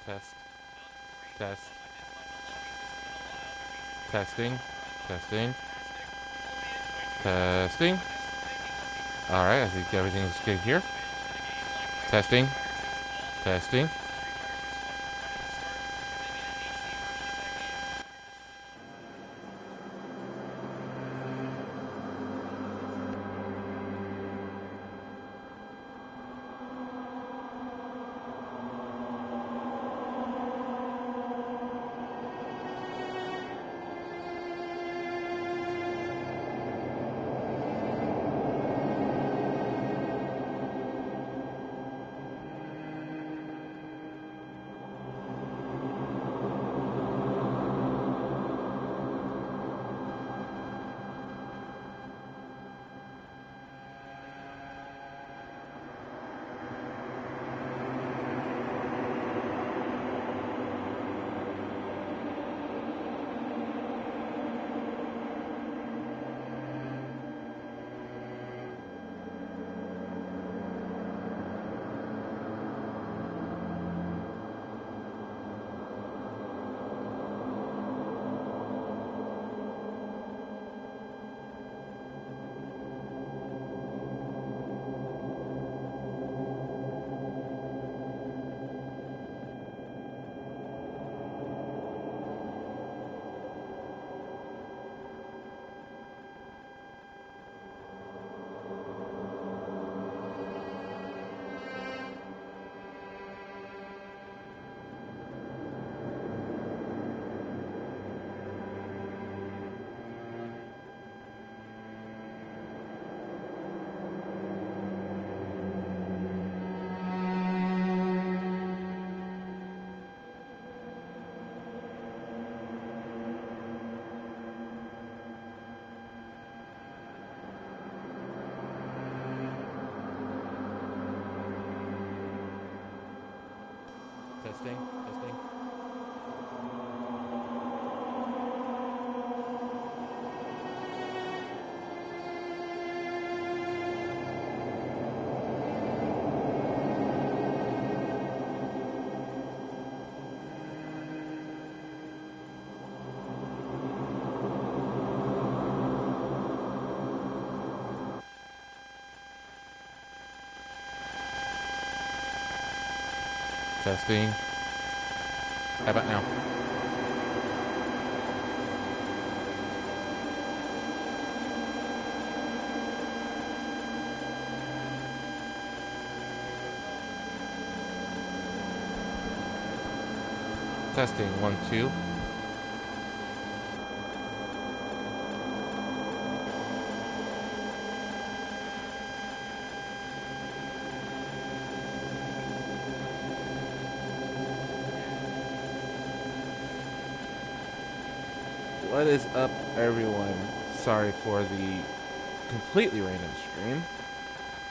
Test. Test. Testing. Testing. Testing. Alright, I think everything's good here. Testing. Testing. Testing. Testing. Testing. How about now? Testing. 1, 2. What is up, everyone? Sorry for the completely random stream.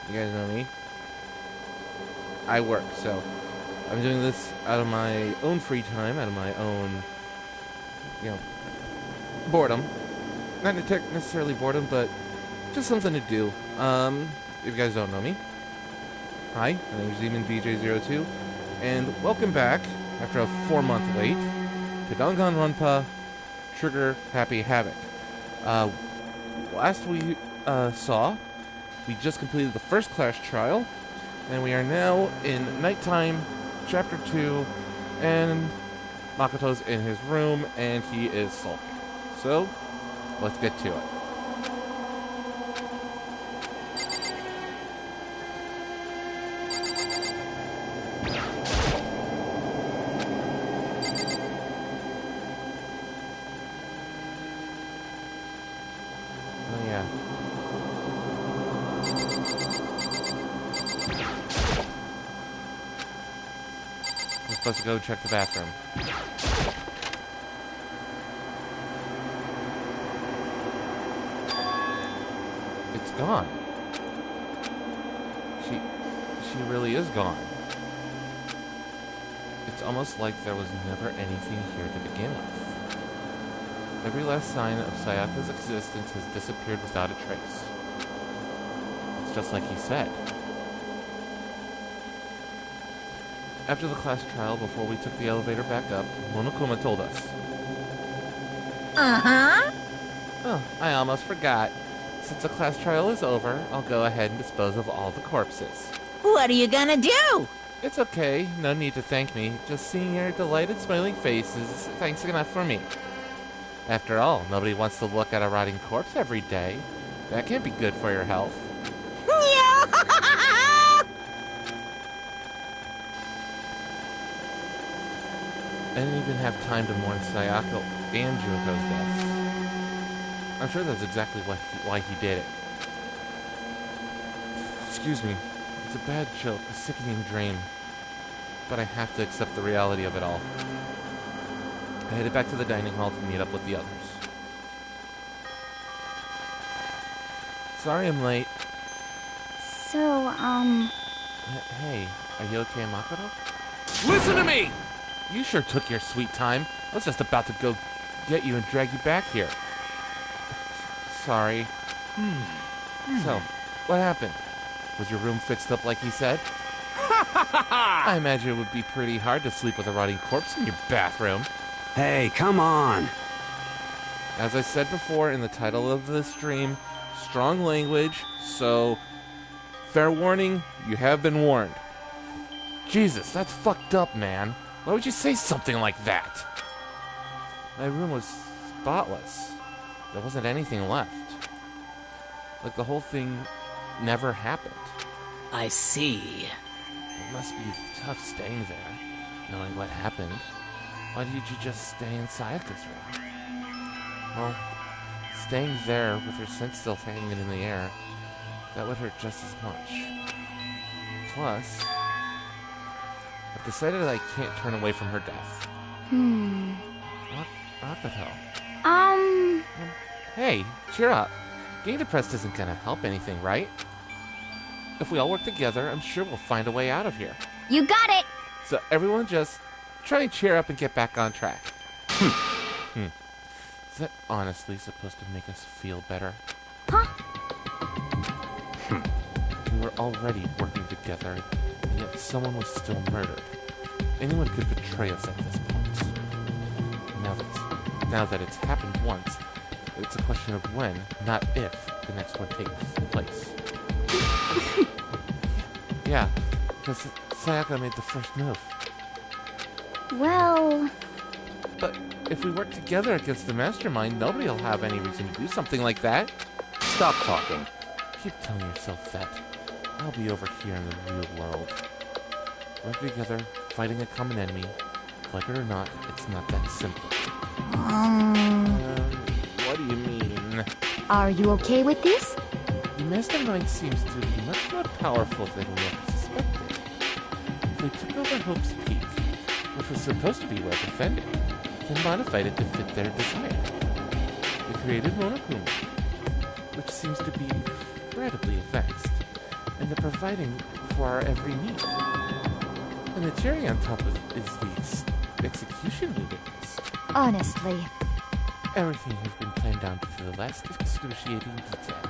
You guys know me. I work, so I'm doing this out of my own free time, out of my own, boredom. Not necessarily boredom, but just something to do. If you guys don't know me, hi, my name is DemonDJ02, and welcome back after a 4-month wait to Danganronpa Trigger Happy Havoc. Last we saw, we just completed the first class trial, and we are now in nighttime, chapter 2, and Makoto's in his room, and he is sulking. So, let's get to it. Supposed to go check the bathroom. It's gone. She really is gone. It's almost like there was never anything here to begin with. Every last sign of Sayaka's existence has disappeared without a trace. It's just like he said. After the class trial, before we took the elevator back up, Monokuma told us. Uh-huh. Oh, I almost forgot. Since the class trial is over, I'll go ahead and dispose of all the corpses. What are you gonna do? It's okay, no need to thank me. Just seeing your delighted smiling faces is thanks enough for me. After all, nobody wants to look at a rotting corpse every day. That can't be good for your health. I didn't even have time to mourn Sayako and Juko's deaths. I'm sure that's exactly why he did it. Excuse me. It's a bad joke, a sickening dream. But I have to accept the reality of it all. I headed back to the dining hall to meet up with the others. Sorry I'm late. So, Hey, are you okay, Makoto? Listen to me! You sure took your sweet time. I was just about to go get you and drag you back here. Sorry. So, what happened? Was your room fixed up like he said? I imagine it would be pretty hard to sleep with a rotting corpse in your bathroom. Hey, come on! As I said before in the title of the stream, strong language, so fair warning, you have been warned. Jesus, that's fucked up, man. Why would you say something like that? My room was spotless. There wasn't anything left. Like the whole thing never happened. I see. It must be tough staying there, knowing what happened. Why did you just stay in Sayaka's room? Well, staying there with her scent still hanging in the air, that would hurt just as much. Plus, I've decided that I can't turn away from her death. What the hell? Hey, cheer up. Getting depressed isn't gonna help anything, right? If we all work together, I'm sure we'll find a way out of here. you got it! So everyone just try and cheer up and get back on track. Is that honestly supposed to make us feel better? Huh? We were already working together, and yet someone was still murdered. Anyone could betray us at this point. Now that it's happened once, it's a question of when, not if, the next one takes place. Yeah, because Sayaka made the first move. Well... But if we work together against the mastermind, nobody will have any reason to do something like that. Stop talking. Keep telling yourself that. I'll be over here in the real world. Work together, fighting a common enemy. Like it or not, it's not that simple. What do you mean? Are you okay with this? The mastermind seems to be much more powerful than we ever suspected. They took over Hope's Peak, which was supposed to be well defended, then modified it to fit their desire. They created Monokuma, which seems to be incredibly advanced, and they're providing for our every need. And the cherry on top is the execution we witnessed. Honestly. Everything has been planned down to the last excruciating detail.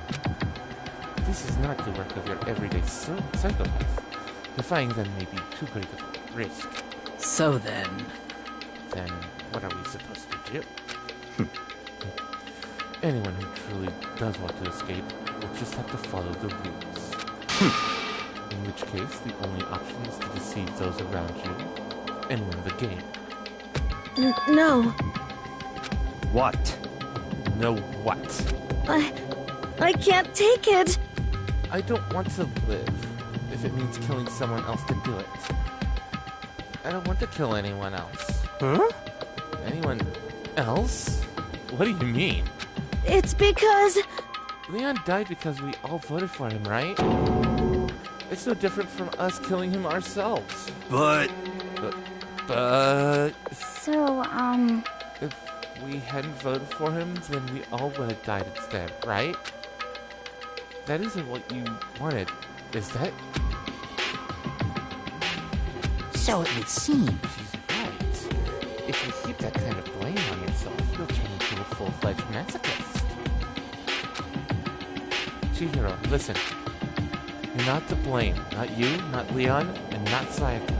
This is not the work of your everyday psychopath. Defying them may be too great of a risk. So then... Then what are we supposed to do? Anyone who truly does want to escape will just have to follow the rules. In which case, the only option is to deceive those around you and win the game. No. What? No what? I can't take it. I don't want to live if it means killing someone else to do it. I don't want to kill anyone else. Huh? Anyone else? What do you mean? It's because... Leon died because we all voted for him, right? It's no different from us killing him ourselves. But... So, If we hadn't voted for him, then we all would have died instead, right? That isn't what you wanted, is that? So it would seem. She's right. If you heap that kind of blame on yourself, you'll turn into a full-fledged masochist. Chihiro, listen. You're not to blame. Not you, not Leon, and not Sayaka.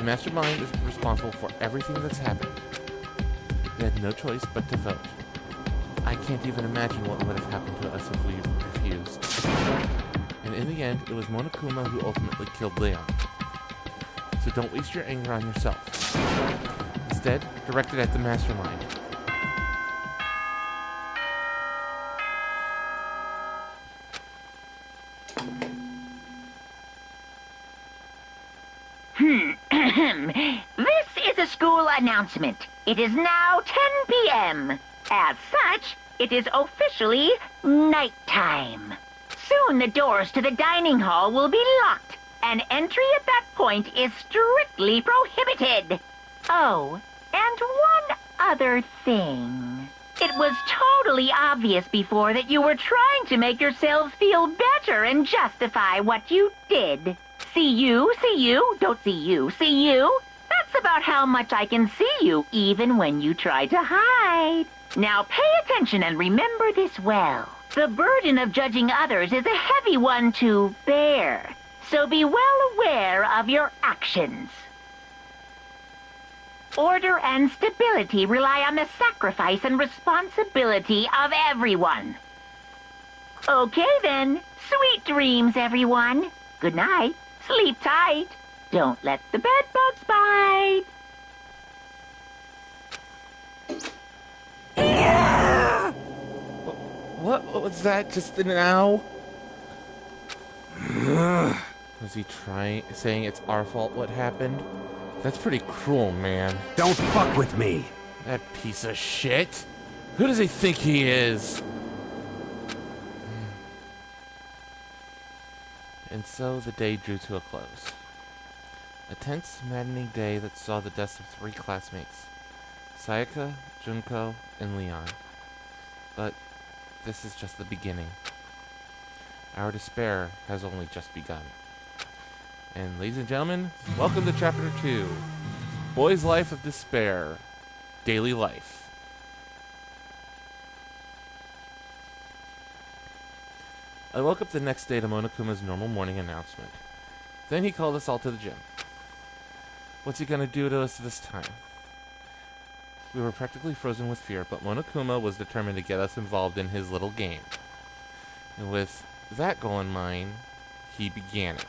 The mastermind is responsible for everything that's happened. We had no choice but to vote. I can't even imagine what would have happened to us if we refused. And in the end, it was Monokuma who ultimately killed Leon. So don't waste your anger on yourself. Instead, direct it at the mastermind. This is a school announcement. It is now 10 p.m. As such, it is officially nighttime. Soon the doors to the dining hall will be locked, and entry at that point is strictly prohibited. Oh, and one other thing. It was totally obvious before that you were trying to make yourselves feel better and justify what you did. See you, don't see you, see you. That's about how much I can see you, even when you try to hide. Now pay attention and remember this well. The burden of judging others is a heavy one to bear, so be well aware of your actions. Order and stability rely on the sacrifice and responsibility of everyone. Okay then, sweet dreams, everyone. Good night. Sleep tight. Don't let the bed bugs bite. What was that just now? Was he saying it's our fault what happened? That's pretty cruel, man. Don't fuck with me. That piece of shit. Who does he think he is? And so the day drew to a close. A tense, maddening day that saw the deaths of 3 classmates. Sayaka, Junko, and Leon. But this is just the beginning. Our despair has only just begun. And ladies and gentlemen, welcome to Chapter 2. Boy's Life of Despair. Daily Life. I woke up the next day to Monokuma's normal morning announcement. Then he called us all to the gym. What's he gonna do to us this time? We were practically frozen with fear, but Monokuma was determined to get us involved in his little game. And with that goal in mind, he began it.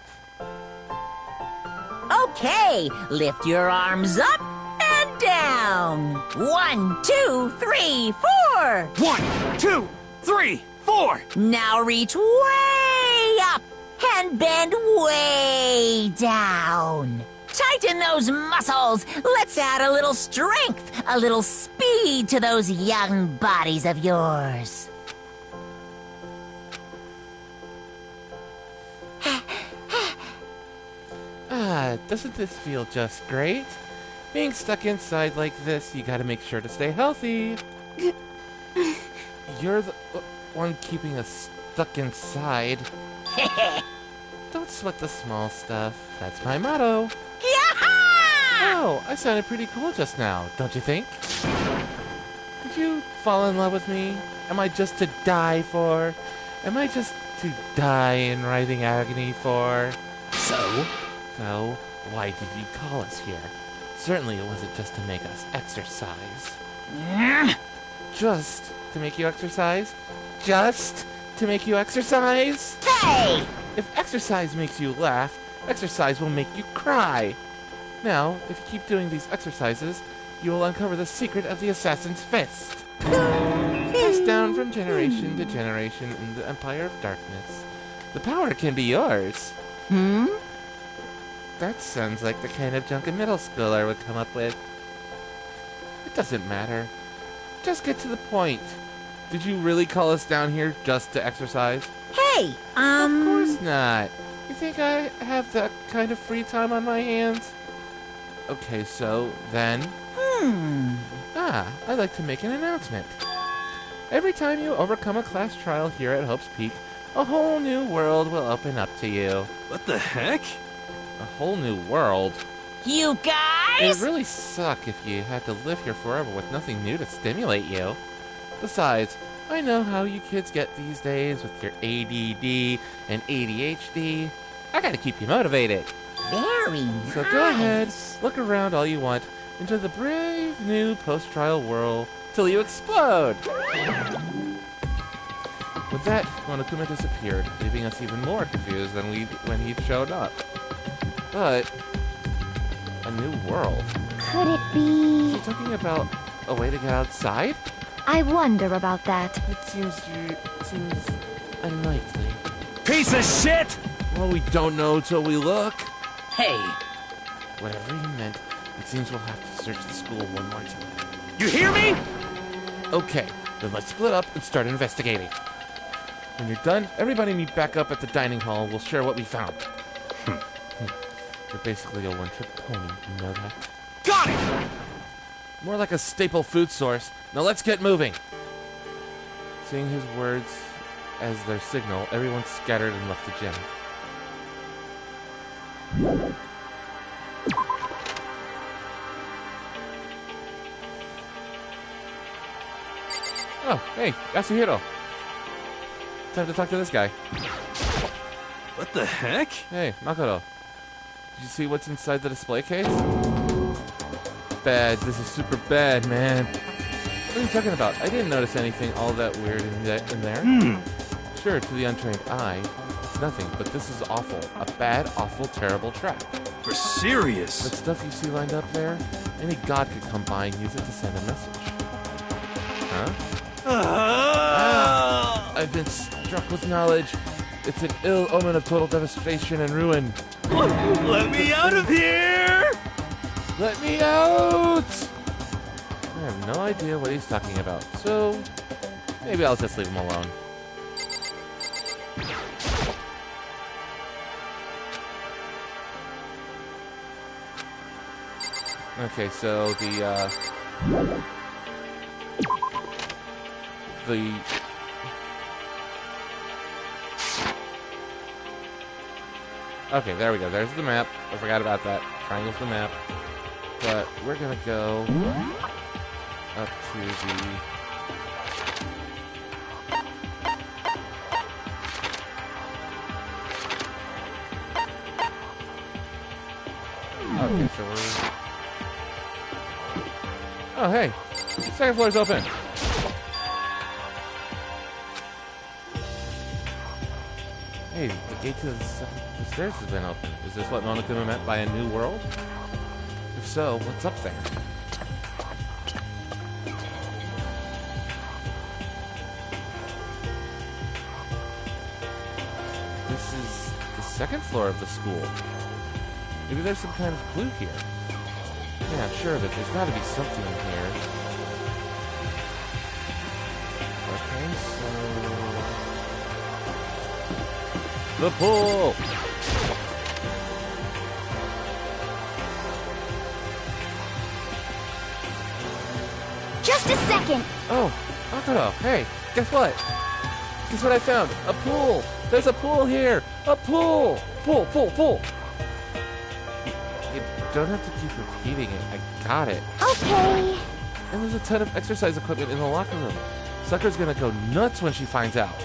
Okay, lift your arms up and down. 1, 2, 3, 4. 1, 2, 3, 4. Now reach way up and bend way down. Tighten those muscles. Let's add a little strength, a little speed to those young bodies of yours. Doesn't this feel just great? Being stuck inside like this, you gotta make sure to stay healthy. You're the one keeping us stuck inside. Don't sweat the small stuff. That's my motto. Yaha! Oh, I sounded pretty cool just now, don't you think? Did you fall in love with me? Am I just to die for? Am I just to die in writhing agony for? So, why did you call us here? Certainly it wasn't just to make us exercise. Just to make you exercise? Just to make you exercise? hey! If exercise makes you laugh, exercise will make you cry. Now, if you keep doing these exercises, you will uncover the secret of the assassin's fist. Passed down from generation to generation in the Empire of Darkness. The power can be yours. That sounds like the kind of junk a middle schooler would come up with. It doesn't matter. Just get to the point. Did you really call us down here just to exercise? Hey, Of course not. You think I have that kind of free time on my hands? Okay, so then... I'd like to make an announcement. Every time you overcome a class trial here at Hope's Peak, a whole new world will open up to you. What the heck? A whole new world? you It guys! would really suck if you had to live here forever with nothing new to stimulate you. Besides, I know how you kids get these days with your ADD and ADHD. I gotta keep you motivated. Very So nice. go ahead, look around all you want. Enjoy the brave new post-trial world till you explode! With that, Monokuma disappeared, leaving us even more confused than when he showed up. But a new world. Could it be... Is he talking about a way to get outside? I wonder about that. It seems unlikely. Piece of shit! Well, we don't know till we look. Hey, Whatever he meant, it seems we'll have to search the school one more time. You hear me? Okay, then let's split up and start investigating. When you're done, everybody meet back up at the dining hall. We'll share what we found. You're basically a one-trick pony, you know that? Got it! More like a staple food source. Now let's get moving. Seeing his words as their signal, everyone scattered and left the gym. Oh, hey, Yasuhiro. Time to talk to this guy. What the heck? Hey, Makoto. Did you see what's inside the display case? Bad. This is super bad, man. What are you talking about? I didn't notice anything all that weird in there. Sure, to the untrained eye, it's nothing, but this is awful. A bad, awful, terrible trap. For serious? That stuff you see lined up there, any god could come by and use it to send a message. Huh? I've been struck with knowledge. It's an ill omen of total devastation and ruin. Let me out of here! Let me out! I have no idea what he's talking about, so maybe I'll just leave him alone. Okay, so the okay, there we go. There's the map. I forgot about that. Triangle's the map. But we're gonna go up to the... Okay, so we're... Oh, hey! Second floor's open! Hey, the gate to the stairs has been open. Is this what Monokuma meant by a new world? If so, what's up there? This is the second floor of the school. Maybe there's some kind of clue here. Yeah, sure, but there's gotta be something in here. Okay, so... the pool! Just a second. Oh, Makoto, hey, guess what? Guess what I found? A pool! There's a pool here! A pool! Pool, pool, pool! You don't have to keep repeating it. I got it. Okay. And there's a ton of exercise equipment in the locker room. Sucker's gonna go nuts when she finds out.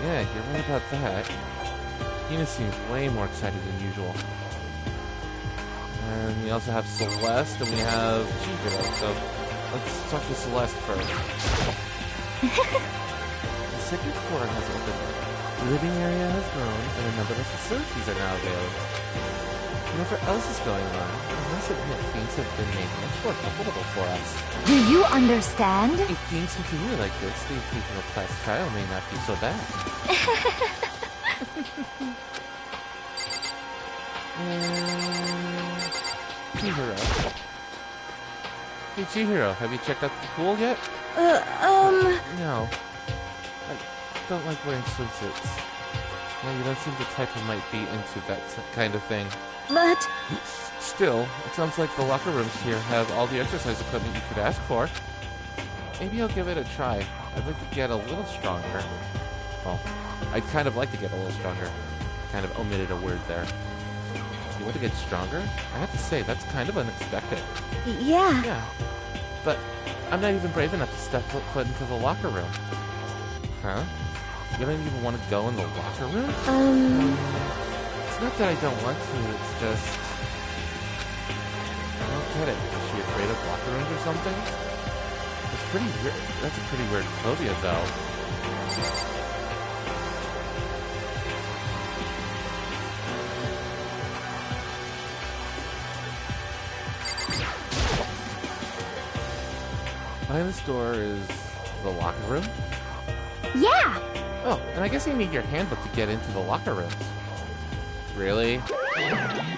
Yeah, you're right about that. Hina seems way more excited than usual. And we also have Celeste, and we have Chihiro, so let's talk to Celeste first. The second floor has opened. The living area has grown, and a number of facilities are now available. Whatever else is going on, I must admit things have been made much more comfortable for us. Do you understand? If things continue like this, the occasional class trial may not be so bad. Chihiro. Hey Chihiro, have you checked out the pool yet? No. I don't like wearing swimsuits. Yeah, you don't seem the type who might be into that kind of thing. But... Still, it sounds like the locker rooms here have all the exercise equipment you could ask for. Maybe I'll give it a try. I'd like to get a little stronger. Well, I'd kind of like to get a little stronger. Kind of omitted a word there. You want to get stronger? I have to say, that's kind of unexpected. yeah. Yeah. But I'm not even brave enough to step foot into the locker room. Huh? You don't even want to go in the locker room? It's not that I don't want to, it's just... I don't get it. Is she afraid of locker rooms or something? It's pretty weird. That's a pretty weird phobia, though. Behind this door is the locker room? Yeah! Oh, and I guess you need your handbook to get into the locker rooms. Really?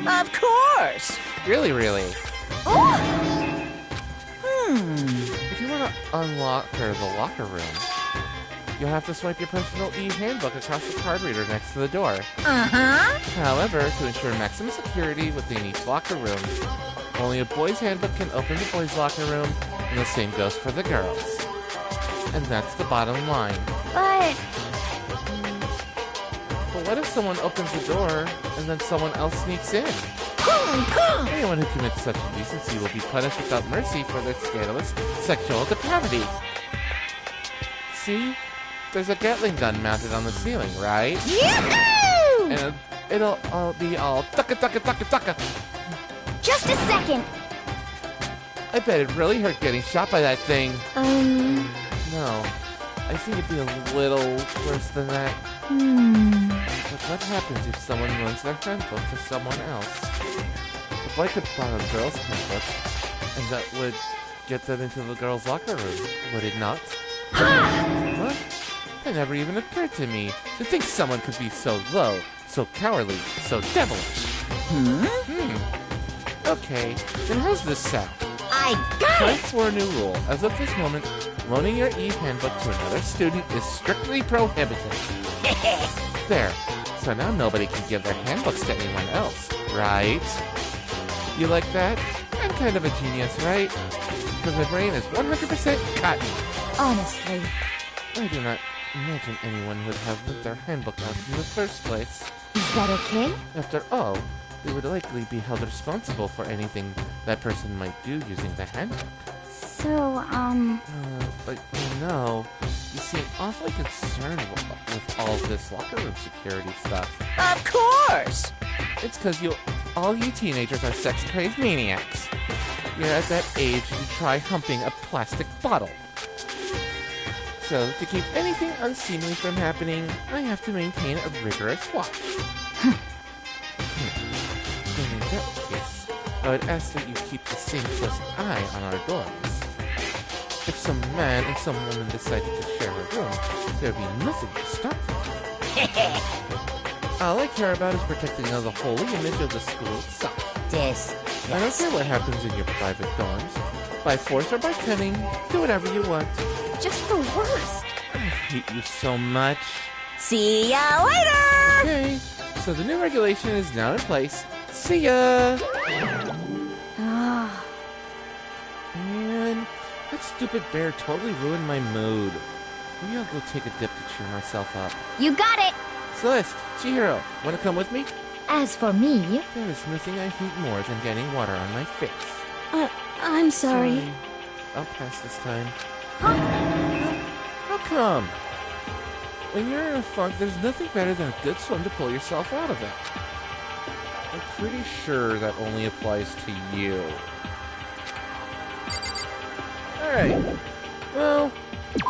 Of course! Really, really? If you want to unlock the locker room, you'll have to swipe your personal e-handbook across the card reader next to the door. Uh-huh. However, to ensure maximum security within each locker room, only a boy's handbook can open the boys' locker room, and the same goes for the girls. And that's the bottom line. But what if someone opens the door, and then someone else sneaks in? Anyone who commits such indecency will be punished without mercy for their scandalous sexual depravity. See? There's a Gatling gun mounted on the ceiling, right? Yoo-hoo! And it'll all be all tucka. Just a second. I bet it really hurt getting shot by that thing. No. I think it'd be a little worse than that. But what happens if someone loans their handbook to someone else? The boy could borrow the girl's handbook, and that would get them into the girl's locker room, would it not? What? That never even occurred to me, to think someone could be so low, so cowardly, so devilish. Okay, then how's this sound? I got Time it! for a new rule. As of this moment, loaning your e-handbook to another student is strictly prohibited. There. So now nobody can give their handbooks to anyone else, right? You like that? I'm kind of a genius, right? Because my brain is 100% cotton. Honestly. I do not imagine anyone would have let their handbook out in the first place. Is that okay? After all, they would likely be held responsible for anything that person might do using the handbook. So, But you know, you seem awfully concerned with all this locker room security stuff. Of course! It's because all you teenagers are sex-crazed maniacs. You're at that age you try humping a plastic bottle. So, to keep anything unseemly from happening, I have to maintain a rigorous watch. And in that case, I would ask that you keep the same close eye on our dorms. If some man and some woman decided to share a room, there'd be nothing to stop them. All I care about is protecting the holy image of the school itself. I don't care what happens in your private dorms. By force or by cunning, do whatever you want. just the worst. I hate you so much. See ya later! Okay, so the new regulation is now in place. See ya! Ah, Man, that stupid bear totally ruined my mood. Maybe I'll go take a dip to cheer myself up. you got it. Celeste, Chihiro, wanna come with me? As for me, There is nothing I hate more than getting water on my face. I'm sorry. I'll pass this time. Huh? How come? When you're in a funk, there's nothing better than a good swim to pull yourself out of it. I'm pretty sure that only applies to you. Alright. Well,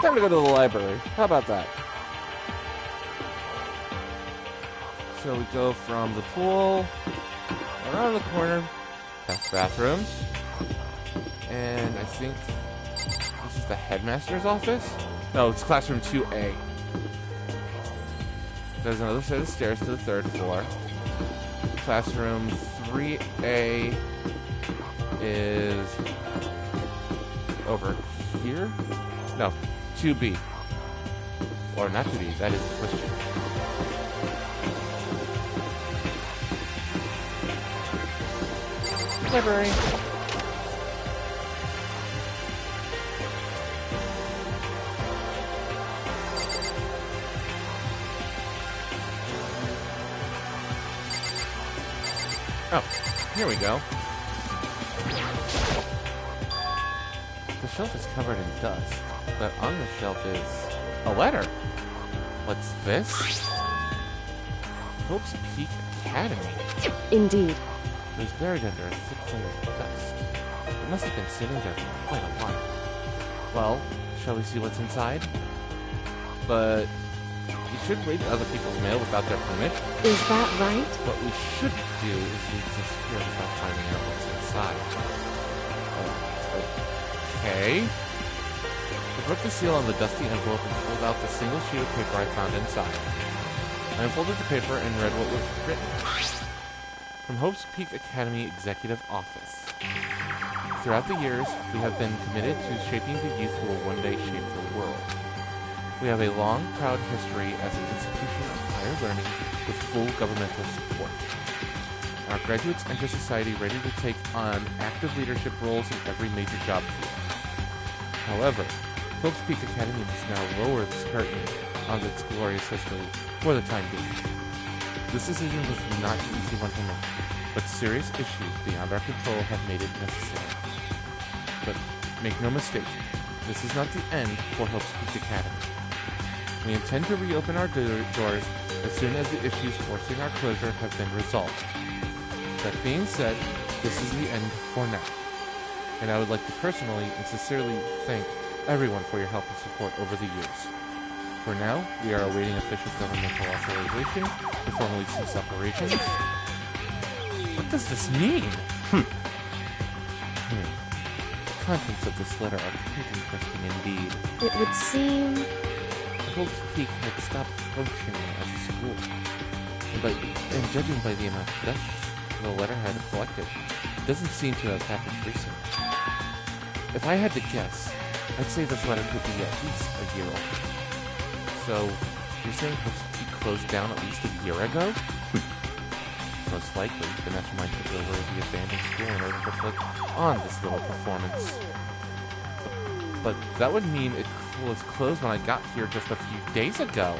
time to go to the library. How about that? So we go from the pool, around the corner, past bathrooms, and I think this is the headmaster's office? No, it's classroom 2A. There's another set of stairs to the third floor. Classroom 3A is over here? No, 2B. Or not 2B, that is the question. Library. Oh, here we go. The shelf is covered in dust, but on the shelf is a letter. What's this? Hope's Peak Academy. Indeed. It was buried under a thick layer of dust. It must have been sitting there for quite a while. Well, shall we see what's inside? But you should read other people's mail without their permission. Is that right? What we shouldn't do is leave this here without finding out what's inside. Okay. I broke the seal on the dusty envelope and pulled out the single sheet of paper I found inside. I unfolded the paper and read what was written. From Hope's Peak Academy Executive Office. Throughout the years, we have been committed to shaping the youth who will one day shape the world. We have a long, proud history as an institution of higher learning with full governmental support. Our graduates enter society ready to take on active leadership roles in every major job field. However, Hope's Peak Academy must now lower this curtain on its glorious history for the time being. This decision was not an easy one to make, but serious issues beyond our control have made it necessary. But make no mistake, this is not the end for Hope's Peak Academy. We intend to reopen our doors as soon as the issues forcing our closure have been resolved. That being said, this is the end for now. And I would like to personally and sincerely thank everyone for your help and support over the years. For now, we are awaiting official governmental authorization to formally cease operations. What does this mean? The contents of this letter are quite interesting indeed. It would seem... Hope's Peak had stopped functioning as a school. And judging by the amount of dust the letter had collected, it doesn't seem to have happened recently. If I had to guess, I'd say this letter could be at least a year old. So, you're saying Hope's Peak closed down at least a year ago? Most likely, the mastermind took over the abandoned school in order to put on this little performance. But that would mean it was closed when I got here just a few days ago.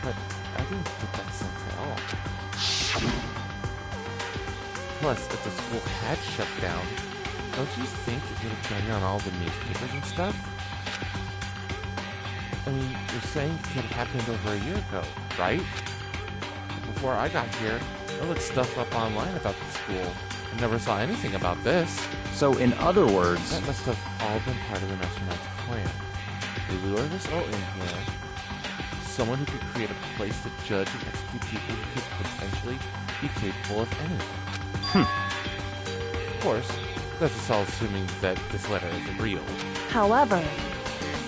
But I didn't get that sense at all. Plus, if the school had shut down, don't you think it would have been on all the newspapers and stuff? I mean, you're saying it could have happened over a year ago, right? Before I got here, I looked stuff up online about the school. I never saw anything about this. So, in other words... That must have all been part of the mastermind's plan. They lured us all in here. Someone who could create a place to judge and execute people who could potentially be capable of anything. Of course, that's all assuming that this letter is real. However...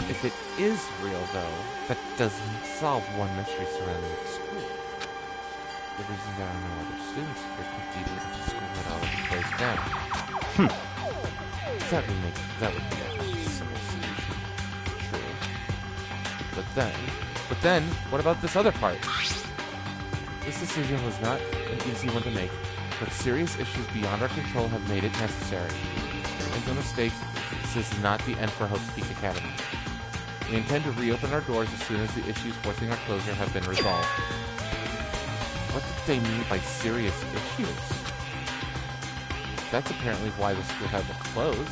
If it is real, though, that doesn't solve one mystery surrounding the school. The reason there are no other students here could be that the school had already closed down. That would be a simple solution. True. But then, what about this other part? This decision was not an easy one to make, but serious issues beyond our control have made it necessary. Make no mistake, this is not the end for Hope's Peak Academy. We intend to reopen our doors as soon as the issues forcing our closure have been resolved. What did they mean by serious issues? That's apparently why the school had to close.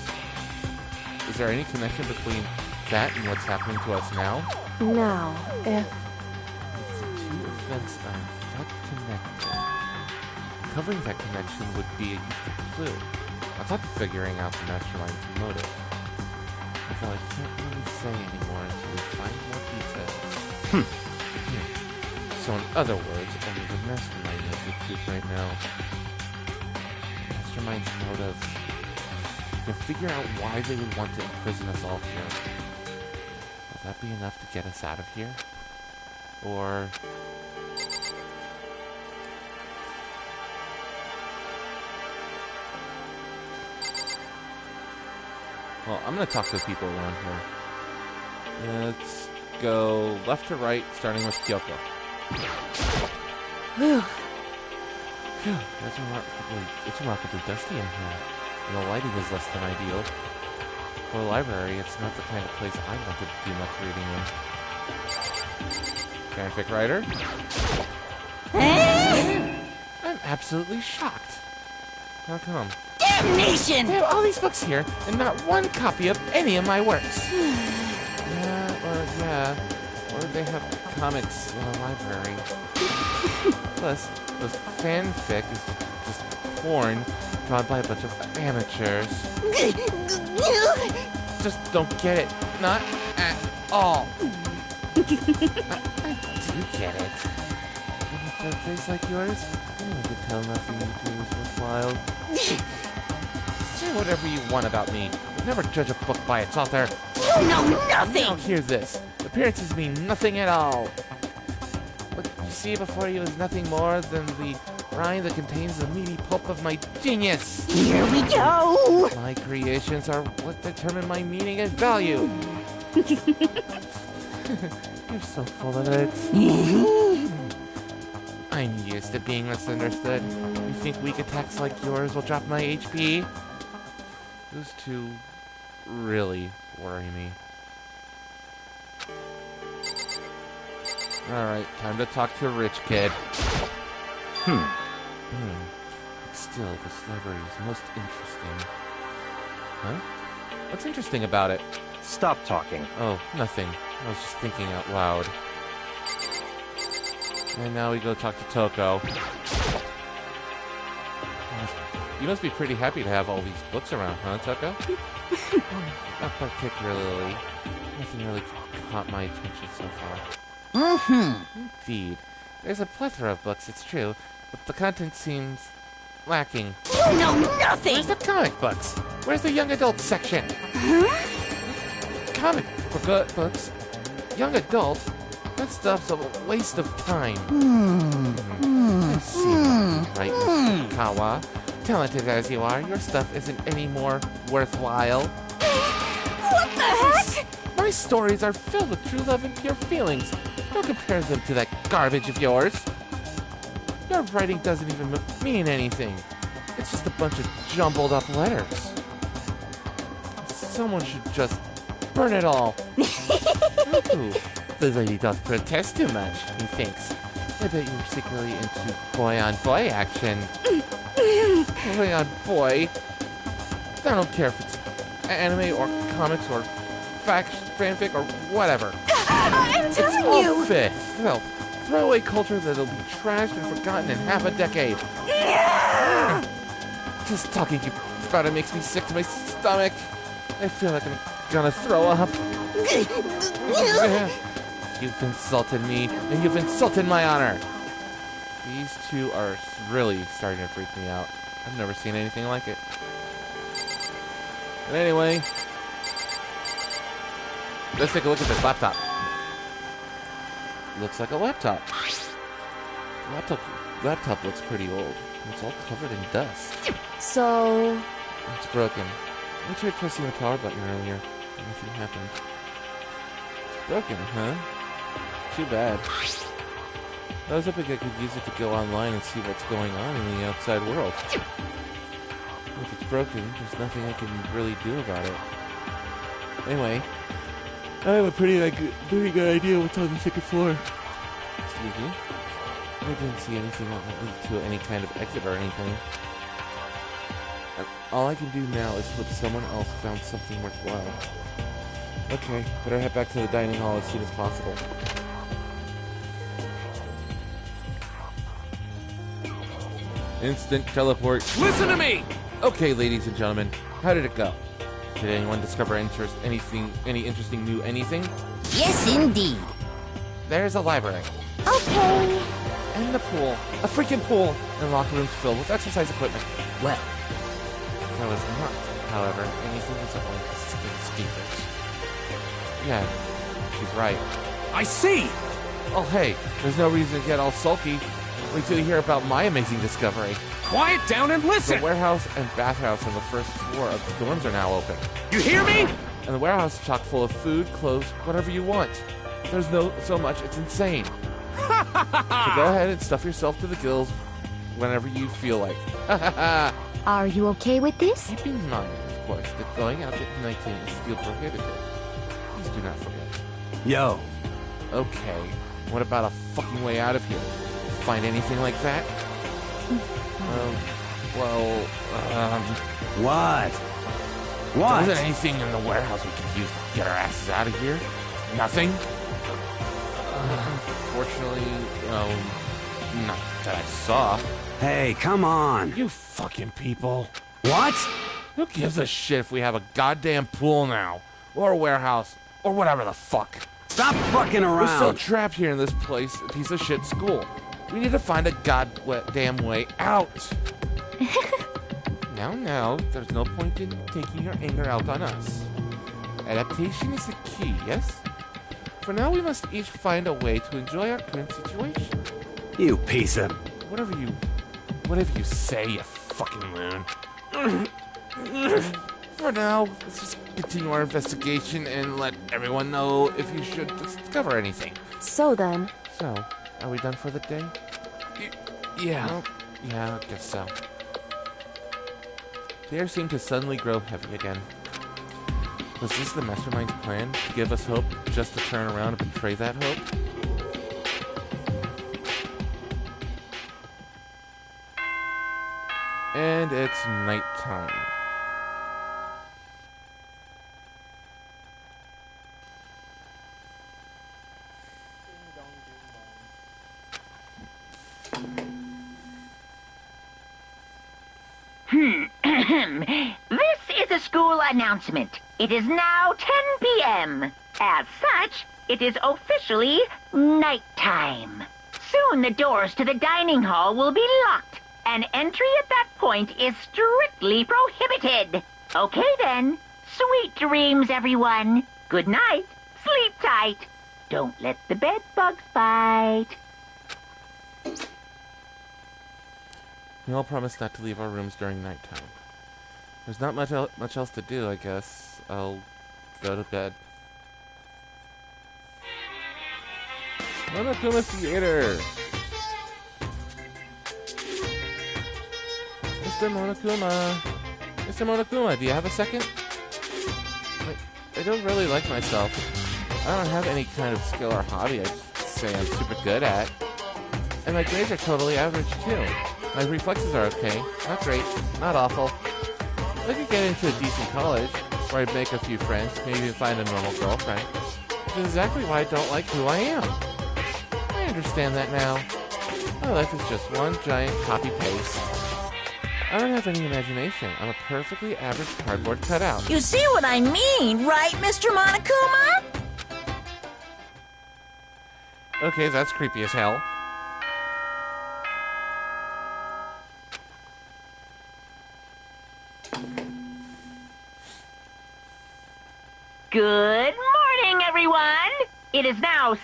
Is there any connection between that and what's happening to us now? Now, if... The two events are in fact connected. Covering that connection would be a useful clue, on top of figuring out the mastermind's motive. Although I can't really say anymore until we find more details. So in other words, only the mastermind knows the truth right now. Mastermind's motive. To figure out why they would want to imprison us all here. Will that be enough to get us out of here? Or... Well, I'm gonna talk to the people around here. Let's go left to right, starting with Kyoko. Whew. Phew, it's remarkably dusty in here, and the lighting is less than ideal. For a library, it's not the kind of place I wanted to do much reading in. Fanfic writer? I'm absolutely shocked. How come? Damnation! I have all these books here, and not one copy of any of my works. Yeah. Or they have comics in the library. Plus, the fanfic is just porn drawn by a bunch of amateurs. Just don't get it. Not at all. I do get it. With a face like yours, anyone could tell nothing you do is worthwhile. Say whatever you want about me, but never judge a book by its author. You know nothing! Now hear this. Appearances mean nothing at all. What you see before you is nothing more than the rind that contains the meaty pulp of my genius. Here we go! My creations are what determine my meaning and value. You're so full of it. I'm used to being misunderstood. You think weak attacks like yours will drop my HP? Those two really worry me. Alright, time to talk to Rich Kid. But still, this library is most interesting. Huh? What's interesting about it? Stop talking. Oh, nothing. I was just thinking out loud. And now we go talk to Toko. You must be pretty happy to have all these books around, huh, Toko? Not particularly. Nothing really caught my attention so far. Indeed. There's a plethora of books, it's true, but the content seems lacking. You know nothing! Where's the comic books? Where's the young adult section? Comic books? Young adult? That stuff's a waste of time. I see what right, Mr. Kawa. Talented as you are, your stuff isn't any more worthwhile. What the heck? My stories are filled with true love and pure feelings. Don't compare them to that garbage of yours. Your writing doesn't even mean anything. It's just a bunch of jumbled up letters. Someone should just burn it all. Ooh, the lady doth protest too much, he thinks. I bet you're secretly into boy-on-boy action. Boy-on-boy? I don't care if it's anime or comics or fanfic or whatever. I'm telling It's all you! filth. Throwaway culture that'll be trashed and forgotten in half a decade. Just talking about it makes me sick to my stomach. I feel like I'm gonna throw up. You've insulted me, and you've insulted my honor. These two are really starting to freak me out. I've never seen anything like it. But anyway, let's take a look at this laptop. Looks like a laptop. Laptop looks pretty old. It's all covered in dust. So, It's broken. I tried pressing the power button earlier. Nothing happened. It's broken, huh? Too bad. I was hoping I could use it to go online and see what's going on in the outside world. If it's broken, there's nothing I can really do about it. Anyway, I have a pretty good idea what's on the second floor. Excuse me? I didn't see anything that would lead to any kind of exit or anything. All I can do now is hope someone else found something worthwhile. Okay, better head back to the dining hall as soon as possible. Instant teleport. Listen to me! Okay, ladies and gentlemen, how did it go? Did anyone discover any interesting new anything? Yes, indeed. There's a library. Okay. And a pool. A freaking pool. And locker rooms filled with exercise equipment. Well, There was not, however, anything resembling sitting speakers. Yeah, she's right. I see! Oh hey, there's no reason to get all sulky. Wait till you hear about my amazing discovery. Quiet down and The listen! warehouse and bathhouse on the first floor of the dorms are now open. You hear me? And the warehouse is chock full of food, clothes, whatever you want. There's so much, it's insane. So go ahead and stuff yourself to the gills whenever you feel like. are you okay with this? Keep in mind, of course, that going out at night is still prohibited. Please do not forget. Yo. Okay, what about a fucking way out of here? Find anything like that? What? There wasn't anything in the warehouse we could use to get our asses out of here? Nothing? Unfortunately, not that I saw. Hey, come on. You fucking people. What? Who gives a shit if we have a goddamn pool now? Or a warehouse? Or whatever the fuck? Stop fucking We're still around. trapped here in this piece of shit school. We need to find a goddamn way out. Now, there's no point in taking your anger out on us. Adaptation is the key, yes? For now, we must each find a way to enjoy our current situation. You piece of... Whatever you say, you fucking loon. For now, let's just continue our investigation and let everyone know if you should discover anything. So then, So, are we done for the day? Yeah. Well, yeah, I guess so. The air seemed to suddenly grow heavy again. Was this the mastermind's plan? To give us hope, just to turn around and betray that hope? And it's nighttime. This is a school announcement. It is now 10 p.m. As such, it is officially nighttime. Soon the doors to the dining hall will be locked, and entry at that point is strictly prohibited. Okay then. Sweet dreams, everyone. Good night. Sleep tight. Don't let the bed bugs bite. We all promised not to leave our rooms during nighttime. There's not much else to do, I guess. I'll go to bed. Monokuma Theater! Mr. Monokuma! Mr. Monokuma, do you have a second? I don't really like myself. I don't have any kind of skill or hobby I'd say I'm super good at. And my grades are totally average, too. My reflexes are okay. Not great. Not awful. I could get into a decent college, where I'd make a few friends, maybe even find a normal girlfriend. Which is exactly why I don't like who I am. I understand that now. My life is just one giant copy-paste. I don't have any imagination. I'm a perfectly average cardboard cutout. You see what I mean, right, Mr. Monokuma? Okay, that's creepy as hell. Good morning, everyone! It is now 7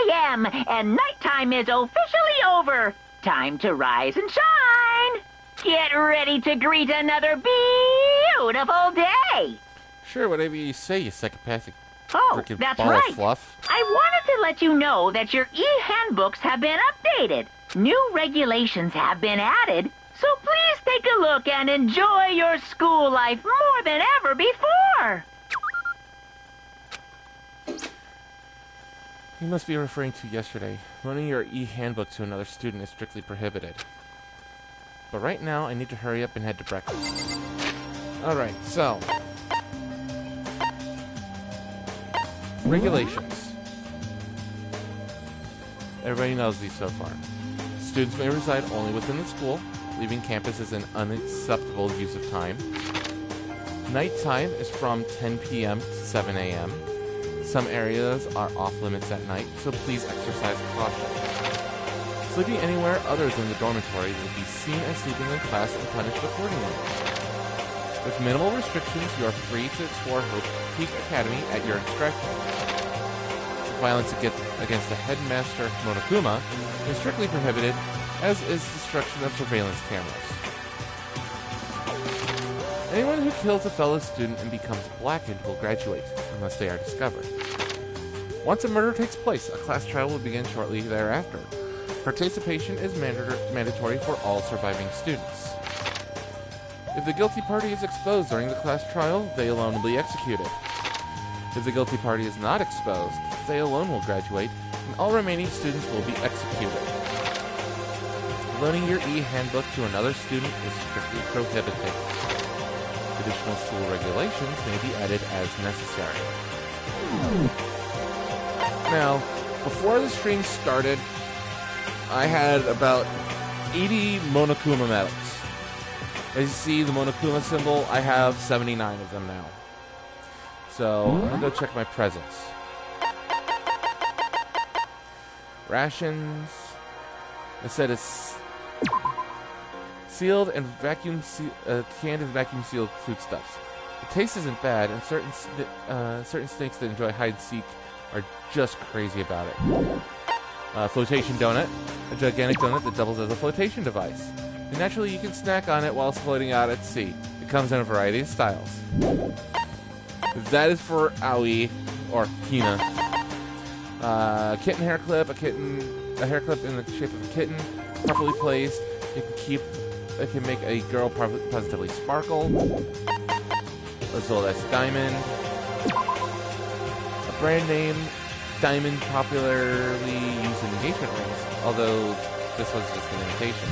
a.m., and nighttime is officially over. Time to rise and shine! Get ready to greet another beautiful day! Sure, whatever you say, you psychopathic Oh, frickin' that's ball right. of fluff. I wanted to let you know that your e-handbooks have been updated. New regulations have been added, so please take a look and enjoy your school life more than ever before. You must be referring to yesterday. Loaning your e-handbook to another student is strictly prohibited. But right now, I need to hurry up and head to breakfast. Alright, so... regulations. Everybody knows these so far. Students may reside only within the school. Leaving campus is an unacceptable use of time. Nighttime is from 10 p.m. to 7 a.m. Some areas are off limits at night, so please exercise caution. Sleeping anywhere other than the dormitory will be seen as sleeping in class and punished accordingly. With minimal restrictions, you are free to explore Hope Peak Academy at your discretion. Violence against the headmaster, Monokuma, is strictly prohibited, as is destruction of surveillance cameras. Anyone who kills a fellow student and becomes blackened will graduate, unless they are discovered. Once a murder takes place, a class trial will begin shortly thereafter. Participation is mandatory for all surviving students. If the guilty party is exposed during the class trial, they alone will be executed. If the guilty party is not exposed, they alone will graduate, and all remaining students will be executed. Loaning your e-handbook to another student is strictly prohibited. Additional school regulations may be added as necessary. Now, Before the stream started, I had about 80 Monokuma medals. As you see the Monokuma symbol, I have 79 of them now. So, I'm gonna go check my presents. Rations. It said it's sealed and canned and vacuum sealed foodstuffs. The taste isn't bad, and certain snakes that enjoy hide and seek are just crazy about it. Flotation donut, a gigantic donut that doubles as a flotation device. And naturally, you can snack on it while floating out at sea. It comes in a variety of styles. That is for Aoi, or Hina. Kitten hair clip, a hair clip in the shape of a kitten, properly placed. It can make a girl positively sparkle. A Zoldex diamond. A brand name diamond popularly used in engagement rings, although this was just an imitation.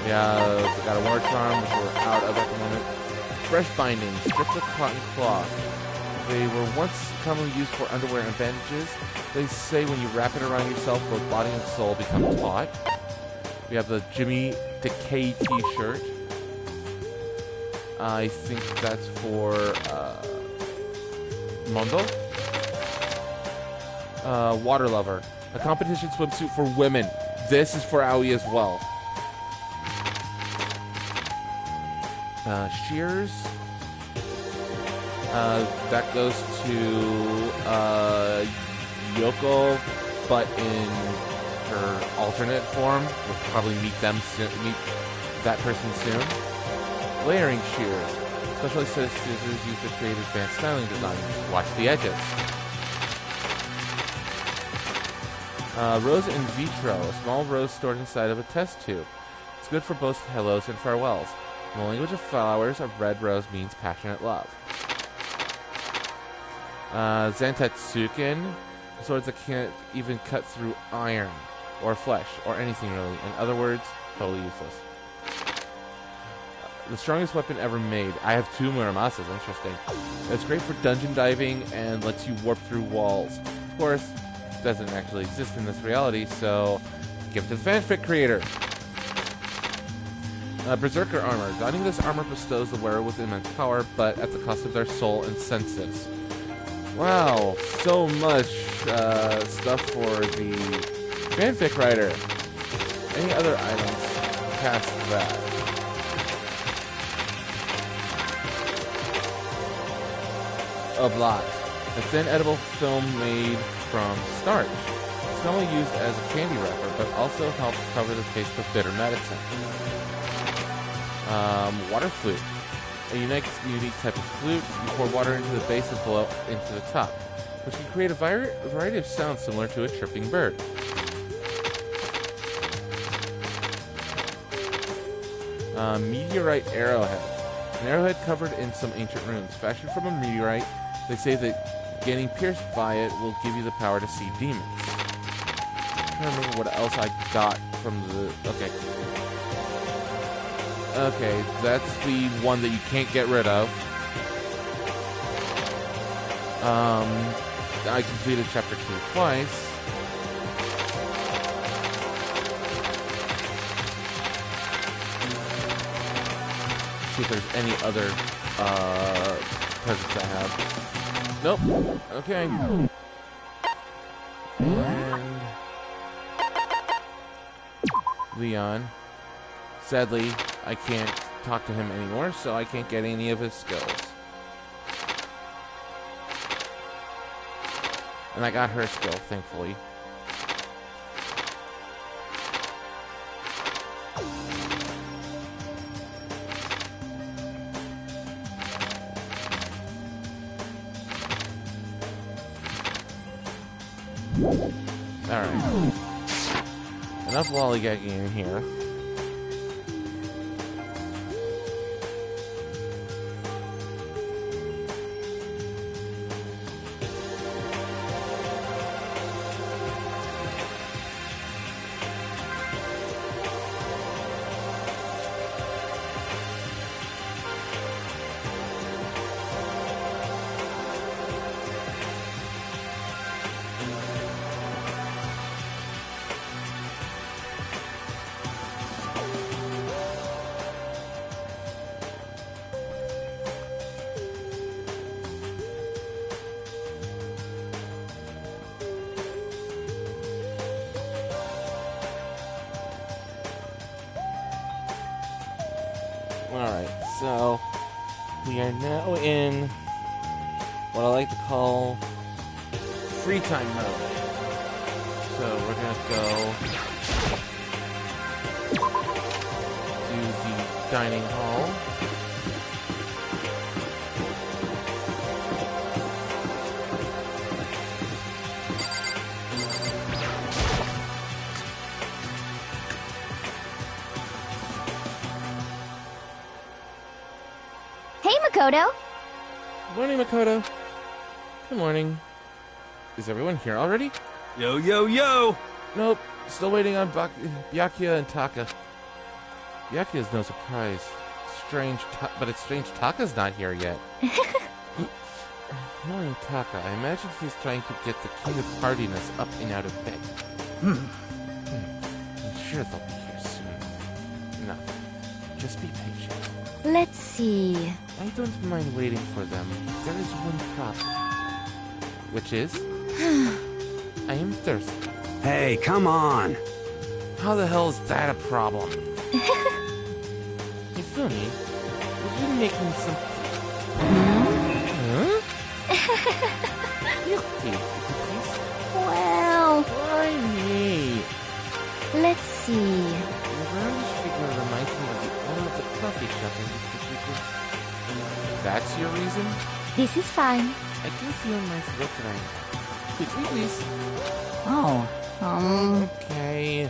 We got a war charm, which we're out of at the moment. Fresh bindings, strips of cotton cloth. They were once commonly used for underwear and bandages. They say when you wrap it around yourself, both body and soul become taut. We have the Jimmy Decay t-shirt. I think that's for Mondo. Water Lover, a competition swimsuit for women. This is for Aoi as well. Shears. That goes to Yoko, but in her alternate form. We'll probably meet that person soon. Layering shears, specially set scissors used to create advanced styling designs. Watch the edges. Rose in vitro, a small rose stored inside of a test tube. It's good for both hellos and farewells. In the language of flowers, a red rose means passionate love. Zantetsuken, swords that can't even cut through iron, or flesh, or anything really. In other words, totally useless. The strongest weapon ever made. I have 2 Muramasas, interesting. It's great for dungeon diving and lets you warp through walls. Of course, it doesn't actually exist in this reality, so give it to the fanfic creator. Berserker armor. Donning this armor bestows the wearer with immense power, but at the cost of their soul and senses. Wow, so much stuff for the fanfic writer. Any other items past that? A blot. A thin edible film made from starch. It's normally used as a candy wrapper, but also helps cover the taste of bitter medicine. Water flute. A unique type of flute. You pour water into the base and blow into the top, which can create a variety of sounds similar to a chirping bird. Meteorite arrowhead. An arrowhead covered in some ancient runes. Fashioned from a meteorite, they say that getting pierced by it will give you the power to see demons. I'm trying to remember what else I got from the... Okay, that's the one that you can't get rid of. I completed chapter 2 twice. See if there's any other presents I have. Nope. Okay. And Leon. Sadly, I can't talk to him anymore, so I can't get any of his skills. And I got her skill, thankfully. Alright. Enough lollygagging in here. Alright, so we are now in what I like to call free time mode. So we're gonna go to the dining hall. Hey, Makoto. Good morning, Makoto. Good morning. Is everyone here already? Yo, yo, yo! Nope. Still waiting on Byakuya and Taka. Byakuya's no surprise. But it's strange Taka's not here yet. Knowing Taka, I imagine he's trying to get the king of hardiness up and out of bed. I'm sure they'll be here soon. No, just be patient. Let's see. I don't mind waiting for them. There is one problem. Which is? I am thirsty. Hey, come on! How the hell is that a problem? Hey, Fumi, would you make me some... Huh? Milk tea, please. Well, Why me? let's see. The roundish figure reminds me of the owner of the coffee shop in Mr. Cooper. That's your reason? This is fine. I can feel my throat right. Quickly, please. Oh, Okay.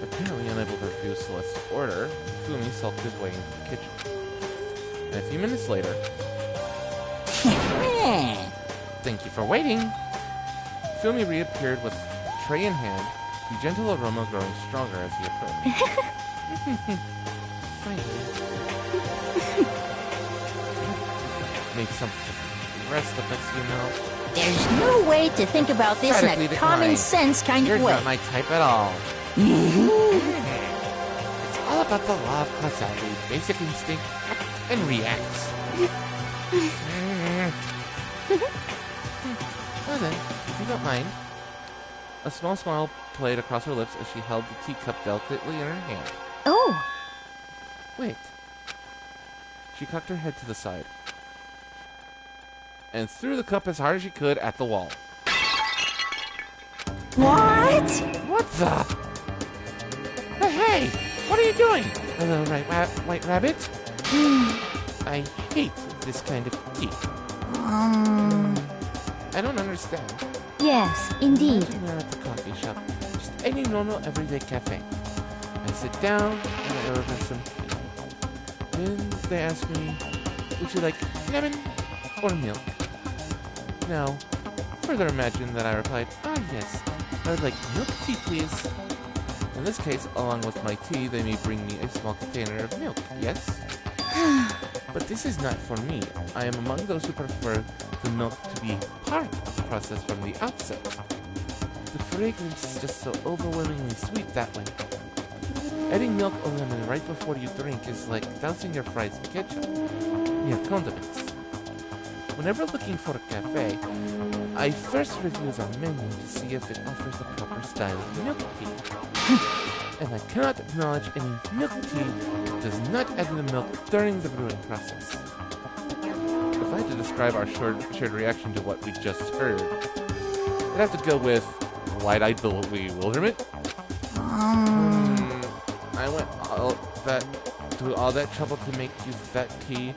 Apparently unable to refuse Celeste's order, Fumi sulked his way into the kitchen. And a few minutes later... Thank you for waiting! Fumi reappeared with tray in hand, the gentle aroma growing stronger as he approached. Finally. Make some rest effects, you know. there's no way to think about this in Radically a common declined. sense kind You're of way. not my type at all. It's all about the law of causality, basic instinct, act and reacts. Well then, if you don't mind. A small smile played across her lips as she held the teacup delicately in her hand. Oh, Wait. She cocked her head to the side and threw the cup as hard as she could at the wall. What? What the? But hey, what are you doing? Hello, White Rabbit? I hate this kind of tea. I don't understand. yes, indeed. Imagine we're at the coffee shop, just any normal everyday cafe. I sit down and I order some tea. Then they ask me, would you like lemon or milk? Now, further imagine that I replied, yes, I would like milk tea, please. In this case, along with my tea, they may bring me a small container of milk, yes? But this is not for me. I am among those who prefer the milk to be part of the process from the outset. The fragrance is just so overwhelmingly sweet that way. Adding milk or lemon right before you drink is like dousing your fries in ketchup. Mere condiments. Whenever looking for a cafe, I first review our menu to see if it offers the proper style of milk tea. And I cannot acknowledge any milk tea that does not add the milk during the brewing process. If I had to describe our shared reaction to what we just heard, I'd have to go with wide-eyed bewilderment. I went through all that trouble to make you that tea,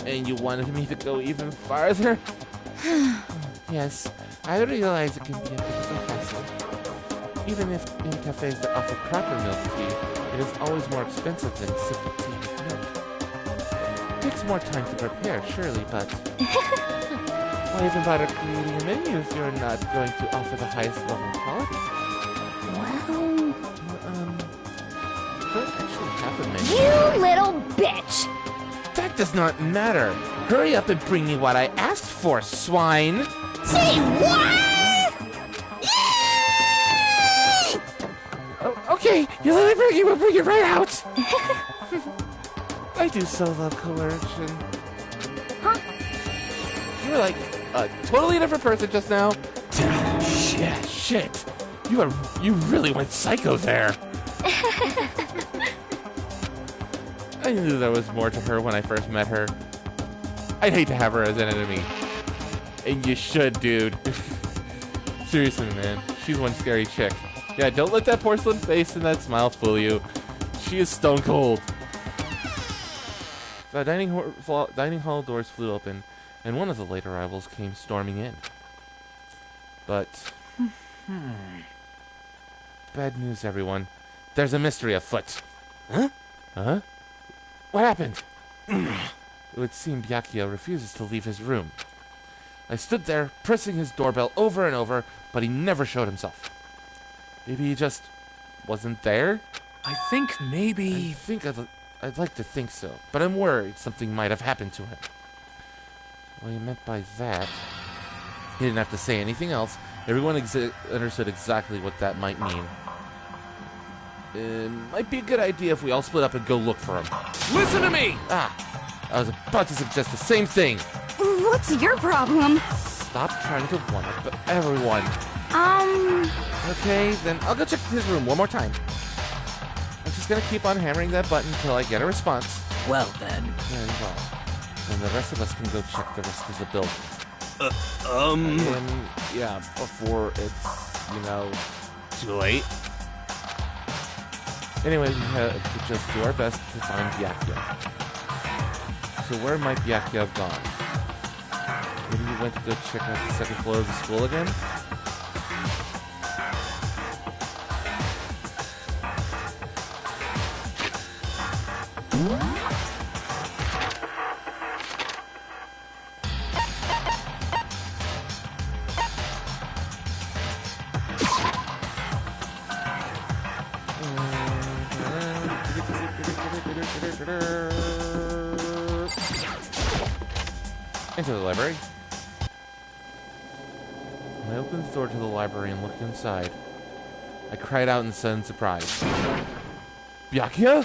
and you wanted me to go even farther? Yes, I realize it can be a bit of a hassle. Even if in cafes that offer proper milk tea, it is always more expensive than simple tea with milk. It takes more time to prepare, surely, but... why even bother creating a menu if you're not going to offer the highest level of quality? Don't actually have a menu. You little bitch! That does not matter. Hurry up and bring me what I asked for, swine! Say what? Oh, okay, you let me bring you, we'll bring it right out! I do so love coercion. Huh? You were like a totally different person just now. Shit. You really went psycho there. I knew there was more to her when I first met her. I'd hate to have her as an enemy. And you should, dude. Seriously, man. She's one scary chick. Yeah, don't let that porcelain face and that smile fool you. She is stone cold. The dining hall doors flew open, and one of the late arrivals came storming in. But... bad news, everyone. There's a mystery afoot. Huh? Huh? What happened? It would seem Byakuya refuses to leave his room. I stood there, pressing his doorbell over and over, but he never showed himself. Maybe he just wasn't there? I think maybe... I'd like to think so, but I'm worried something might have happened to him. What he meant by that... He didn't have to say anything else. Everyone understood exactly what that might mean. It might be a good idea if we all split up and go look for him. Listen to me! I was about to suggest the same thing. What's your problem? Stop trying to one-up everyone. Okay, then I'll go check his room one more time. I'm just gonna keep on hammering that button until I get a response. Well then. Very well. Then the rest of us can go check the rest of the building. And, yeah, before it's, too late. Anyway, we have to just do our best to find Byakuya. So where might Byakuya have gone? Maybe he went to go check out the second floor of the school again? Into the library. I opened the door to the library and looked inside. I cried out in sudden surprise. Byakuya?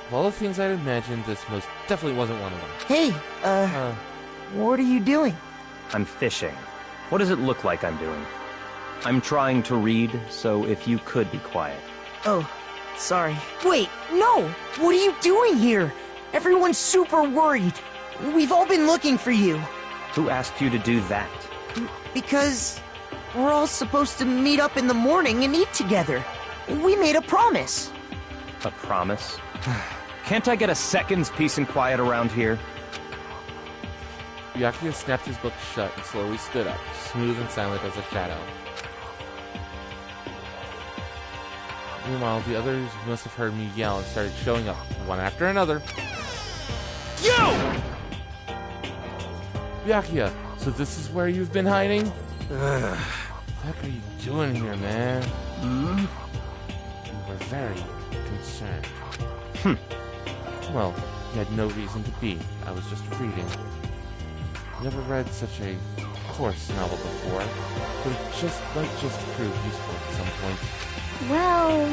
Of all the things I'd imagined, this most definitely wasn't one of them. Hey, what are you doing? I'm fishing. What does it look like I'm doing? I'm trying to read, so if you could be quiet. Oh, sorry. Wait, no! What are you doing here? Everyone's super worried. We've all been looking for you. Who asked you to do that? Because we're all supposed to meet up in the morning and eat together. We made a promise. A promise? Can't I get a second's peace and quiet around here? Byakuya snapped his book shut and slowly stood up, smooth and silent as a shadow. Meanwhile, the others must have heard me yell and started showing up, one after another. You! Byakuya, so this is where you've been hiding? What the heck are you doing here, man? You were very concerned. Well, you had no reason to be. I was just reading. Never read such a coarse novel before, but it might just prove useful at some point. Well...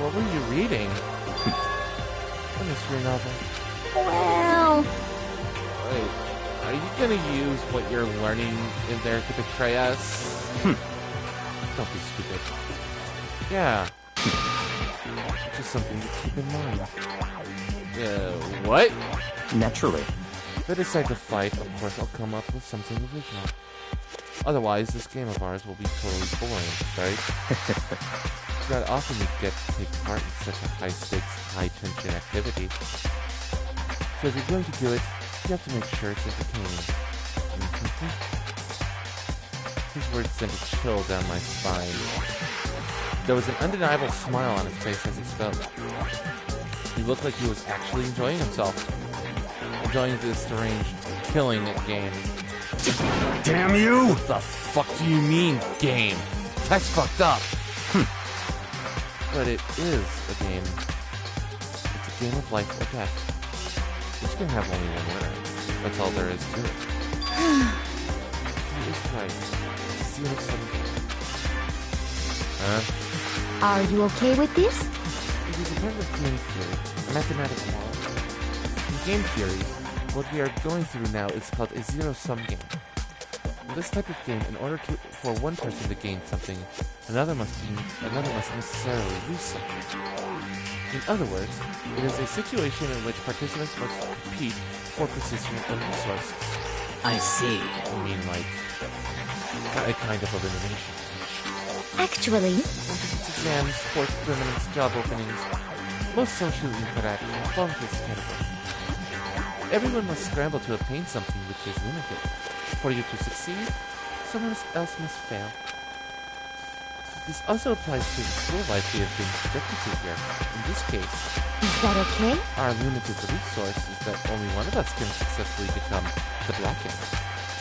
What were you reading? A mystery novel. Well... Wait, are you gonna use what you're learning in there to betray us? Don't be stupid. Yeah. Just something to keep in mind. What? Naturally. If I decide to fight, of course I'll come up with something original. Otherwise, this game of ours will be totally boring, right? It's not often you get to take part in such a high-stakes, high-tension activity. So if you're going to do it, you have to make sure it's entertaining. His words sent a chill down my spine. There was an undeniable smile on his face as he spoke. He looked like he was actually enjoying himself. Enjoying this strange, killing game. Damn you! What the fuck do you mean, game? That's fucked up. But it is a game. It's a game of life or death. Which can have only one winner. That's all there is to it. He is right. Zero something. Huh? Are you okay with this? It is a part of game theory, a mathematical model. In game theory, what we are going through now is called a zero-sum game. In this type of game, in order for one person to gain something, another must necessarily lose something. In other words, it is a situation in which participants must compete for position and resources. I see. I mean, like, a kind of elimination. Actually, Entrance exams, sports tournaments, job openings, most social interaction fall into this category. Everyone must scramble to obtain something which is limited. For you to succeed, someone else must fail. This also applies to the school life we have been subjected to here. In this case, is that okay? our limited resource is that only one of us can successfully become the Blackened.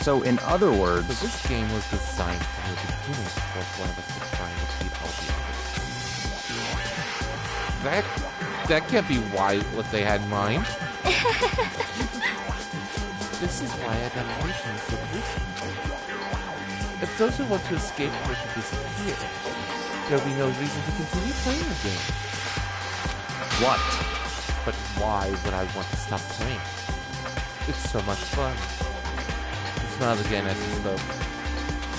So, in other words, So this game was designed from the beginning to force one of us to try and defeat all the others. That can't be what they had in mind. This is why adaptation is so crucial. If those who want to escape were to disappear, there will be no reason to continue playing the game. what? But why would I want to stop playing? It's so much fun. He smiled again as he spoke.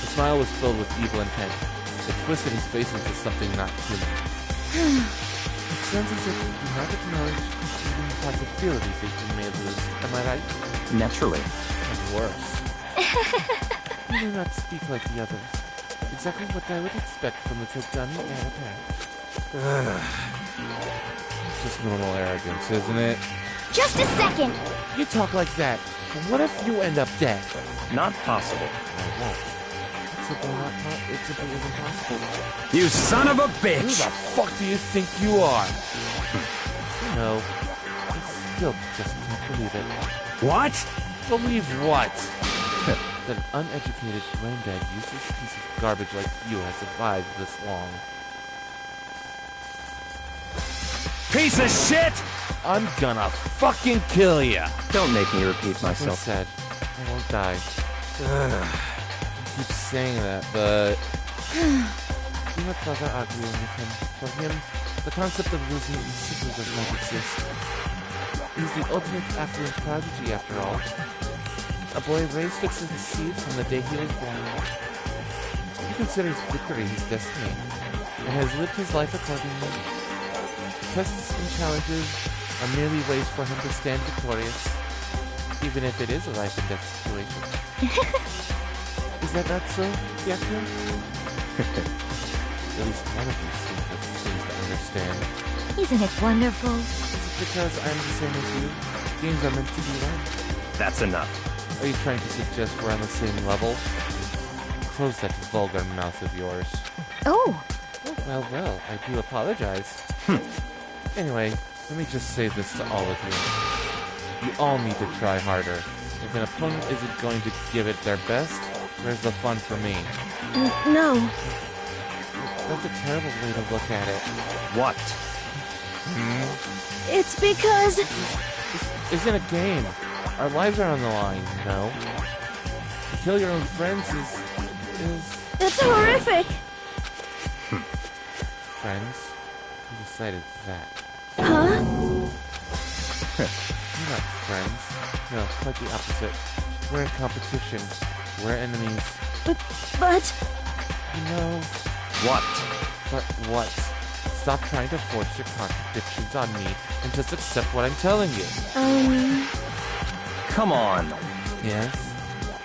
The smile was filled with evil intent. It twisted his face into something not human. It sounds as if you do not acknowledge even the possibilities that you may lose. Am I right? Naturally. And worse. You do not speak like the others. Exactly what I would expect from the Togami heir apparent. It's just normal arrogance, isn't it? Just a second. You talk like that. What if you end up dead? Not possible. I won't. It's simply isn't possible. You son of a Who bitch! the fuck do you think you are? No. I still just can't believe it. What? Believe what? That an uneducated granddad uses a piece of garbage like you has survived this long. Piece of shit! I'm gonna fucking kill ya! Don't make me repeat I myself. said, I won't die. I keep saying that, but... Do not bother arguing with him. For him, the concept of losing simply does not exist. He's the ultimate affluent prodigy, after all. A boy raised fixes his seed from the day he was born. He considers victory his destiny, and has lived his life accordingly. Tests and challenges are merely ways for him to stand victorious, even if it is a life and death situation. Is that not so, Yaku? At least one of you seems to understand. Isn't it wonderful? Is it because I'm the same as you? Games are meant to be learned. That's enough. Are you trying to suggest we're on the same level? Close that vulgar mouth of yours. Oh, Well, I do apologize. Anyway, let me just say this to all of you. You all need to try harder. If an opponent isn't going to give it their best, where's the fun for me? no. That's a terrible way to look at it. What? It's because... This isn't a game. Our lives are on the line, no? To kill your own friends is... It's horrific. Friends? Who decided that? Huh? We're not friends. No, quite the opposite. We're in competition. We're enemies. But... You know... What? But what? Stop trying to force your contradictions on me and just accept what I'm telling you. Come on. Yes?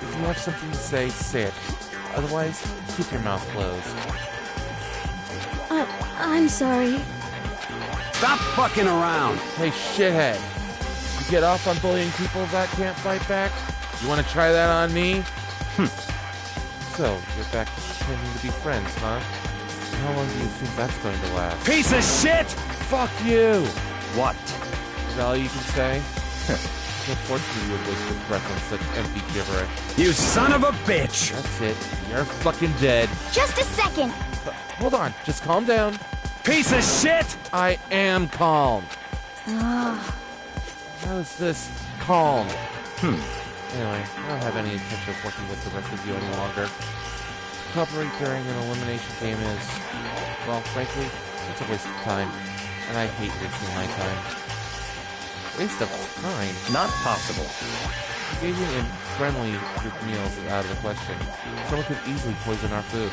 If you have something to say, say it. Otherwise, keep your mouth closed. I'm sorry. Stop fucking around! Hey, shithead! You get off on bullying people that can't fight back? You want to try that on me? So, you're back to pretending to be friends, huh? How long do you think that's going to last? Piece of shit! Fuck you! What? Is that all you can say? Unfortunately, you would waste your breath on such empty gibberish. You son of a bitch! That's it. You're fucking dead. Just a second. Hold on. Just calm down. Piece of shit! I am calm. How is this calm? Anyway, I don't have any intention of working with the rest of you any longer. Cooperate during an elimination game is, well, frankly, it's a waste of time. And I hate wasting my time. Waste of time? Not possible. Engaging in friendly group meals is out of the question. Someone could easily poison our food.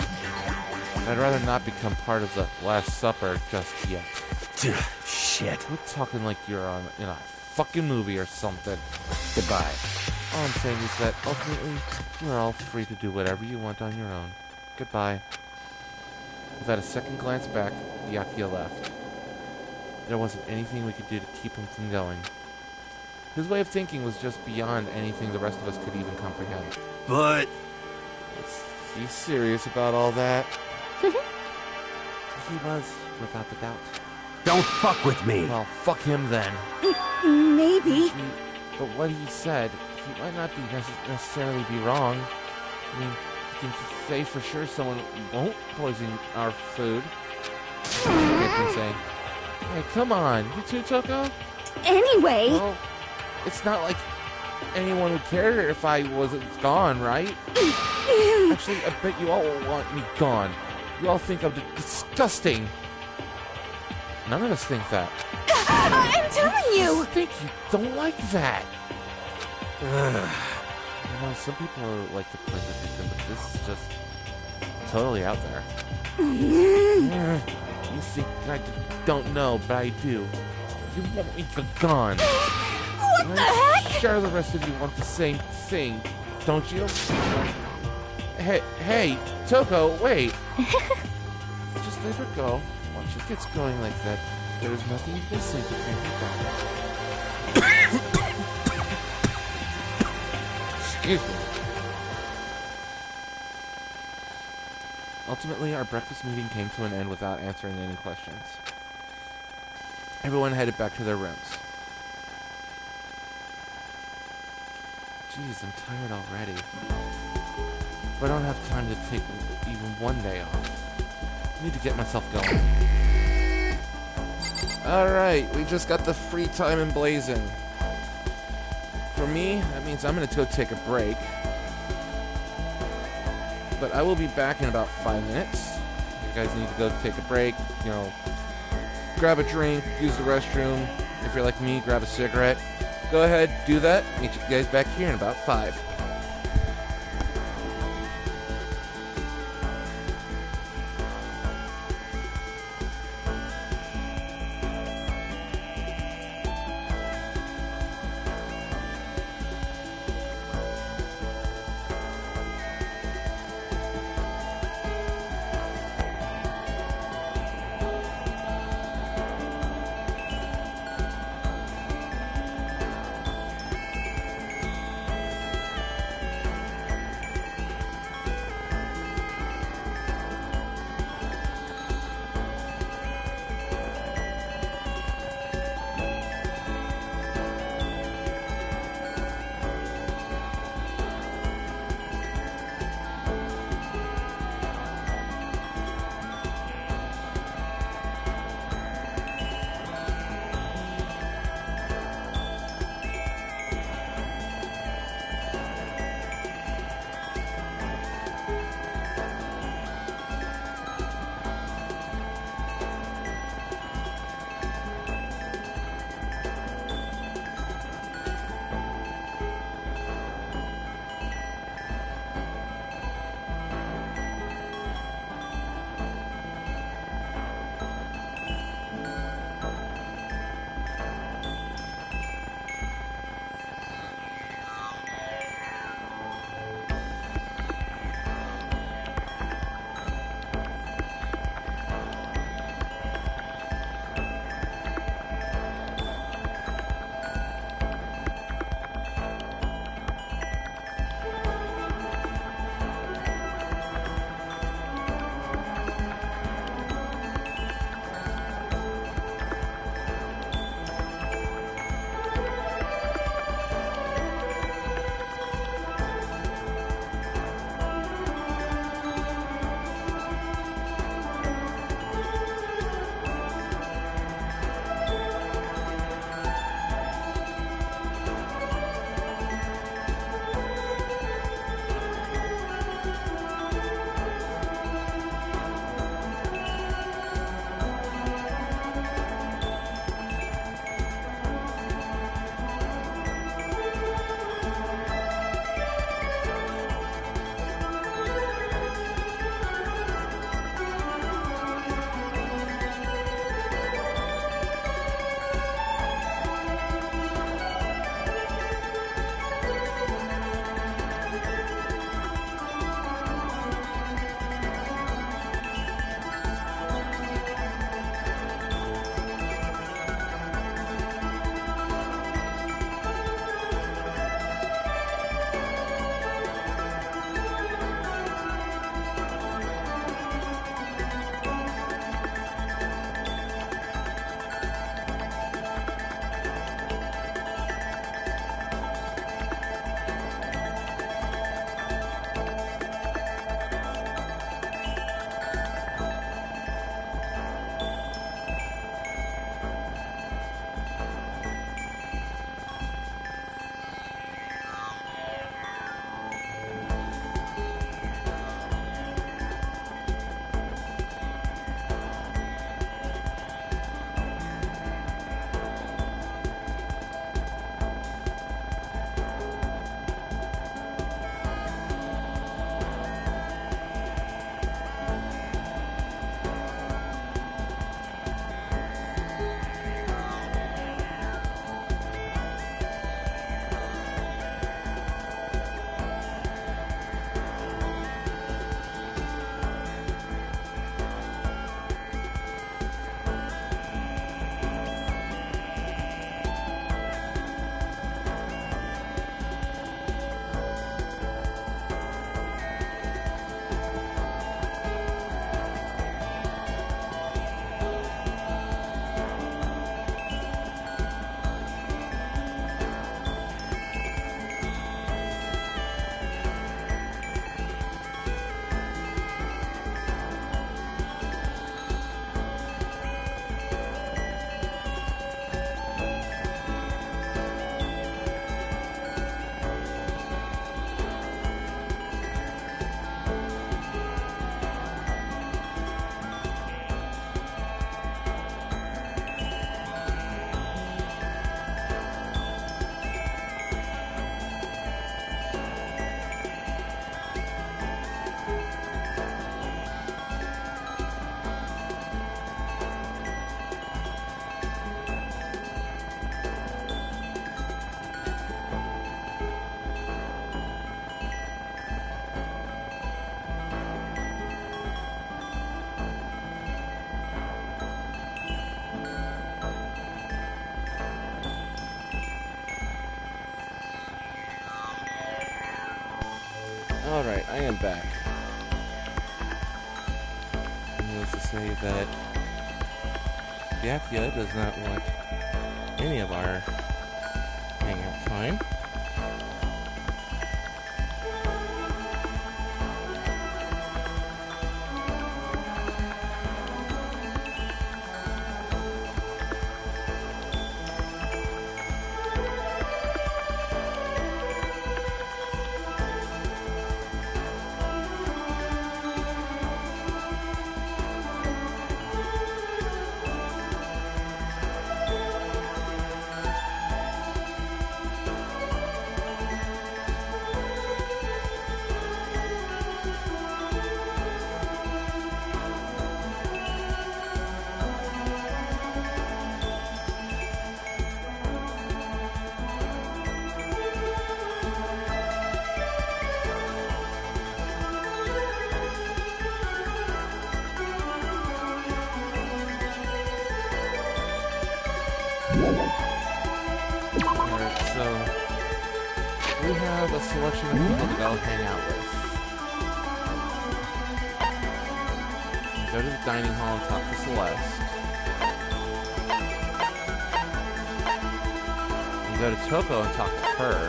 And I'd rather not become part of the Last Supper just yet. shit. You're talking like you're in a fucking movie or something. Goodbye. All I'm saying is that ultimately, you are all free to do whatever you want on your own. Goodbye. Without a second glance back, Yakia left. There wasn't anything we could do to keep him from going. His way of thinking was just beyond anything the rest of us could even comprehend. But... Is he serious about all that? He was, without the doubt. don't fuck with me. Well, fuck him then. Maybe. But what he said, he might not be necessarily be wrong. I mean, you can say for sure someone won't poison our food. I can say, hey, come on, you too, Toko? Anyway. Well, it's not like anyone would care if I wasn't gone, right? Actually, I bet you all want me gone. You all think I'm disgusting. None of us think that. I'm telling you. I think you don't like that. You know, some people like to play the victim, but this is just totally out there. You think I don't know, but I do. You want me gone. What the heck? Sure, the rest of you want the same thing, don't you? Hey, Toko, wait. Just let her go. Once she gets going like that, there's nothing you can say to bring her down. Excuse me. Ultimately, our breakfast meeting came to an end without answering any questions. Everyone headed back to their rooms. Jeez, I'm tired already. But I don't have time to take even one day off. I need to get myself going. Alright, we just got the free time in blazing. For me, that means I'm going to go take a break. But I will be back in about 5 minutes. You guys need to go take a break, you know, grab a drink, use the restroom. If you're like me, grab a cigarette. Go ahead, do that. Meet you guys back here in about 5. Alright, I am back. Needless to say that Byakuya does not want any of our hangout time. Alright, so we have a selection of people to go hang out with. Go to the dining hall and talk to Celeste. And go to Toko and talk to her.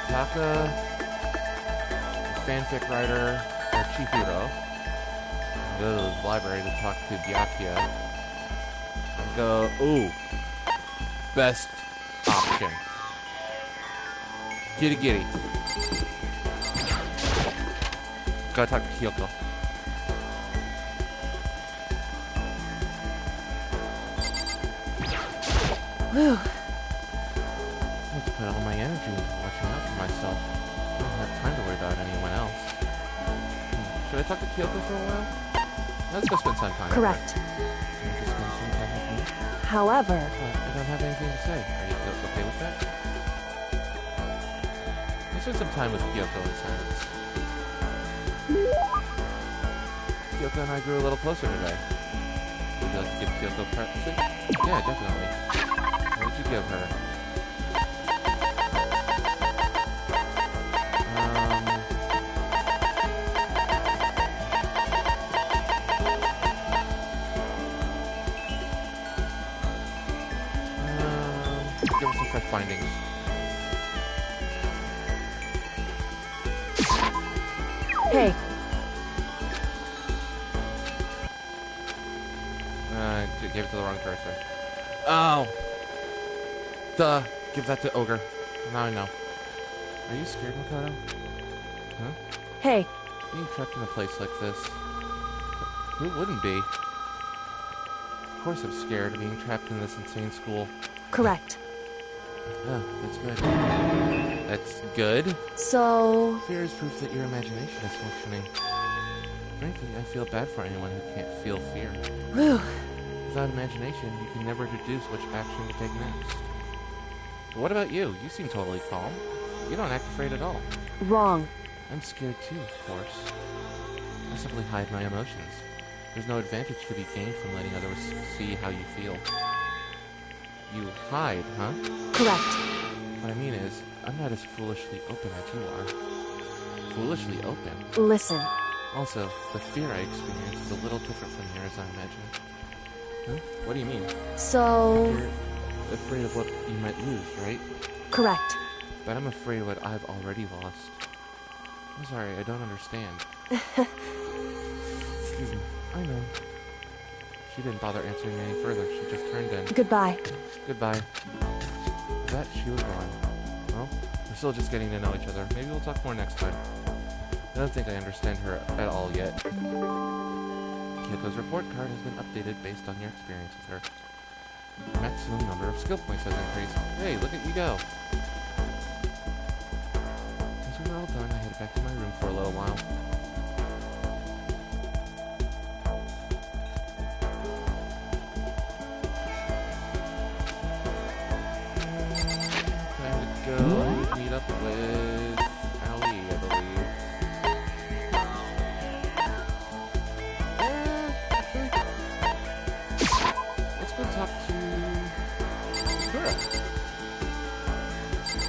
Taka, fanfic writer, or Chihiro. Go to the library to talk to Byakuya. Go, ooh, best option. Giddy giddy. Gotta talk to Kyoko. Whew. I have to put all my energy into watching out for myself. I don't have time to worry about anyone else. Should I talk to Kyoko for a while? Let's go spend some time Correct. with her. You want to spend some time with me? However, I don't have anything to say. Are you okay with that? Let's spend some time with Kyoko in silence. Kyoko and I grew a little closer today. Would you like to give Kyoko a present? Yeah, definitely. What would you give her? Give us some fresh bindings. hey, Gave it to the wrong person. Oh! Duh! Give that to Ogre. Now I know. Are you scared, Makoto? Huh? hey, Being trapped in a place like this. Who wouldn't be? Of course I'm scared of being trapped in this insane school. correct. Oh, that's good. That's good. So, Fear is proof that your imagination is functioning. Frankly, I feel bad for anyone who can't feel fear. whew, Without imagination, you can never deduce which action to take next. But what about you? You seem totally calm. You don't act afraid at all. wrong. I'm scared too, of course. I simply hide my emotions. There's no advantage to be gained from letting others see how you feel. You hide, huh? Correct. What I mean is, I'm not as foolishly open as you are. Foolishly open? Listen, Also, the fear I experience is a little different from yours, I imagine. Huh? What do you mean? so, You're afraid of what you might lose, right? correct. But I'm afraid of what I've already lost. I'm sorry, I don't understand. Excuse me. I know. She didn't bother answering any further. She just turned in. Goodbye. Goodbye. With that, she was gone. Well, we're still just getting to know each other. Maybe we'll talk more next time. I don't think I understand her at all yet. Kyoko's report card has been updated based on your experience with her. The maximum number of skill points has increased. Hey, look at you go! As we were all done, I headed back to my room for a little while. Time to go meet up with Ali, I believe. Actually, let's go talk to Kura.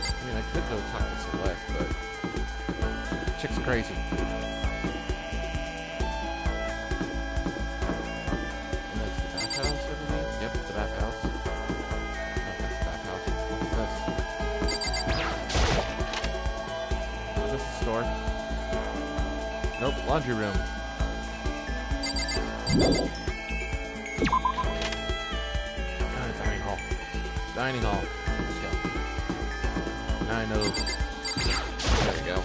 I mean, I could go talk to Celeste, but chick's crazy. And that's the bathhouse, I believe. Yep, the bathhouse. No, that's the bathhouse. What's this? Is this the store? Nope, laundry room. Dining hall. Dining hall. Let's go. Now I know. There we go.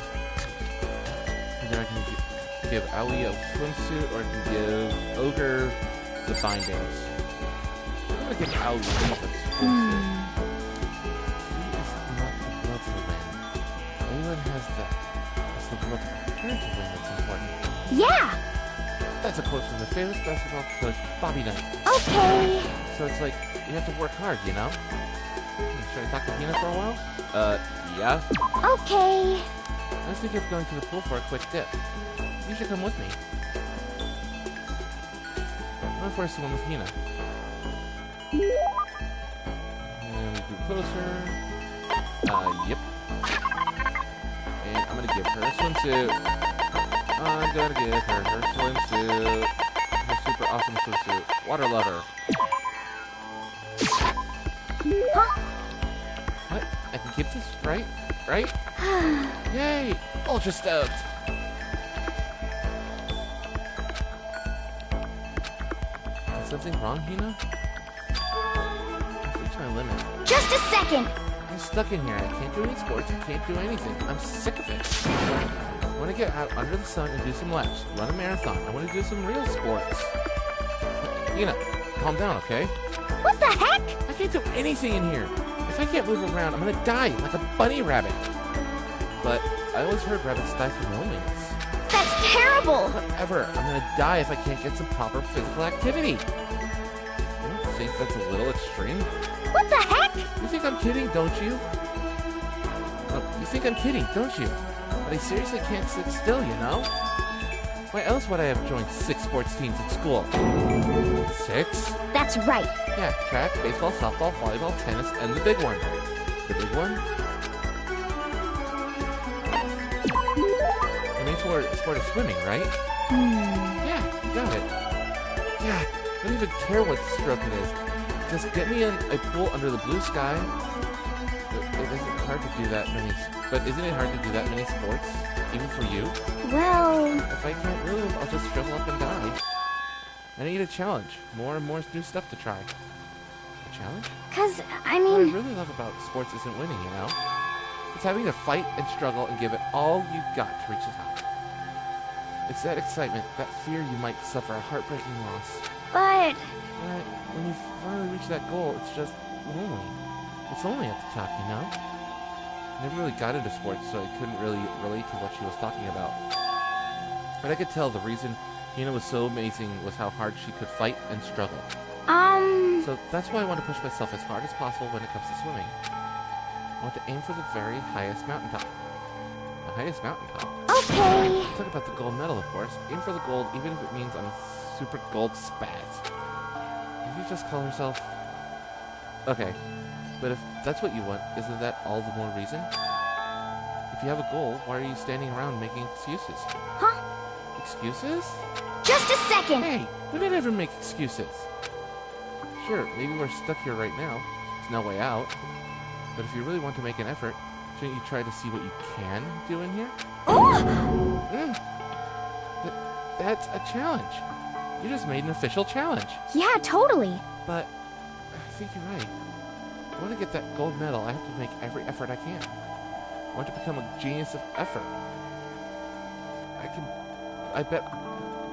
Either I can give Ali a swimsuit, or I can give Ogre the bindings. I'm gonna give Ali a swimsuit. He is not the blood to win. Anyone has that. It's the blood to prepare to win that's important. Yeah! That's a quote from the famous basketball coach, Bobby Knight. Okay. So it's like, you have to work hard, you know? Should I talk to Hina for a while? Yeah? Okay. I was thinking of going to the pool for a quick dip. You should come with me. I'm going for a swim with Hina. And we do closer. Yep. And I'm gonna give her a swimsuit. I'm gonna give her her swimsuit. Her super awesome swimsuit. Water lover. Huh? What? I can keep this, right? Right? Yay! Ultra stoked! Is something wrong, Hina? I've reached my limit. Just a second. I'm stuck in here. I can't do any sports. I can't do anything. I'm sick of it. I want to get out under the sun and do some laps. Run a marathon. I want to do some real sports. Hina, calm down, okay? What the heck? I can't do anything in here. If I can't move around, I'm gonna die like a bunny rabbit. But I always heard rabbits die from loneliness. That's terrible. Whatever. I'm gonna die if I can't get some proper physical activity. You don't think that's a little extreme? What the heck? You think I'm kidding, don't you? You think I'm kidding, don't you? But I seriously can't sit still, you know? Why else would I have joined 6 sports teams at school? 6? That's right. Yeah, track, baseball, softball, volleyball, tennis, and the big one. The big one? The main sport is swimming, right? Yeah, you got it. Yeah, I don't even care what stroke it is. Just get me in a pool under the blue sky. It isn't hard to do that many, but isn't it hard to do that many sports? Even for you? Well... If I can't move, I'll just shrivel up and die. I need a challenge. More and more new stuff to try. A challenge? 'Cause, I What I mean... really love about sports isn't winning, you know? It's having to fight and struggle and give it all you got to reach the top. It's that excitement, that fear you might suffer a heartbreaking loss. But... But when you finally reach that goal, it's just lonely. It's lonely at the top, you know? I never really got into sports, so I couldn't really relate to what she was talking about. But I could tell the reason Hina was so amazing was how hard she could fight and struggle. So that's why I want to push myself as hard as possible when it comes to swimming. I want to aim for the very highest mountaintop. The highest mountaintop? Okay. Talk about the gold medal, of course. Aim for the gold, even if it means I'm super gold spaz. Did you just call herself? Okay. But if that's what you want, isn't that all the more reason? If you have a goal, why are you standing around making excuses? Huh? Excuses? Just a second. Hey, we didn't ever make excuses. Sure, maybe we're stuck here right now. There's no way out. But if you really want to make an effort, shouldn't you try to see what you can do in here? Oh! That's a challenge. You just made an official challenge. Yeah, totally. But I think you're right. If I want to get that gold medal, I have to make every effort I can. I want to become a genius of effort. I bet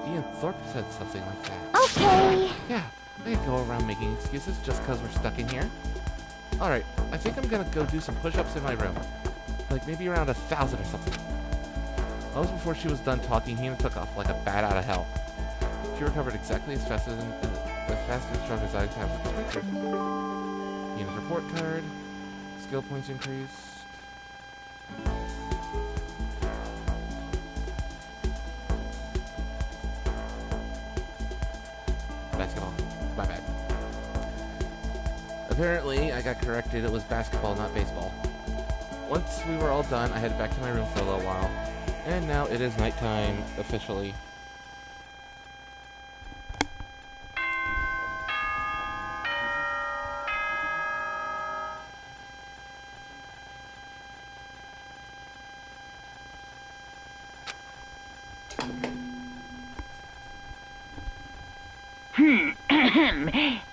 Ian Thorpe said something like that. Okay. Yeah, I could go around making excuses just because we're stuck in here. Alright, I think I'm gonna go do some push-ups in my room. Like maybe around 1,000 or something. Almost before she was done talking, Hina took off like a bat out of hell. She recovered exactly as fast and strong as I have expected. Hina's report card. Skill points increased. apparently, I got corrected. It was basketball, not baseball. Once we were all done, I headed back to my room for a little while. And now it is nighttime, officially.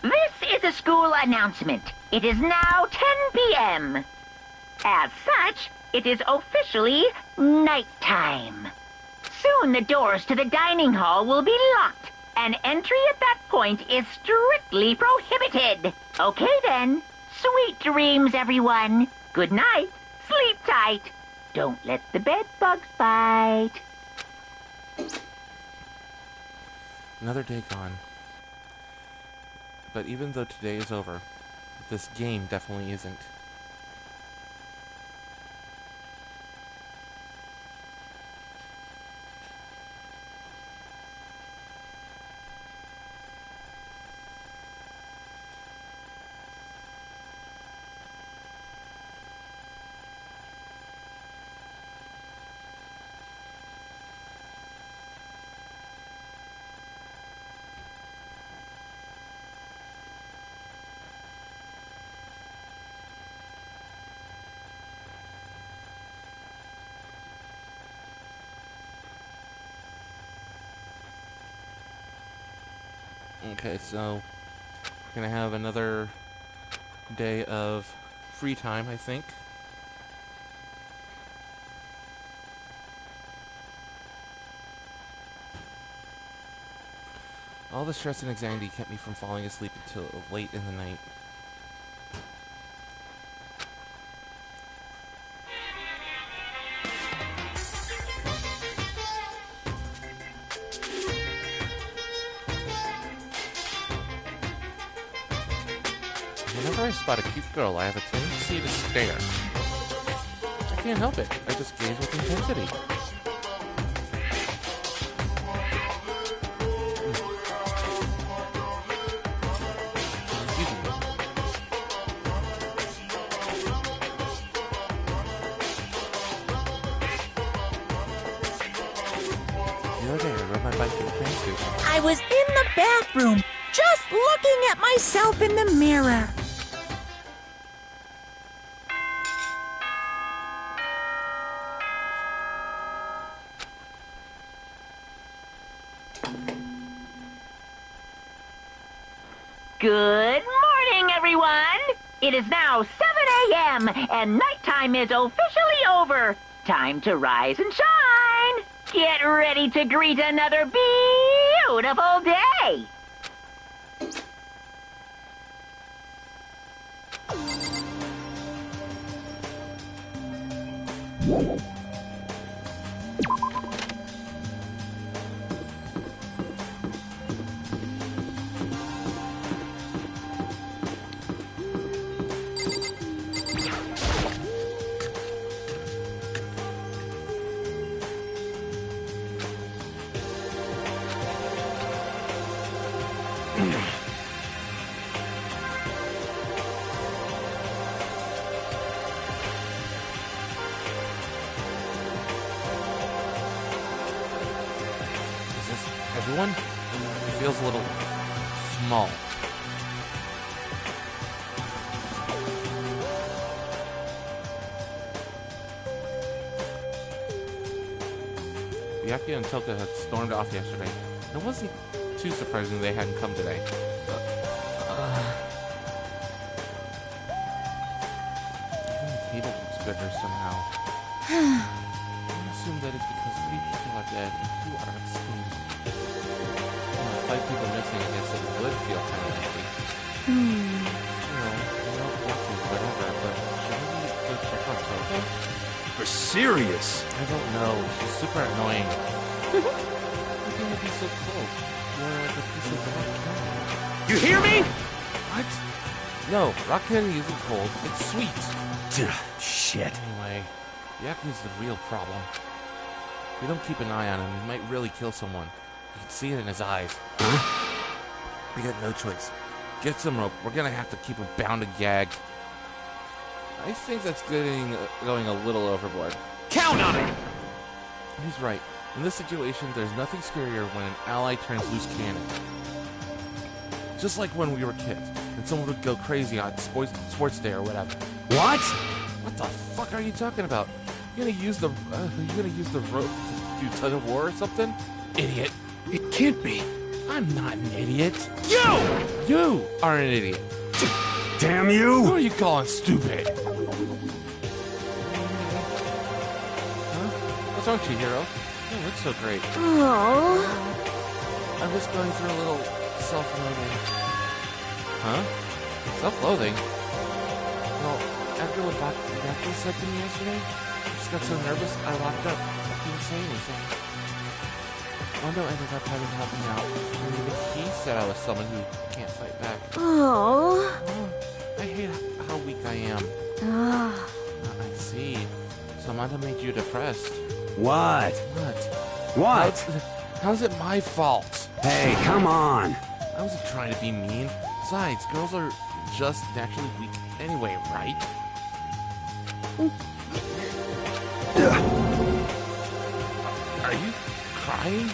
This is a school announcement. It is now 10 p.m. As such, it is officially nighttime. Soon the doors to the dining hall will be locked, and entry at that point is strictly prohibited. Okay then. Sweet dreams, everyone. Good night. Sleep tight. Don't let the bed bugs bite. Another day gone. But even though today is over, this game definitely isn't. Okay, so we're gonna have another day of free time, I think. All the stress and anxiety kept me from falling asleep until late in the night. Whenever I spot a cute girl, I have a tendency to stare. I can't help it. I just gaze with intensity. Excuse me. The other day, I rode my bike to the train station. I was in the bathroom, just looking at myself in the mirror. Good morning, everyone! It is now 7 a.m., and nighttime is officially over. Time to rise and shine! Get ready to greet another beautiful day! Everyone? It feels a little small. Yaki and Toka had stormed off yesterday. It wasn't too surprising they hadn't come today. Even the table looks bigger somehow. I assume that it's because 3 people are dead and 2 are extinct. 5 people missing, I guess it would feel kind of empty. I don't want to, whatever, but should we go check on Toka? You're serious? I don't know. She's super annoying. How can you be so cold? You're the piece of rock candy. You hear me? What? No, rock candy isn't cold. It's sweet. Shit. Anyway, Yaku's the real problem. If we don't keep an eye on him, he might really kill someone. You can see it in his eyes. Huh? We got no choice. Get some rope. We're gonna have to keep him bound and gagged. I think that's going a little overboard. Count on it! He's right. In this situation, there's nothing scarier when an ally turns loose cannon. Just like when we were kids, and someone would go crazy on sports day or whatever. What? What the fuck are you talking about? You gonna use the rope to do tug of war or something? Idiot. It can't be. I'm not an idiot. You You are an idiot. Damn Who you! are you calling stupid? Huh? What's wrong, Chihiro? You look so great. Oh. I'm just going through a little self-loathing. Huh? Self-loathing? Well, after what Dr. said to me yesterday, I just got so nervous I locked up. I couldn't say anything. Mondo ended up having to help me out. And even he said I was someone who can't fight back. Oh. I hate how weak I am. Ah. I see. So Mondo made you depressed. What? What? What? How's it my fault? Hey, come on. I wasn't trying to be mean. Besides, girls are just naturally weak anyway, right? Are you crying?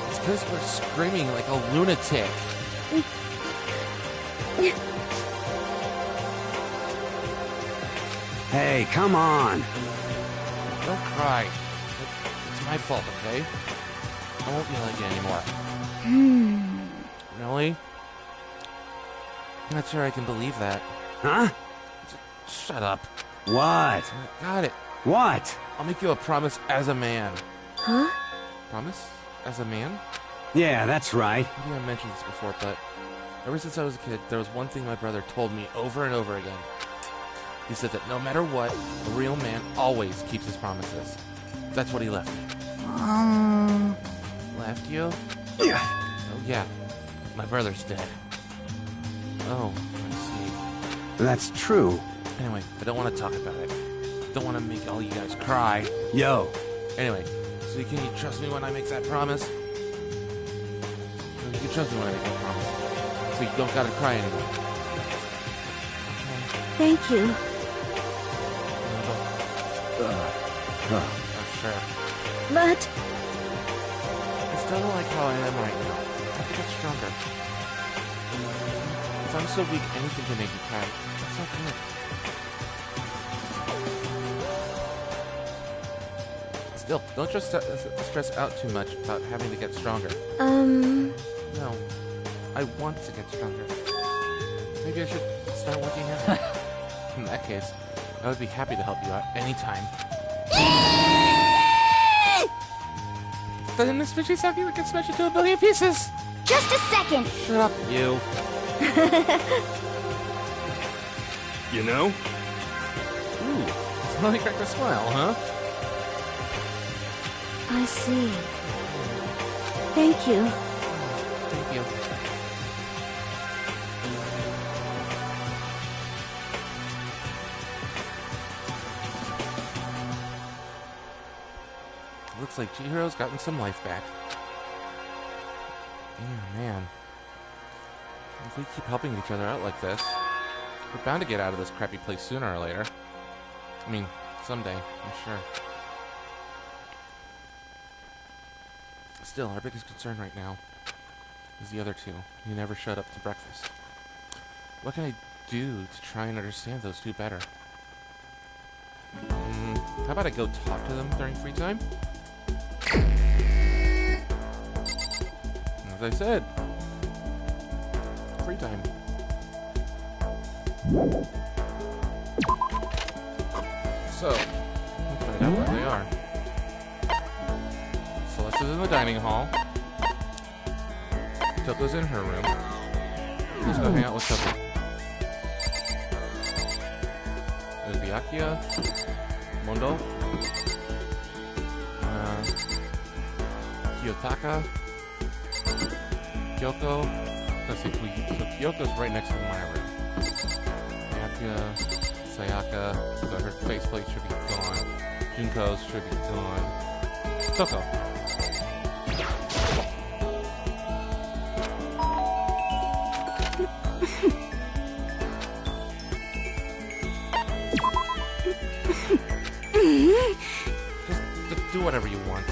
It's because we're screaming like a lunatic. Hey, come on. Don't cry. It's my fault, okay? I won't yell at you anymore. Really? I'm not sure I can believe that. Huh? Shut up. What? Got it. What? I'll make you a promise as a man. Huh? Promise? As a man? Yeah, that's right. Maybe I mentioned this before, but ever since I was a kid, there was one thing my brother told me over and over again. He said that no matter what, a real man always keeps his promises. That's what he left me. Left you? Yeah. Oh, yeah. My brother's dead. Oh, I see. That's true. Anyway, I don't want to talk about it. Don't want to make all you guys cry. Yo. Anyway, so can you trust me when I make that promise? You can trust me when I make that promise. So you don't gotta cry anymore. Thank you. Oh, sure. But I still don't like how I am right now. I have to get stronger. If I'm so weak, anything can make me cry. That's not good. Still, don't just stress out too much about having to get stronger. No, I want to get stronger. Maybe I should start working out. In that case, I would be happy to help you out anytime. Doesn't this fishy sound like it can smash into a billion pieces? just a second. Shut up, you. You know? Ooh, smelly cracker smile, huh? I see. Thank you. Thank you. Looks like Chihiro's gotten some life back. Yeah, man. If we keep helping each other out like this, we're bound to get out of this crappy place sooner or later. I mean, someday, I'm sure. Still, our biggest concern right now is the other two who never showed up to breakfast. What can I do to try and understand those two better? How about I go talk to them during free time? As I said, free time. So, let's find out where they are. Celeste's in the dining hall. Toko's in her room. Let's go hang out with Toko. There's Byakuya, Mondo, Kiyotaka, Kyoko. Let's see, so Kyoko's right next to my room. Byakuya, Sayaka, so her faceplate should be gone. Junko's should be gone. Toko. do whatever you want.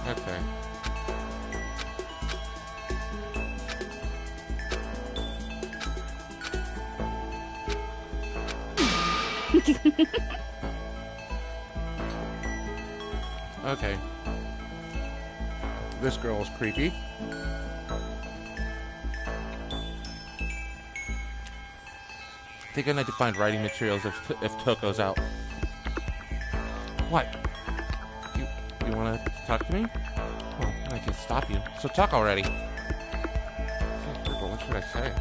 Okay. Okay. This girl is creepy. I think I need to find writing materials if Toko's out. What? You want to talk to me? Oh, I can stop you. So talk already. What should I say?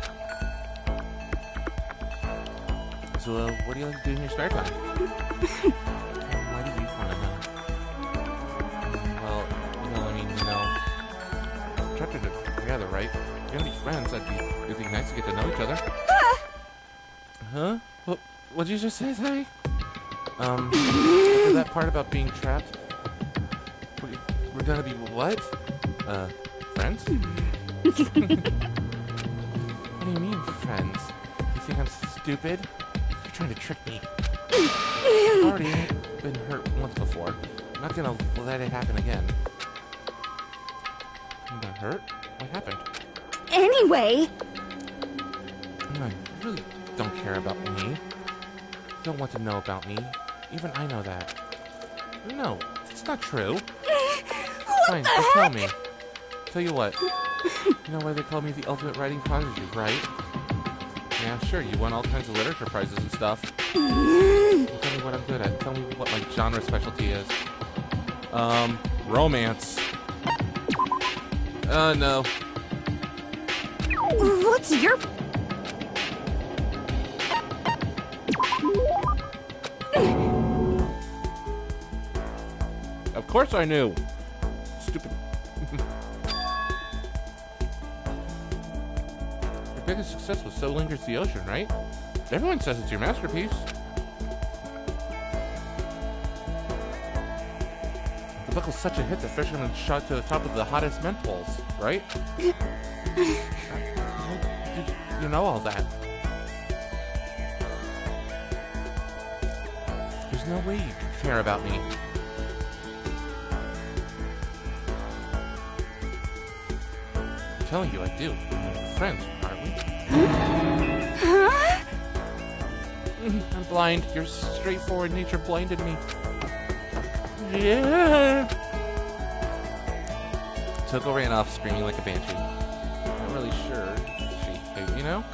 So, what do you like to do in your spare time? Why do you want to know? Well, chapter together, right? We're gonna be friends. It'd be nice to get to know each other. Huh? What'd you just say? After that part about being trapped, we're gonna be what? Friends? What do you mean, friends? You think I'm stupid? You're trying to trick me. I've already been hurt once before. I'm not gonna let it happen again. You got hurt? What happened? Anyway. You really don't care about me. You don't want to know about me. Even I know that. No, it's not true. Fine, just tell me. Tell you what. You know why they call me the ultimate writing prodigy, right? Yeah, sure, you won all kinds of literature prizes and stuff. Well, tell me what I'm good at. Tell me what my genre specialty is. Romance. No. What's your... Of course I knew. Stupid. Your biggest success was So Lingers the Ocean, right? Everyone says it's your masterpiece. The book was such a hit that Fisherman shot to the top of the hottest mentals, right? You know all that. There's no way you care about me. I'm telling you, I do. We're friends, aren't we? Huh? I'm blind. Your straightforward nature blinded me. Yeah. Toko ran off screaming like a banshee. Not really sure. You know?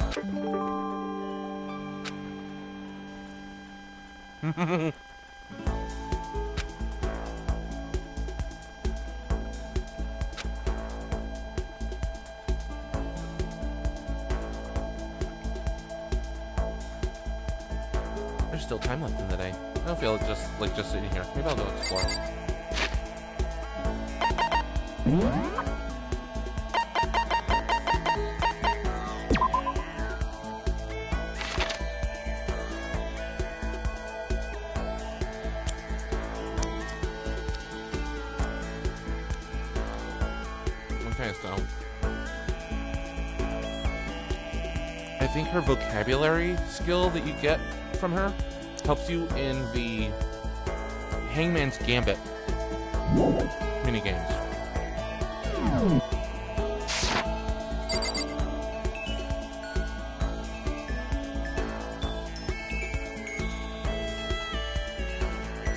There's still time left in the day. I don't feel just sitting here. Maybe I'll go explore. Okay, so I think her vocabulary skill that you get from her helps you in the Hangman's Gambit minigames.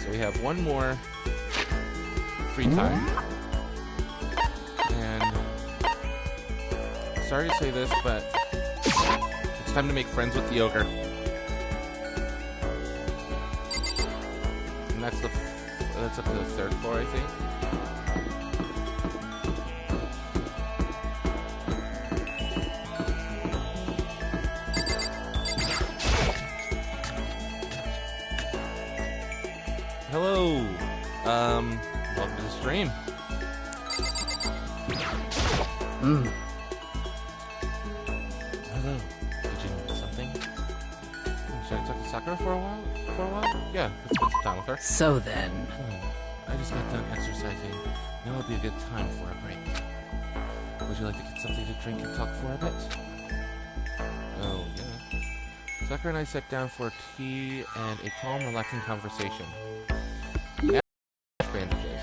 So we have one more free time. And sorry to say this, but it's time to make friends with the ogre. And that's up to the third floor, I think. Hello. welcome to the stream. Hello. Did you need something? Should I talk to Sakura for a while? Yeah, let's spend some time with her. So then... I just got done exercising. Now would be a good time for a break. Would you like to get something to drink and talk for a bit? Oh, yeah. Sakura and I sat down for tea and a calm, relaxing conversation. Now, bandages.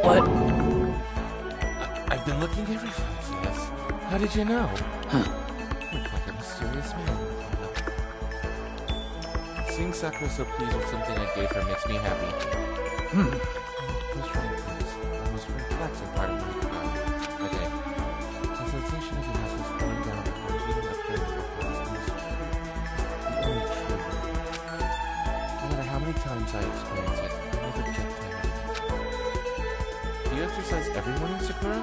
What? I've been looking everywhere for this. How did you know? Huh. You're like a mysterious man. Seeing Sakura so pleased with something I gave her makes me happy. Most relaxing part of my day. The sensation of the muscles flowing down the beating up during the workouts is the only true one. No matter how many times I experience it, I never get tired. Do you exercise every morning, Sakura?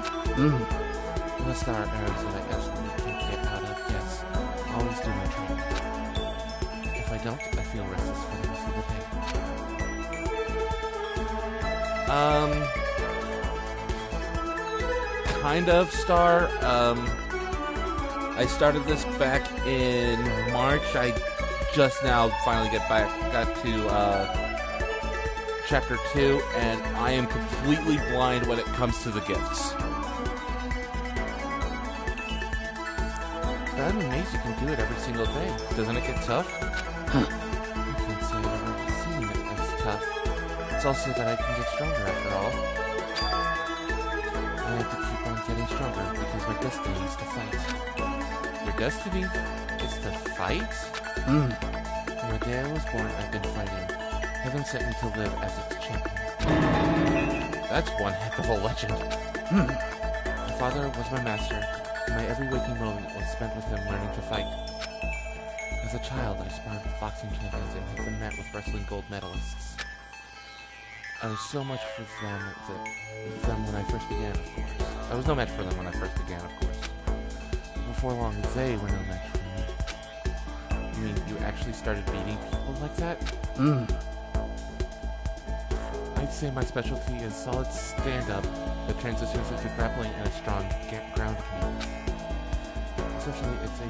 Unless there are areas that I absolutely can't get out of, yes. I always do my training. If I don't, I feel restless for the rest of the day. Kind of, Star. I started this back in March. I just now finally got to Chapter 2, and I am completely blind when it comes to the gifts. But I'm amazed you can do it every single day. Doesn't it get tough? I can't say I've ever seen it as tough. It's also that I can get stronger after all. I have to keep on getting stronger because my destiny is to fight. Your destiny is to fight? From the day I was born, I've been fighting. Heaven sent me to live as its champion. That's one heck of a legend. My father was my master. My every waking moment was spent with him learning to fight. As a child, I sparred with boxing champions and had been met with wrestling gold medalists. I was so much for them when I first began, of course. I was no match for them when I first began, of course. Before long, they were no match for me. You mean you actually started beating people like that? I'd say my specialty is solid stand-up that transitions into grappling and a strong ground game. Essentially, it's a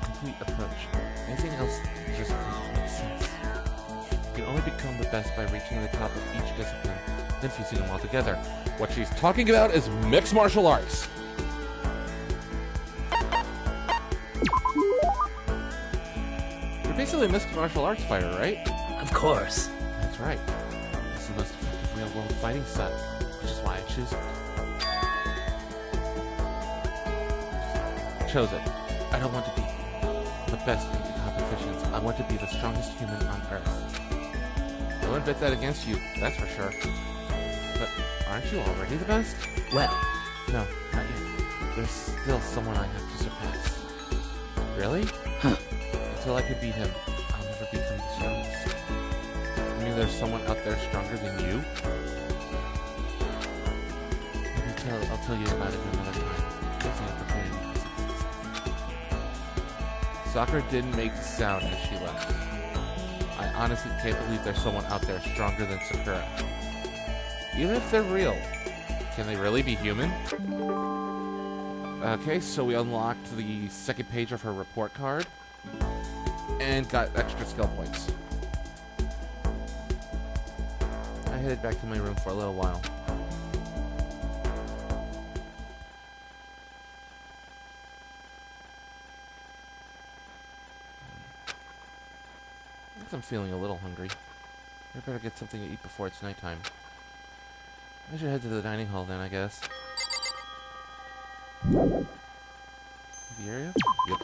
complete approach. Anything else just doesn't make sense. You can only become the best by reaching the top of each discipline, then fusing them all together. What she's talking about is mixed martial arts. You're basically a mixed martial arts fighter, right? Of course. That's right. It's the most effective real-world fighting set, which is why I choose it. Chose it. I don't want to be the best in the competitions. I want to be the strongest human on Earth. I wouldn't bet that against you, that's for sure. But aren't you already the best? Well, no, not yet. There's still someone I have to surpass. Really? Huh. Until I can beat him, I'll never become the strongest. You mean there's someone out there stronger than you? I'll tell you about it another time. There's the opportunity. Sakura didn't make a sound as she left. I honestly can't believe there's someone out there stronger than Sakura. Even if they're real, can they really be human? Okay, so we unlocked the second page of her report card and got extra skill points. I headed back to my room for a little while. I'm feeling a little hungry. I better get something to eat before it's nighttime. I should head to the dining hall then, I guess. The area? Yep.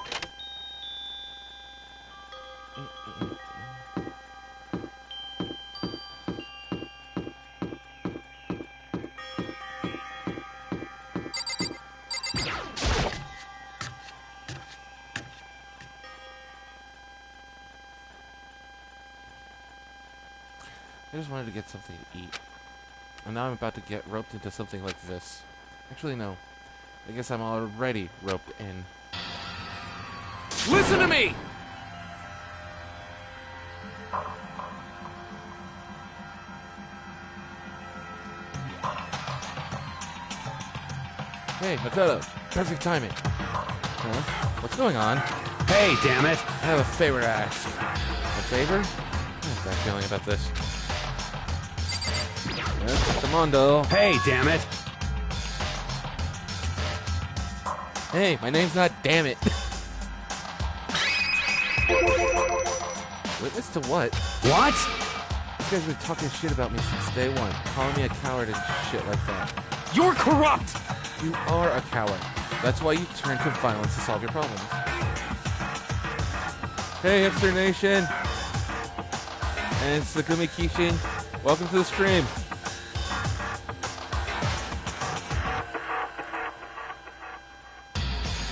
I just wanted to get something to eat. And now I'm about to get roped into something like this. Actually, no. I guess I'm already roped in. Listen to me! Hey, Makoto. Perfect timing. Huh? What's going on? Hey, damn it! I have a favor to ask. A favor? I have a bad feeling about this. Yes, come on, though. Hey, damn it! Hey, my name's not damn it. Witness to what? What? You guys have been talking shit about me since day one, calling me a coward and shit like that. You're corrupt! You are a coward. That's why you turn to violence to solve your problems. Hey, Hipster Nation! And it's Sakumi Kishin. Welcome to the stream.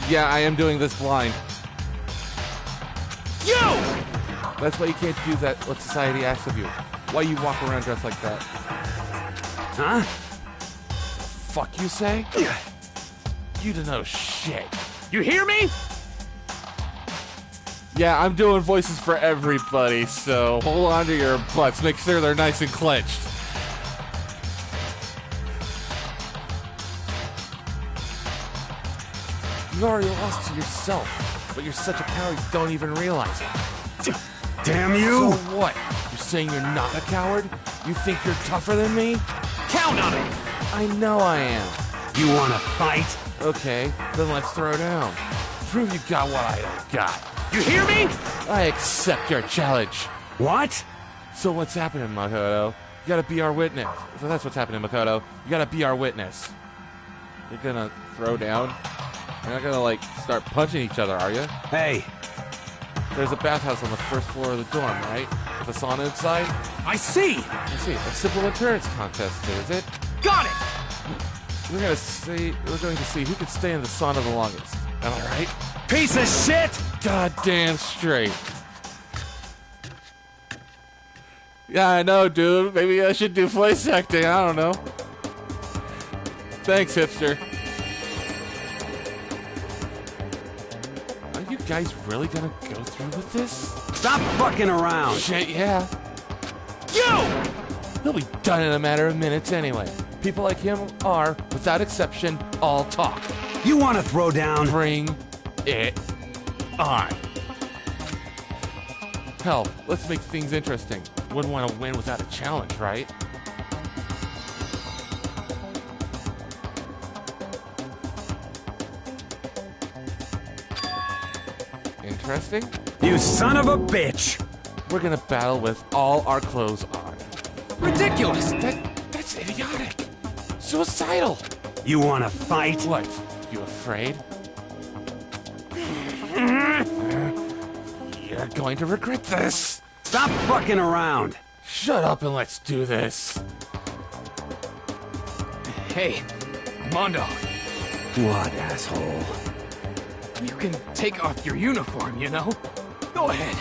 Yeah, I am doing this blind. You! That's why you can't do that, what society asks of you. Why you walk around dressed like that. Huh? Fuck you say? You don't know shit. You hear me? Yeah, I'm doing voices for everybody, so hold on to your butts. Make sure they're nice and clenched. You already lost to yourself, but you're such a coward you don't even realize it. Damn you! So what? You're saying you're not a coward? You think you're tougher than me? Count on it! I know I am. You wanna fight? Okay, then let's throw down. Prove you got what I don't got. You hear me? I accept your challenge. What? So what's happening, Makoto? You gotta be our witness. So that's what's happening, Makoto. You gotta be our witness. You're gonna throw down? You're not gonna, like, start punching each other, are you? Hey, There's a bathhouse on the first floor of the dorm, right? With a sauna inside? I see! I see. A simple endurance contest, is it? Got it! We're going to see who can stay in the sauna the longest. Am I right? piece of shit! Goddamn straight. Yeah, I know, dude. Maybe I should do voice acting. I don't know. Thanks, hipster. Are you guys really gonna go through with this? Stop fucking around! Shit, yeah. You! He'll be done in a matter of minutes anyway. People like him are, without exception, all talk. You wanna throw down? Bring it on. Hell, let's make things interesting. Wouldn't want to win without a challenge, right? Interesting? You son of a bitch! We're gonna battle with all our clothes on. Ridiculous! That's idiotic. Suicidal. You wanna fight? What? You afraid? You're going to regret this. Stop fucking around! Shut up and let's do this. Hey, Mondo, What, asshole? you can take off your uniform, you know? Go ahead.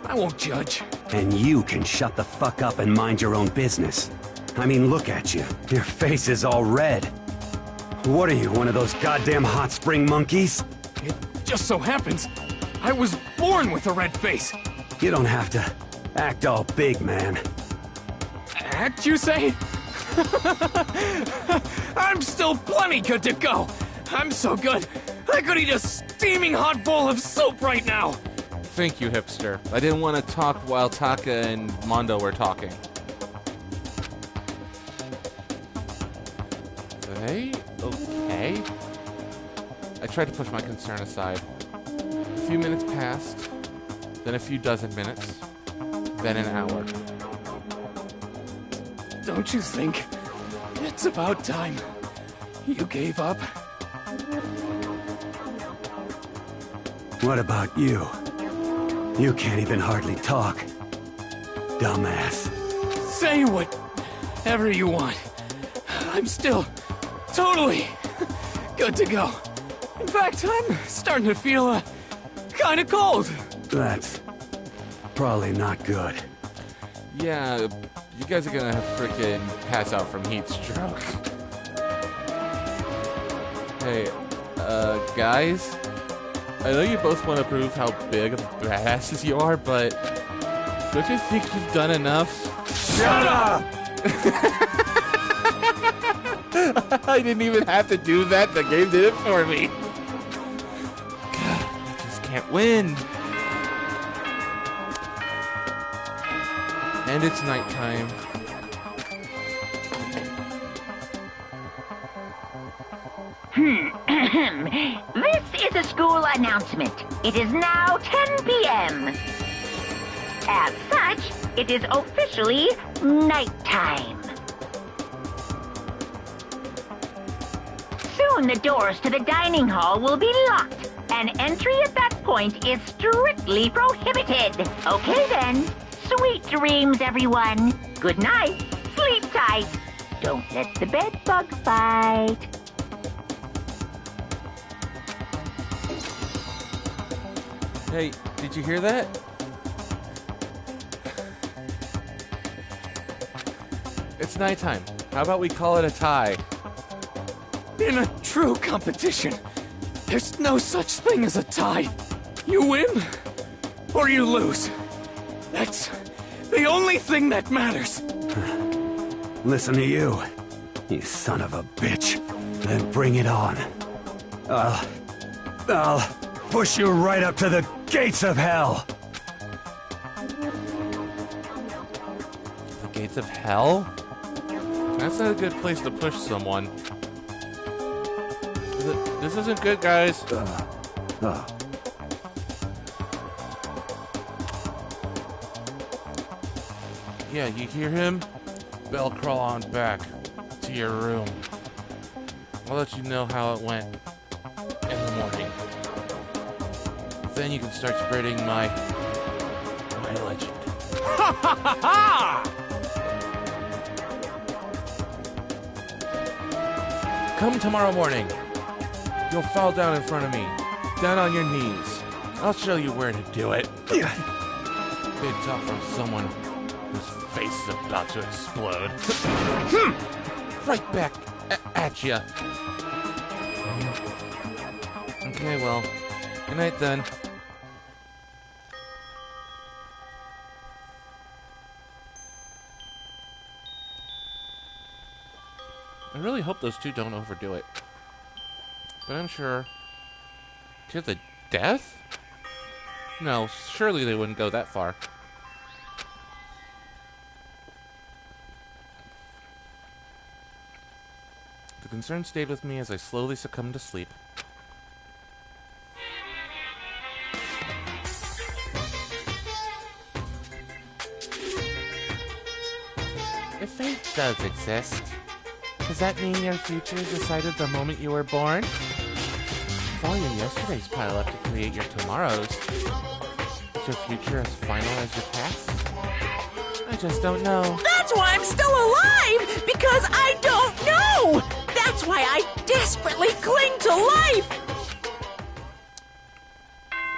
I won't judge. And you can shut the fuck up and mind your own business. I mean, look at you. Your face is all red. What are you, one of those goddamn hot spring monkeys? It just so happens I was born with a red face. You don't have to act all big, man. Act, you say? I'm still plenty good to go. I'm so good, I could eat a steaming hot bowl of soup right now. Thank you, hipster. I didn't want to talk while Taka and Mondo were talking. Okay. I tried to push my concern aside. A few minutes passed, then a few dozen minutes, then an hour. Don't you think it's about time you gave up? What about you? You can't even hardly talk. Dumbass. Say whatever you want. I'm still totally good to go. In fact, I'm starting to feel kind of cold. That's probably not good. Yeah, you guys are gonna freaking pass out from heat stroke. Hey, guys? I know you both want to prove how big of badasses you are, but don't you think you've done enough? Shut up! I didn't even have to do that. The game did it for me. God, I just can't win. And it's nighttime. This is a school announcement. It is now 10 p.m. As such, it is officially nighttime. Soon the doors to the dining hall will be locked, and entry at that point is strictly prohibited. Okay then. Sweet dreams, everyone. Good night. Sleep tight. Don't let the bed bug bite. Hey, did you hear that? It's nighttime. How about we call it a tie? In a true competition, there's no such thing as a tie. You win, or you lose. That's the only thing that matters. Listen to you, you son of a bitch. Then bring it on. I'll push you right up to the gates of hell. The gates of hell? That's not a good place to push someone. This isn't good, guys. Yeah, you hear him? Bell, crawl on back to your room. I'll let you know how it went in the morning. Then you can start spreading my legend. Ha ha ha ha! Come tomorrow morning. You'll fall down in front of me. Down on your knees. I'll show you where to do it. Big talk from someone whose face is about to explode. Right back at ya. Okay, well, good night then. I really hope those two don't overdo it. But I'm sure... To the death? No, surely they wouldn't go that far. The concern stayed with me as I slowly succumbed to sleep. If fate does exist, does that mean your future is decided the moment you were born? If all your yesterdays pile up to create your tomorrows, is your future as final as your past? I just don't know. That's why I'm still alive! Because I don't know! That's why I desperately cling to life!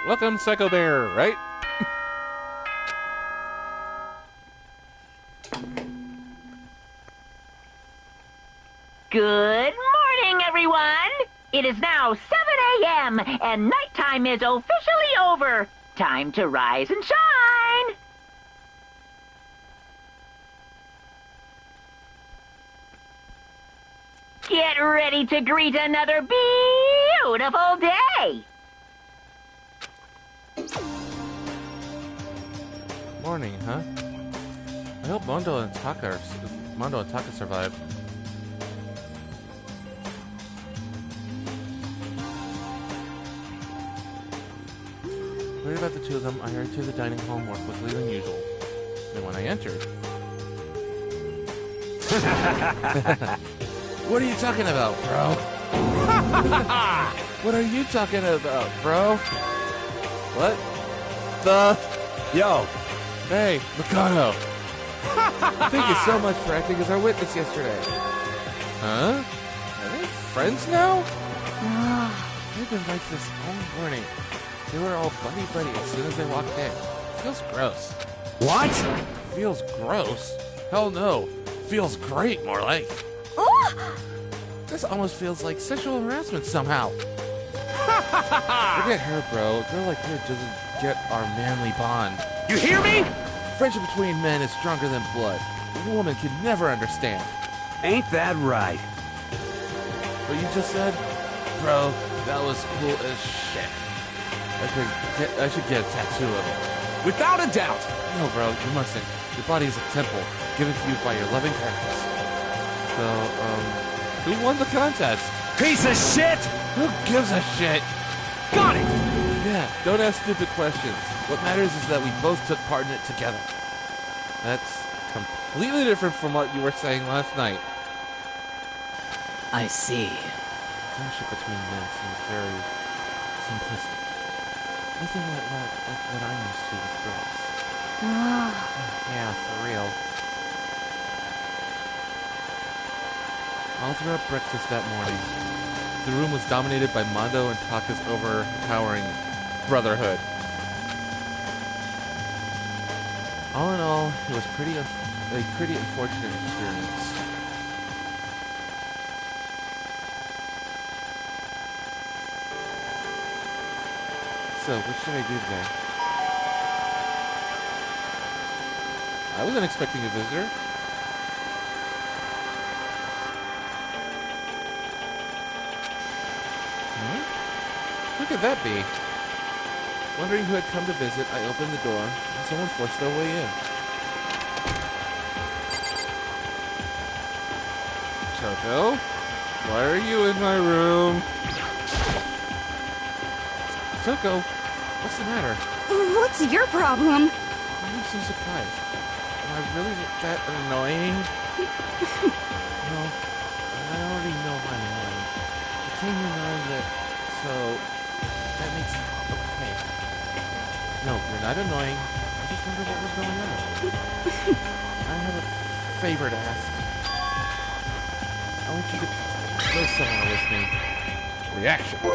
Welcome, Psycho Bear, right? Good morning, everyone! It is now 7 a.m., and nighttime is officially over. Time to rise and shine! Get ready to greet another beautiful day! Morning, huh? I hope Mondo and Taka survive. Worried about the two of them, I hurried to the dining hall more quickly than usual. And when I entered... What are you talking about, bro? What are you talking about, bro? What? The... Yo! Hey, Mikado! Thank you so much for acting as our witness yesterday. Huh? Are they friends now? They've been like this all morning. They were all buddy-buddy as soon as they walked in. Feels gross. What? Feels gross? Hell no. Feels great, more like. This almost feels like sexual harassment somehow. Forget her, bro. A girl like her doesn't get our manly bond. You hear me? Friendship between men is stronger than blood. A woman can never understand. Ain't that right? What you just said? Bro, that was cool as shit. I should get a tattoo of it. Without a doubt. No, bro, you mustn't. Your body is a temple, given to you by your loving parents. So, who won the contest? Piece of shit! Who gives a shit? Got it! Yeah, don't ask stupid questions. What matters is that we both took part in it together. That's completely different from what you were saying last night. I see. Friendship between men seems very simplistic. Nothing like what I'm used to with girls. Yeah, for real. All throughout breakfast that morning, the room was dominated by Mondo and Taka's overpowering brotherhood. All in all, it was a pretty unfortunate experience. So, what should I do today? I wasn't expecting a visitor. Who could that be? Wondering who had come to visit, I opened the door, and someone forced their way in. Choco, why are you in my room? Choco, what's the matter? What's your problem? Why are you so surprised? Am I really that annoying? No, I already know I'm annoying. I came here knowing that, so that makes it okay. No, you're not annoying. I just wondered what was going on. I have a favor to ask. I want you to go somewhere with me. Reaction. And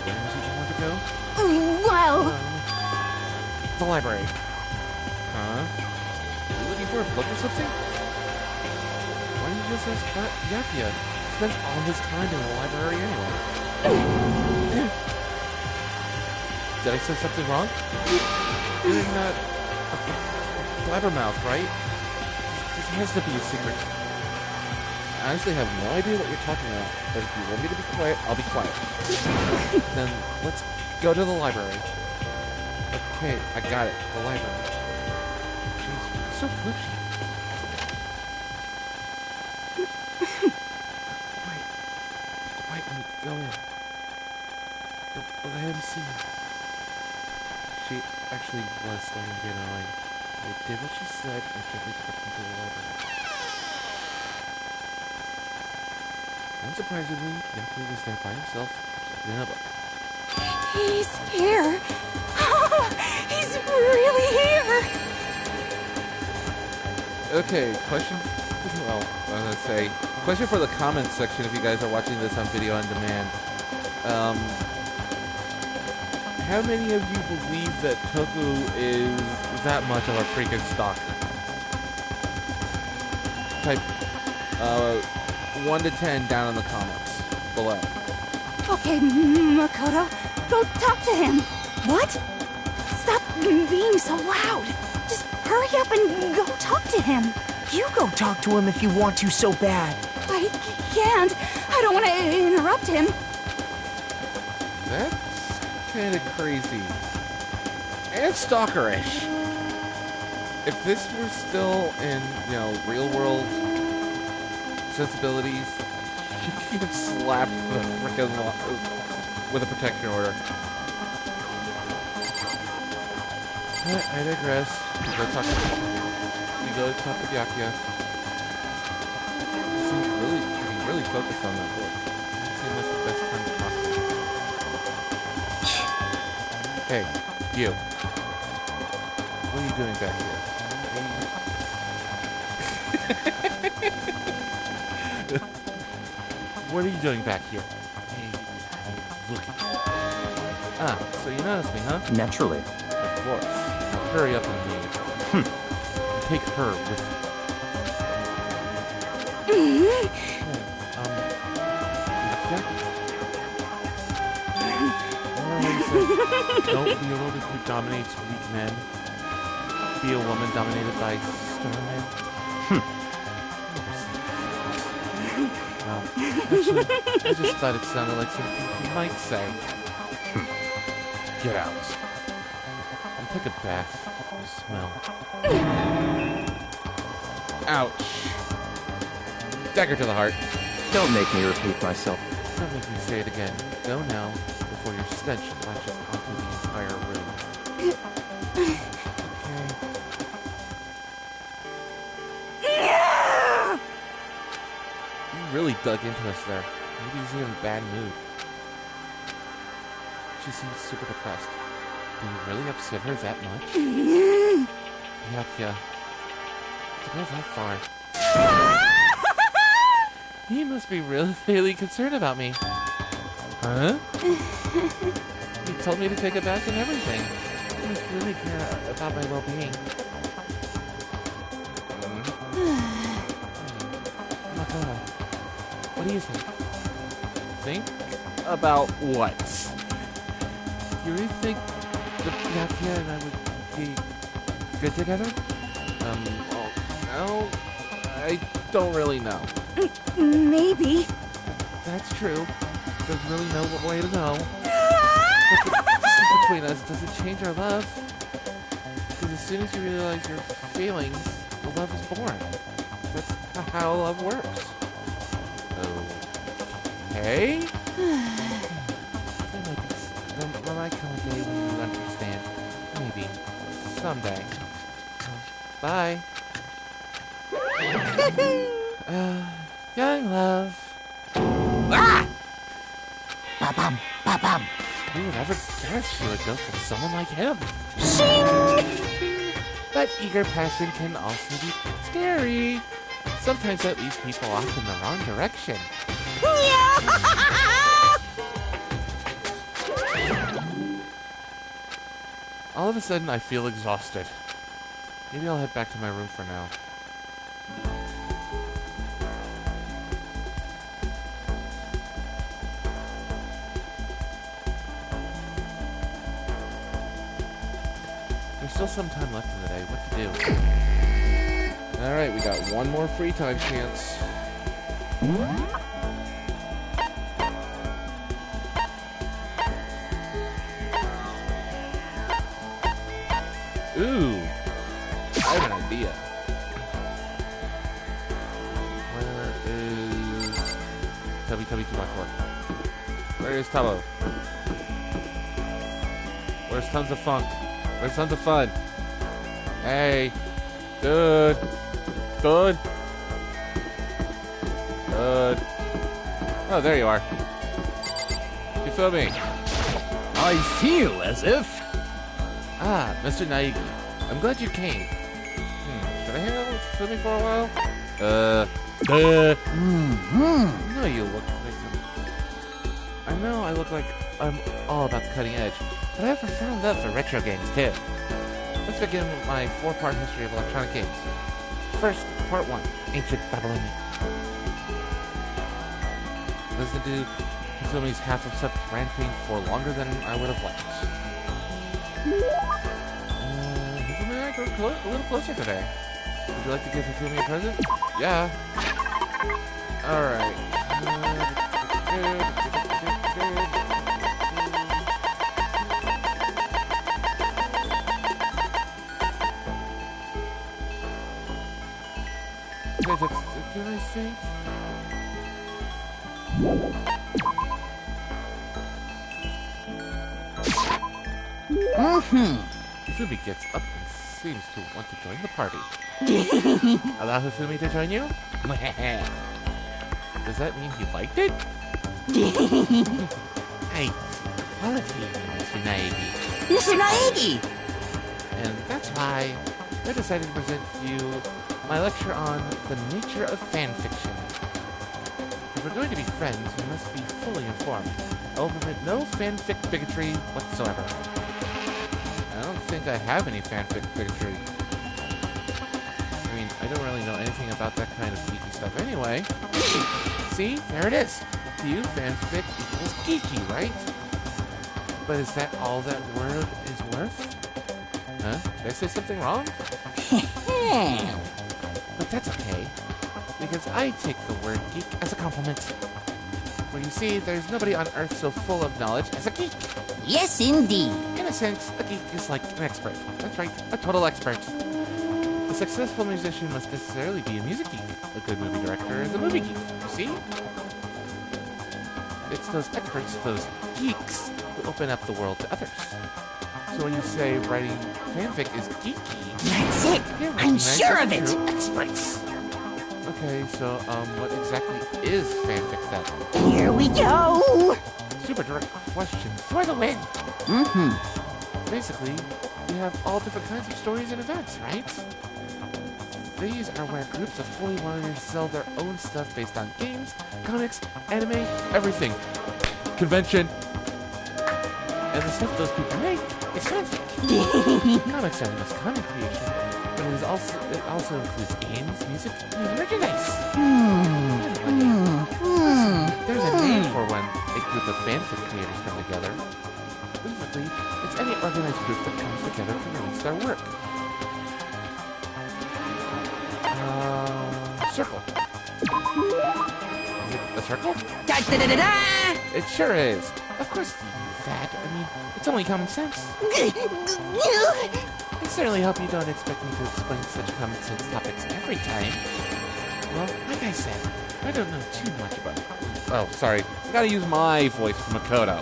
where is it you want to go? Well, The library. Huh? Are you looking for a book or something? Why don't you just ask Yakia? He spends all his time in the library anyway. Did I say something wrong? You're not a blabbermouth, right? This has to be a secret. I honestly have no idea what you're talking about, but if you want me to be quiet, I'll be quiet. Then let's go to the library. Okay, I got it. The library. She's so pushy. Wait, let me go in. Don't let him see me. She actually was starting to get annoying. I did what she said and gently took him to the library. Unsurprisingly, Yaku was there by himself, in a book. he's here. He's really here. Okay, question. Well, I was gonna say, question for the comments section if you guys are watching this on video on demand. How many of you believe that Toku is that much of a freaking stalker? Type 1 to 10 down in the comments below. Okay, Makoto, go talk to him. What? Stop being so loud. Just hurry up and go talk to him. You go talk to him if you want to so bad. I can't. I don't want to interrupt him. That's kind of crazy. And stalkerish. If this were still in, real world sensibilities, you get slapped with a protection order. But I digress. We go talk to Yakia. He seems really focused on that book. It seemed like the best time to talk to him. Hey, you. What are you doing back here? What are you doing back here? Hey, look at you. Ah, so you noticed me, huh? Naturally. Of course. Now hurry up and leave. And take her with you. Don't be a woman who dominates weak men. Be a woman dominated by strong men. Well, actually, I just thought it sounded like something you might say. Get out. And take a bath. You smell. Ouch. Dagger to the heart. Don't make me repeat myself. Don't make me say it again. Go now, before your stench latches onto the entire room. Okay. You really dug into us there. Maybe he's in a bad mood. She seems super depressed. Do you really upset her that much? Yeah. To go that far. He must be really concerned about me. Huh? He told me to take a bath and everything. He must really care about my well-being. Makara, what do you think? Think? About what? Do you really think that Nakia and I would be good together? Oh, no. I don't really know. Maybe. That's true. There's really no way to know. But between us doesn't change our love. Because as soon as you realize your feelings, the love is born. That's how love works. Okay? I feel like there might come a day when you understand. Maybe. Someday. Bye. Young love. Ah! Ba-bum, ba-bum. Who would ever guess she would go for someone like him? But eager passion can also be scary. Sometimes that leads people off in the wrong direction. All of a sudden, I feel exhausted. Maybe I'll head back to my room for now. There's still some time left in the day. What to do? Alright, we got one more free time chance. Ooh! I have an idea. Where is... Tubby2x4? Where is Tubbo? Where's Tons of Funk? Where's Tons of Fun? Hey! Dude! Dude! Dude! Oh, there you are. You feel me? I feel as if... Ah, Mr. Naegi. I'm glad you came. Should I hang out with Fumi for a while? No, you look like... I know I look like I'm all about the cutting edge, but I have a profound love for retro games, too. Let's begin with my 4-part history of electronic games. First, Part 1, Ancient Babylonia. Listen to Hifumi's half-obsessed ranting for longer than I would have liked. Hifumi and I grew a little closer today. Would you like to give Hifumi a present? Yeah. Alright. Okay, that's good, I think. Hifumi gets up and seems to want to join the party. Allow Hifumi to join you? Does that mean he liked it? Hey, quality, Mr. Naegi. Mr. Naegi! And that's why I decided to present to you my lecture on the nature of fanfiction. If we're going to be friends, we must be fully informed. I will permit no fanfic bigotry whatsoever. I don't think I have any fanfic bigotry. I mean, I don't really know anything anything about that kind of geeky stuff anyway. See? There it is. To you, fanfic equals geeky, right? But is that all that word is worth? Huh? Did I say something wrong? But that's okay, because I take the word geek as a compliment. For you see, there's nobody on Earth so full of knowledge as a geek. Yes, indeed. In a sense, a geek is like an expert. That's right, a total expert. A successful musician must necessarily be a music geek. A good movie director is a movie geek, you see? It's those experts, those geeks, who open up the world to others. So when you say writing fanfic is geeky... That's it! I'm sure of it! Experts! Okay, so, what exactly is fanfic then? Here we go! Super direct question for the win! Basically, you have all different kinds of stories and events, right? These are where groups of holy warriors sell their own stuff based on games, comics, anime, everything. Convention. And the stuff those people make is fanfic. Comics are the most common creation, but it also includes games, music, and merchandise. There's a name for when a group of fanfic creators come together. Specifically, it's any organized group that comes together to release their work. Circle. Is it a circle? Da-da-da-da-da! It sure is. Of course you use that. I mean, it's only common sense. I certainly hope you don't expect me to explain such common sense topics every time. Well, like I said, I don't know too much about it. Oh, sorry. I gotta use my voice for Makoto.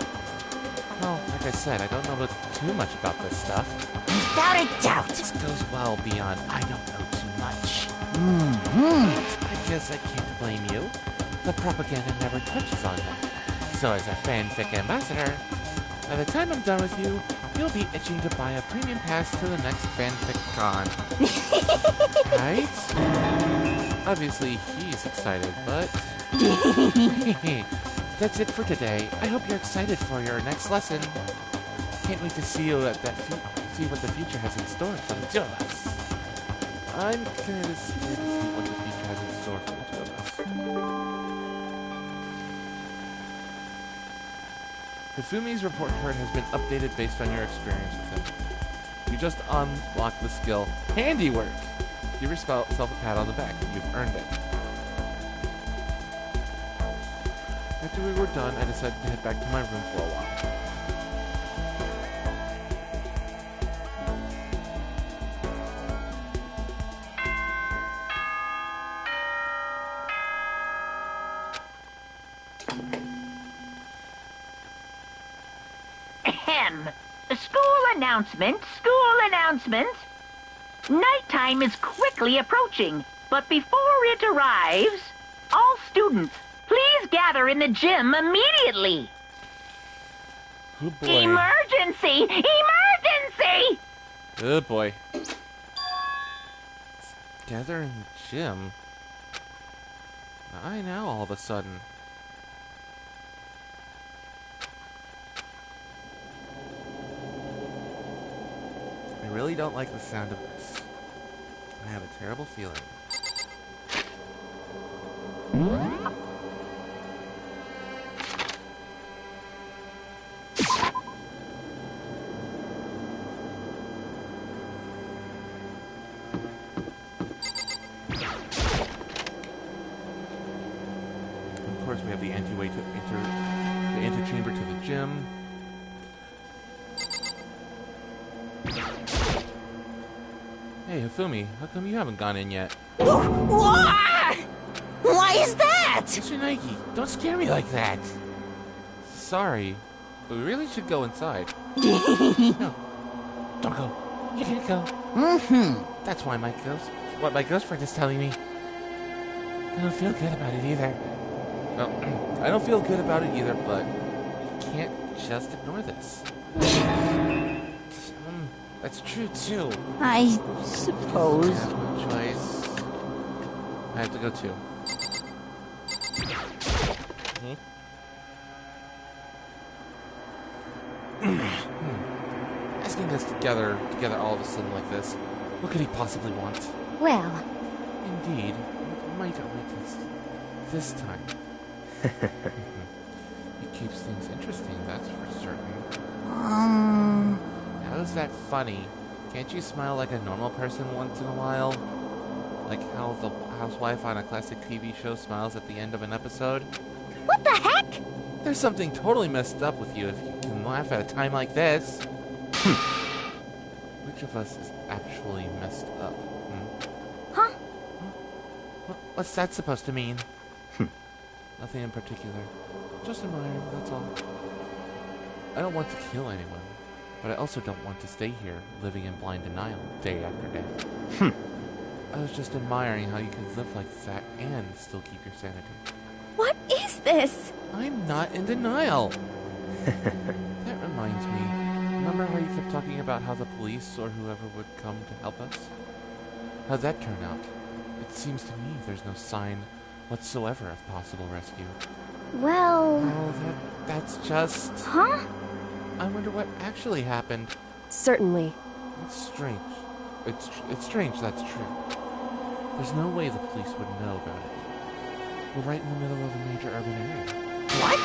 Well, like I said, I don't know too much about this stuff. Without a doubt! This goes well beyond I don't know too much. I guess I can't blame you. The propaganda never touches on that. So as a fanfic ambassador, by the time I'm done with you, you'll be itching to buy a premium pass to the next fanfic con. Right? Obviously, he's excited, but... That's it for today. I hope you're excited for your next lesson. Can't wait to see you at that see what the future has in store for the two of us. I'm kind of scared to see what the future has in store for the two of us. Hifumi's report card has been updated based on your experience with him. You just unlocked the skill Handiwork. Give yourself a pat on the back. You've earned it. After we were done, I decided to head back to my room for a while. Ahem. School announcement. Nighttime is quickly approaching, but before it arrives, all students, please gather in the gym immediately. Oh boy. Emergency! Emergency! Oh boy. Gather in the gym? Why now all of a sudden? I really don't like the sound of this. I have a terrible feeling. Of course, we have the anteway to enter the antechamber to the gym. Hey, Hifumi, how come you haven't gone in yet? Why is that? Mr. Nike, don't scare me like that. Sorry, but we really should go inside. No, don't go. You can't go. That's why what my ghost friend is telling me. I don't feel good about it either. Well, I don't feel good about it either, but you can't just ignore this. That's true too. I suppose. I have no choice. I have to go too. Asking us together all of a sudden like this. What could he possibly want? Well, Indeed. It might this time. He keeps things interesting, that's for certain. How's that funny? Can't you smile like a normal person once in a while? Like how the housewife on a classic TV show smiles at the end of an episode? What the heck? There's something totally messed up with you if you can laugh at a time like this. Which of us is actually messed up? Huh? What's that supposed to mean? Nothing in particular. Just admiring, that's all. I don't want to kill anyone, but I also don't want to stay here, living in blind denial, day after day. I was just admiring how you can live like that and still keep your sanity. What is this? I'm not in denial! That reminds me, remember how you kept talking about how the police or whoever would come to help us? How'd that turn out? It seems to me there's no sign whatsoever of possible rescue. Well... Oh, that's just... Huh? I wonder what actually happened. Certainly. It's strange. It's strange, that's true. There's no way the police would know about it. We're right in the middle of a major urban area. What?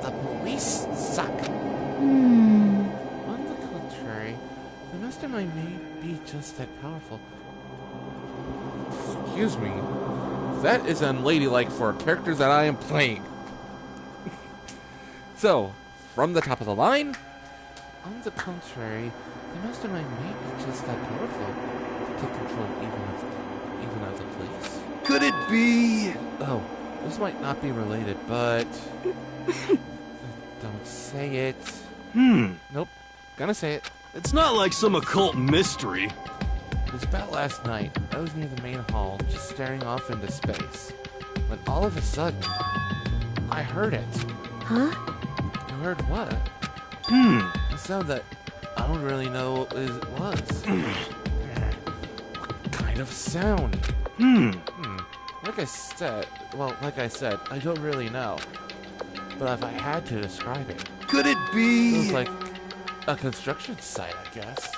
The police suck. Hmm. On the contrary, the mastermind may be just that powerful. Excuse me. That is unladylike for characters that I am playing. So, from the top of the line, on the contrary, the mastermind may be just that powerful to take control even of the police. Could it be? Oh, this might not be related, but... Don't say it. Nope. Gonna say it. It's not like some occult mystery. It was about last night. I was near the main hall, just staring off into space. When all of a sudden, I heard it. Huh? You heard what? A sound that I don't really know what it was. What kind of sound? Like I said, I don't really know. But if I had to describe it, Could it be? it was like a construction site, I guess.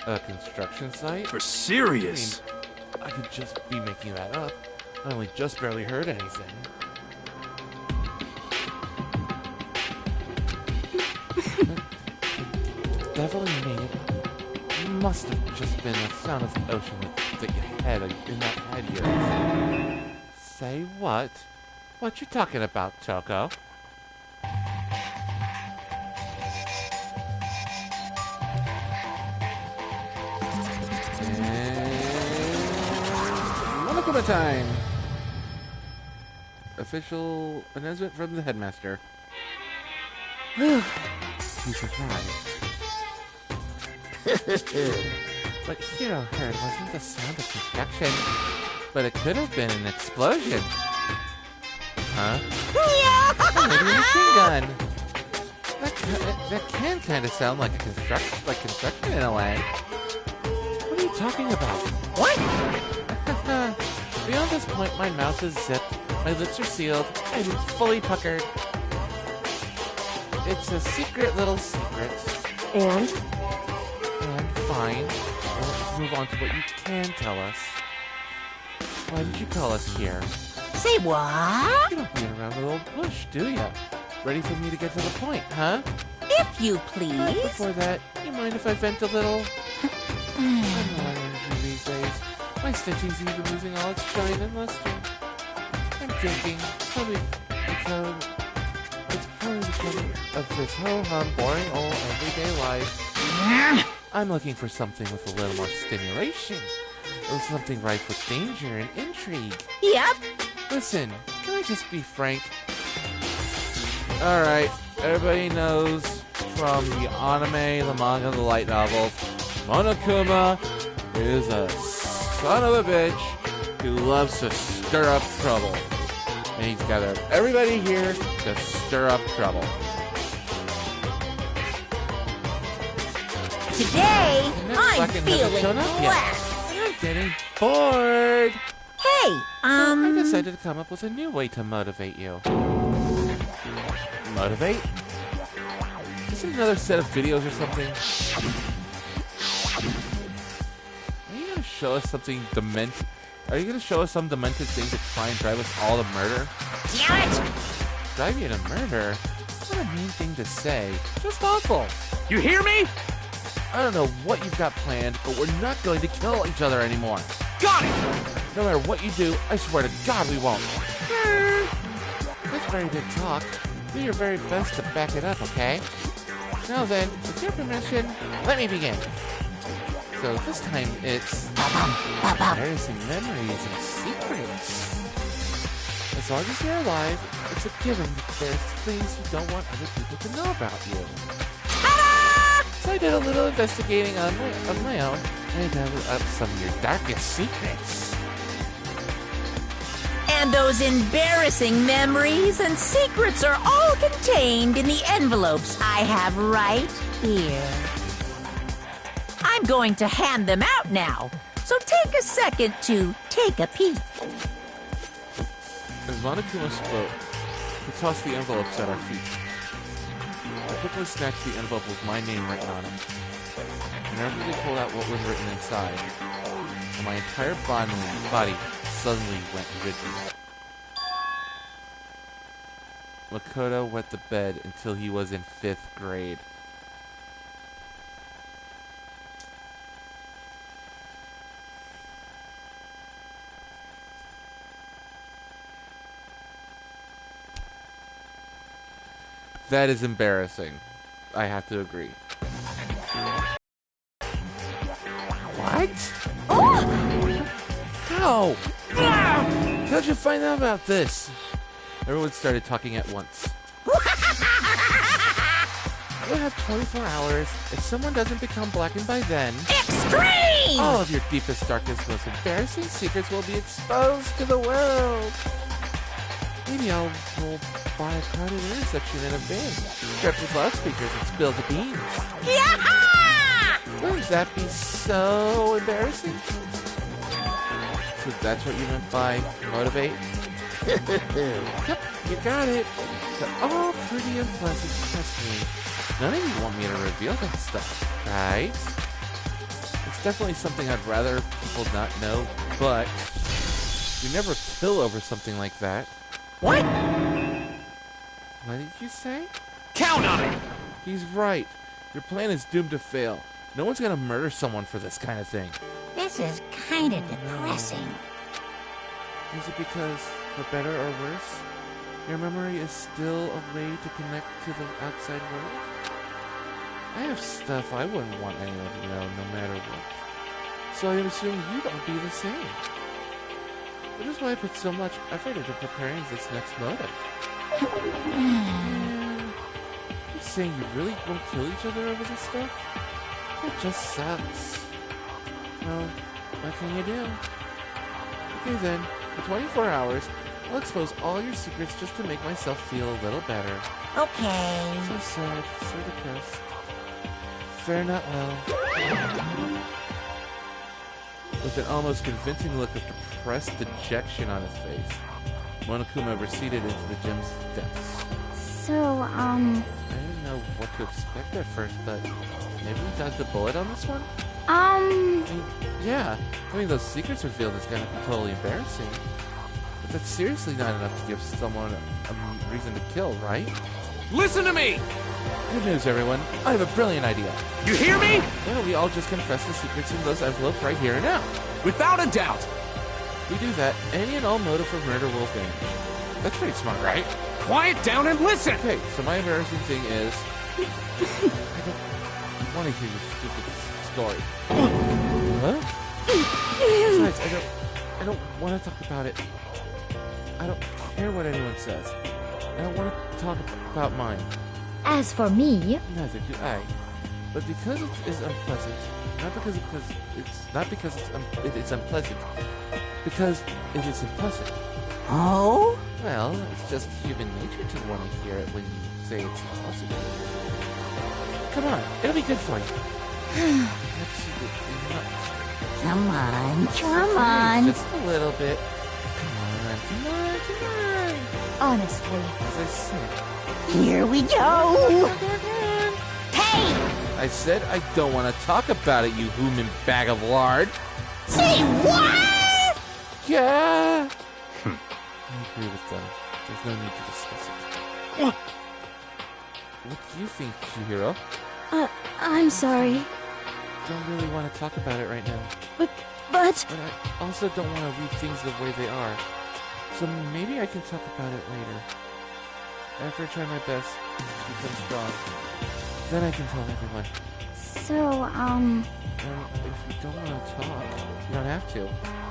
A construction site? For serious? I could just be making that up. I only just barely heard anything. Definitely must have just been the sound of the ocean that you had in that head of yours. Say what? What you talking about, Choco? Monokuma time! Official announcement from the headmaster. Whew. He surprised. What Hiro heard wasn't the sound of construction, but it could have been an explosion. Huh? Or maybe a machine gun. That can kind of sound like construction in a way. What are you talking about? What? Beyond this point, my mouth is zipped, my lips are sealed, I'm fully puckered. It's a secret little secret. And? And fine. Well, let's move on to what you can tell us. Why did you call us here? Say what? You don't beat around the old bush, do ya? Ready for me to get to the point, huh? If you But please. before that, you mind if I vent a little? I'm low on energy these days. My stitching's even losing all its shine and luster. I'm thinking, it's probably because of this ho-hum, boring old everyday life. I'm looking for something with a little more stimulation. Or something rife with danger and intrigue. Yep. Listen, can I just be frank? Alright, everybody knows from the anime, the manga, the light novels, Monokuma is a son of a bitch who loves to stir up trouble. And he's gathered everybody here to stir up trouble. Today, And that I'm fucking hasn't feeling shown up yet. blessed. I'm getting bored. Hey, I decided to come up with a new way to motivate you. Motivate? Is it another set of videos or something? Are you gonna show us something demented? Are you gonna show us some demented thing to try and drive us all to murder? Damn it! Drive you to murder? What a mean thing to say. Just awful. You hear me? I don't know what you've got planned, but we're not going to kill each other anymore. Got it! No matter what you do, I swear to God we won't. That's very good talk. Do your very best to back it up, okay? Now then, with your permission, let me begin. So this time it's embarrassing memories and secrets. As long as you're alive, it's a given that there's things you don't want other people to know about you. So I did a little investigating of my own, and I dug up some of your darkest secrets. And those embarrassing memories and secrets are all contained in the envelopes I have right here. I'm going to hand them out now, so take a second to take a peek. As Monokuma spoke, he tossed the envelopes at our feet. I quickly snatched the envelope with my name written on it, and nervously pulled out what was written inside, and my entire body suddenly went rigid. Makoto wet the bed until he was in 5th grade. That is embarrassing. I have to agree. What? Oh! How? How'd you find out about this? Everyone started talking at once. You'll have 24 hours. If someone doesn't become blackened by then... Extreme! All of your deepest, darkest, most embarrassing secrets will be exposed to the world. Maybe I'll roll by a crowded intersection in a van, strapped with loudspeakers and spill the beans. Yaha! Wouldn't that be so embarrassing? So that's what you meant by motivate? Yep, you got it. They're all pretty unpleasant, trust me. None of you want me to reveal that stuff, right? It's definitely something I'd rather people not know, but you never kill over something like that. What? What did you say? Count on it! He's right. Your plan is doomed to fail. No one's gonna murder someone for this kind of thing. This is kind of depressing. Is it because, for better or worse, your memory is still a way to connect to the outside world? I have stuff I wouldn't want anyone to know, no matter what. So I assume you don't be the same. That is why I put so much effort into preparing this next motive. You're saying you really won't kill each other over this stuff? That just sucks. Well, what can you do? Okay then, for 24 hours, I'll expose all your secrets just to make myself feel a little better. Okay. So sad, so depressed. Fare not well. With an almost convincing look of depressed dejection on his face, Monokuma receded into the gym's depths. So, I didn't know what to expect at first, but maybe we dodged a bullet on this one? I mean, yeah. I mean, those secrets revealed is gonna be totally embarrassing. But that's seriously not enough to give someone a reason to kill, right? Listen to me! Good news, everyone. I have a brilliant idea. You hear me? Why don't we all just confess the secrets in those envelopes right here and now? Without a doubt! If we do that, any and all motive for murder will vanish. That's pretty smart, right? Quiet down and listen! Okay, so my embarrassing thing is... I don't want to hear your stupid story. Huh? Besides, I don't want to talk about it. I don't care what anyone says. I don't want to talk about mine. as for me, Neither do I. But because it is unpleasant, not because it's unpleasant, because it is unpleasant. Oh? Well, it's just human nature to want to hear it when you say it's impossible. Come on, it'll be good for you. Absolutely not. Come on, come on. Just a little bit. Come on. honestly. As I said. Here we go. Hey! I said I don't want to talk about it, you human bag of lard. Say what? Yeah! I agree with them. There's no need to discuss it. What do you think, Chihiro? I'm sorry. Don't really want to talk about it right now. But... But I also don't want to leave things the way they are. So maybe I can talk about it later. After I try my best to become strong. Then I can tell everyone. So, And if you don't want to talk, you don't have to.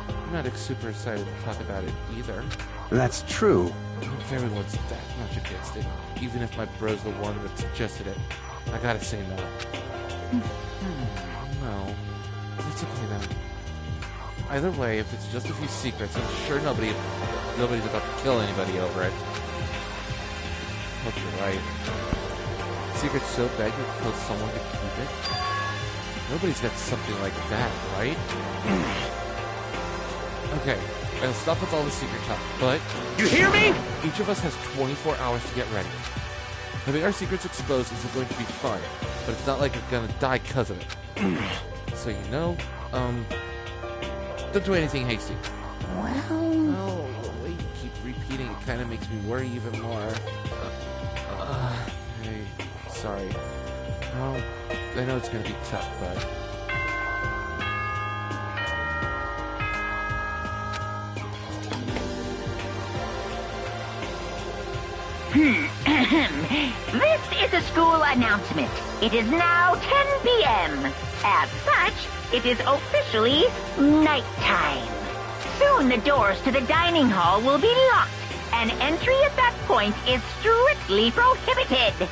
I'm not super excited to talk about it either. That's true. If everyone's that much against it, even if my bro's the one that suggested it, I gotta say no. No. It's okay then. Either way, if it's just a few secrets, I'm sure nobody's about to kill anybody over it. Hope you're right. Secret's so bad you'll kill someone to keep it? Nobody's got something like that, right? Okay, I'll stop with all the secret talk, but... You hear me?! Each of us has 24 hours to get ready. Having our secrets exposed isn't going to be fun, but it's not like we're gonna die because of it. So you know, don't do anything hasty. Well... Oh, the way you keep repeating it kind of makes me worry even more. Hey, sorry. Well, I know it's gonna be tough, but... This is a school announcement. It is now 10 p.m. As such, it is officially nighttime. Soon the doors to the dining hall will be locked, and entry at that point is strictly prohibited.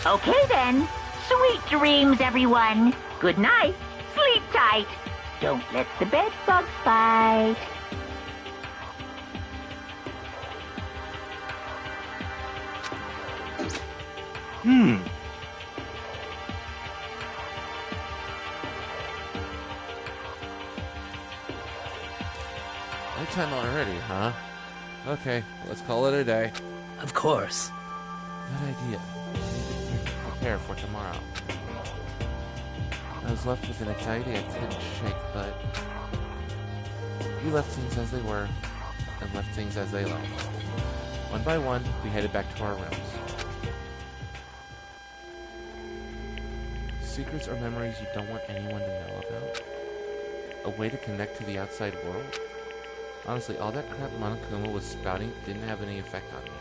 Okay then. Sweet dreams, everyone. Good night. Sleep tight. Don't let the bed bugs bite. Nighttime already, huh? Okay, let's call it a day. Of course. Good idea. I need to prepare for tomorrow. I was left with an anxiety I couldn't shake, but... we left things as they were, and left things as they lay. One by one, we headed back to our rooms. Secrets or memories you don't want anyone to know about? A way to connect to the outside world? Honestly, all that crap Monokuma was spouting didn't have any effect on me.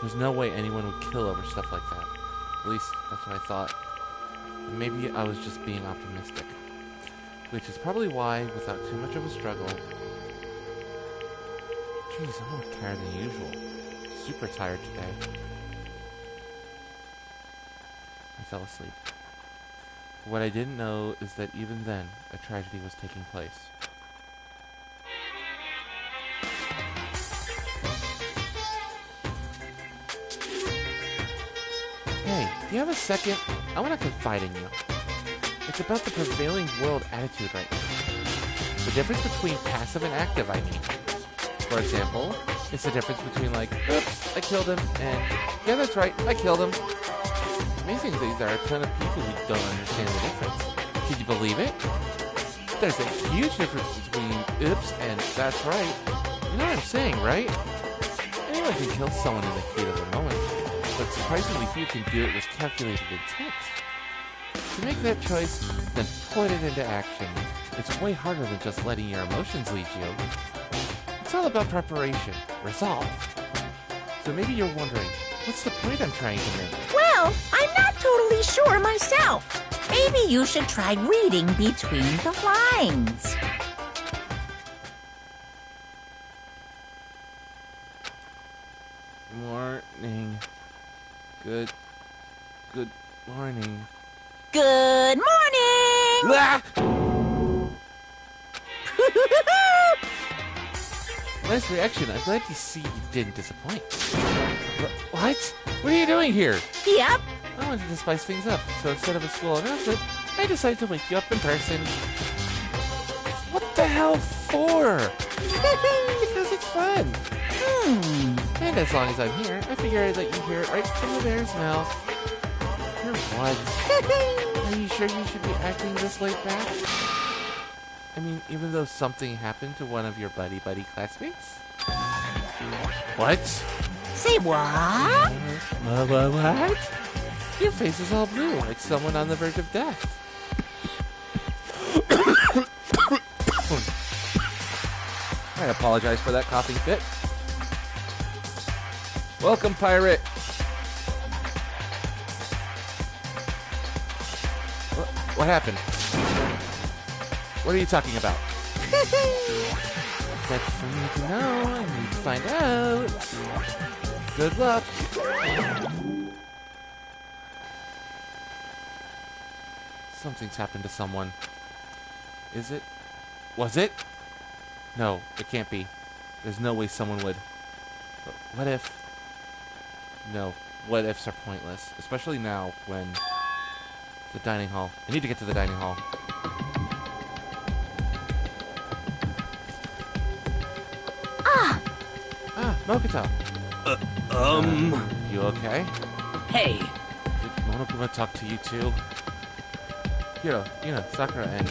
There's no way anyone would kill over stuff like that. At least, that's what I thought. Maybe I was just being optimistic. Which is probably why, without too much of a struggle... Jeez, I'm more tired than usual. Super tired today. I fell asleep. What I didn't know is that even then, a tragedy was taking place. Hey, do you have a second? I want to confide in you. It's about the prevailing world attitude right now. The difference between passive and active, I mean. For example, it's the difference between like, oops, I killed him, and yeah, that's right, I killed him. Amazing thing, there are a ton of people who don't understand the difference. Did you believe it? There's a huge difference between oops and that's right. You know what I'm saying, right? Anyone can kill someone in the heat of the moment, but surprisingly few can do it with calculated intent. To make that choice, then put it into action. It's way harder than just letting your emotions lead you. It's all about preparation, resolve. So maybe you're wondering, what's the point I'm trying to make? Well, I'm not totally sure myself. Maybe you should try reading between the lines. Morning. Good morning. Good morning! Ah! Nice reaction. I'm glad to see you didn't disappoint. What? What are you doing here? Yep. I wanted to spice things up, so instead of a school announcement, I decided to wake you up in person. What the hell for? Because it's fun. And as long as I'm here, I figure I'd let you hear it right from the bear's mouth. For what? Are you sure you should be acting this laid back? I mean, even though something happened to one of your buddy classmates? What? Say what? What? Your face is all blue, like someone on the verge of death. I apologize for that coughing fit. Welcome, pirate. What happened? What are you talking about? That's for me to know. I need to find out. Good luck. Something's happened to someone. Is it? Was it? No, it can't be. There's no way someone would. But what if? No, what ifs are pointless. Especially now when... The dining hall. I need to get to the dining hall. Mokuta. You okay? Hey. Did Monokuma talk to you too? Hiro, Yuna, Sakura, and...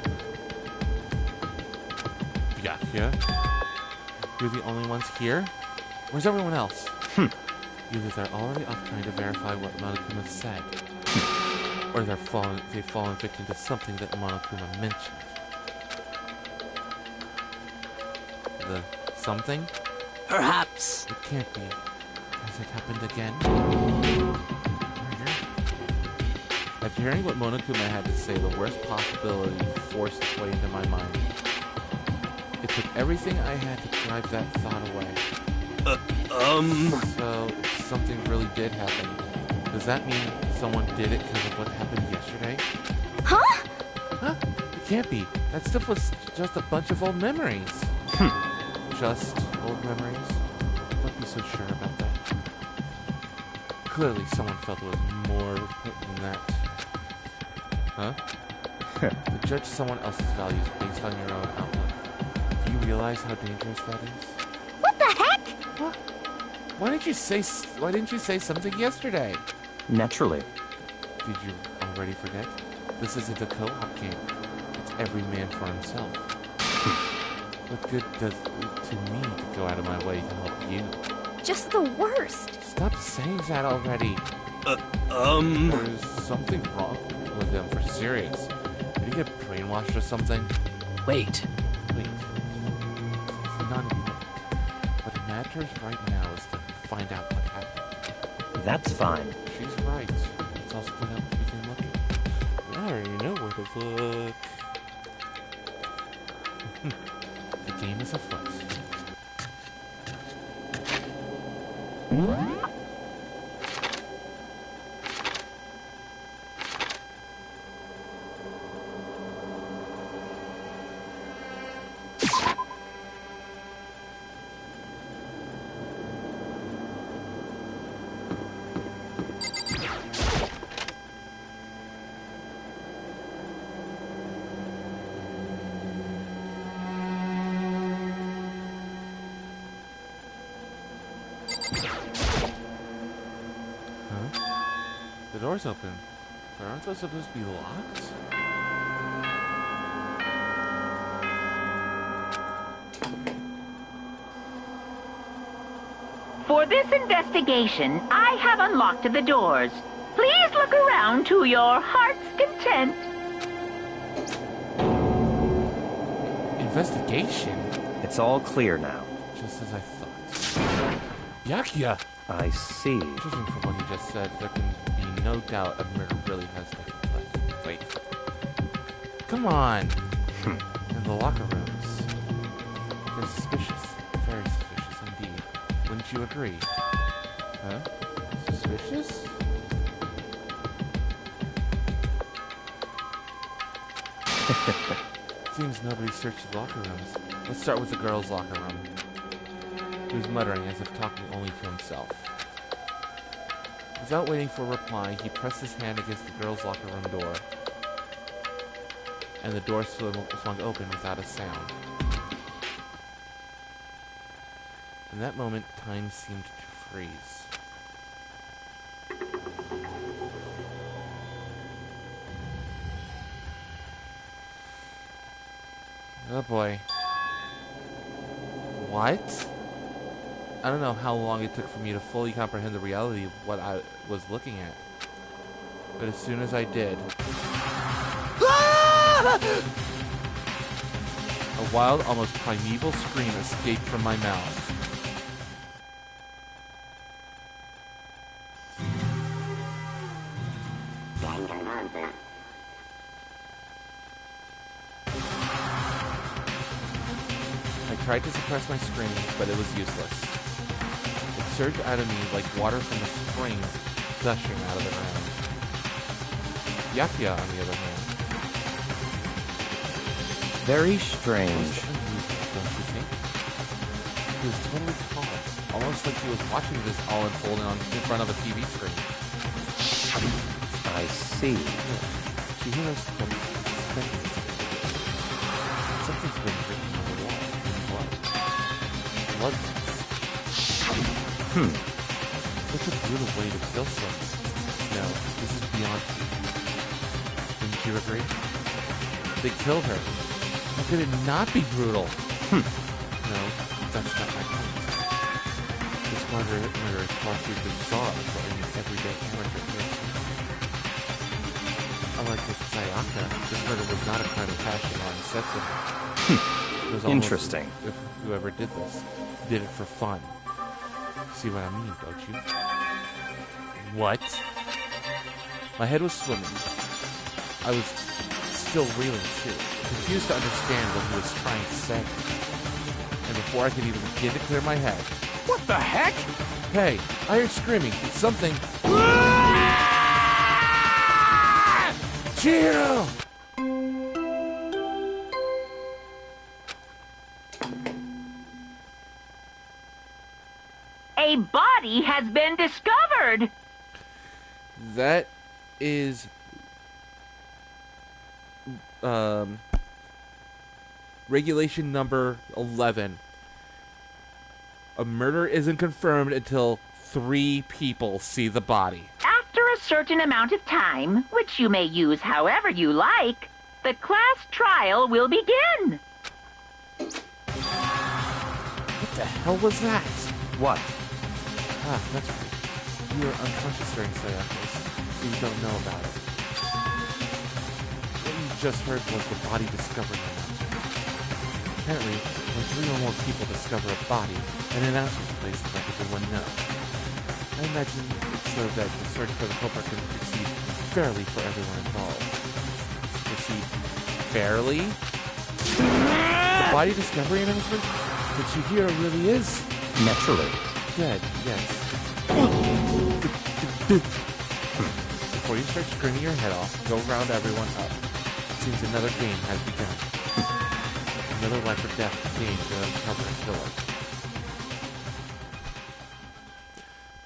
Byakuya? You're the only ones here? Where's everyone else? Either they're already off trying to verify what Monokuma said, or they've fallen victim to something that Monokuma mentioned. The something? Perhaps. It can't be. Has it happened again? Murder? After hearing what Monokuma had to say, the worst possibility forced its way into my mind. It took everything I had to drive that thought away. So, something really did happen. Does that mean someone did it because of what happened yesterday? Huh? Huh? It can't be. That stuff was just a bunch of old memories. Just old memories? Don't be so sure about that. Clearly someone felt it was more than that. Huh? To judge someone else's values based on your own outlook. Do you realize how dangerous that is? What the heck? What? Why didn't you say something yesterday? Naturally. Did you already forget? This isn't a co-op game. It's every man for himself. What good does it to me to go out of my way to help you? Just the worst. Stop saying that already. There's something wrong with him, for serious. Did he get brainwashed or something? Wait. Wait. It's not important. What matters right now is to find out what happened. That's fine. She's right. Let's all split up and begin looking. I already know where to look. The game is afoot. The door's open. But aren't those supposed to be locked? For this investigation, I have unlocked the doors. Please look around to your heart's content. Investigation? It's all clear now. Just as I thought. Byakuya! I see. Judging from what he just said, there can be no doubt a murder really has taken place. Wait. Come on! In the locker rooms. They're suspicious. Very suspicious indeed. Wouldn't you agree? Huh? Suspicious? Seems nobody searched the locker rooms. Let's start with the girls' locker room. He was muttering as if talking only to himself. Without waiting for a reply, he pressed his hand against the girls' locker room door. And the door swung open without a sound. In that moment, time seemed to freeze. Oh boy. What? I don't know how long it took for me to fully comprehend the reality of what I was looking at. But as soon as I did... A wild, almost primeval scream escaped from my mouth. Danganronpa. I tried to suppress my scream, but it was useless. It surged out of me like water from a spring gushing out of the ground. Yakia, on the other hand. Very strange. Don't you think? He was totally calm, almost like he was watching this all unfold in front of a TV screen. I see. Chihiro's speculating. Something's been written on the wall in blood. Blood. Such a brutal way to kill someone. No, this is beyond me. Didn't you agree? They killed her. How could it not be brutal? No, that's not my point. This murder is far too bizarre for any everyday amateur person. Unlike with Sayaka, this murder was not a crime of passion or necessity. It was almost Interesting. as if whoever did this did it for fun. See what I mean, don't you? What? My head was swimming. I was still reeling too, confused to understand what he was trying to say. And before I could even begin to clear my head... What the heck? Hey, I heard screaming. It's something... Chihiro! A body has been discovered! That is... regulation number 11. A murder isn't confirmed until 3 people see the body. After a certain amount of time, which you may use however you like, the class trial will begin. What the hell was that? What? Ah, that's right. You were unconscious during Sayaka's, so you don't know about it. What you just heard was the body discovery announcement. Apparently, when 3 or more people discover a body, an announcement is placed to let everyone know. I imagine it's so that the search for the culprit can proceed fairly for everyone involved. Proceed fairly? The body discovery announcement? That Chihiro really is Naturally. dead, yes. Before you start screaming your head off, go round everyone up. It seems another game has begun. Another life or death game to uncover a killer.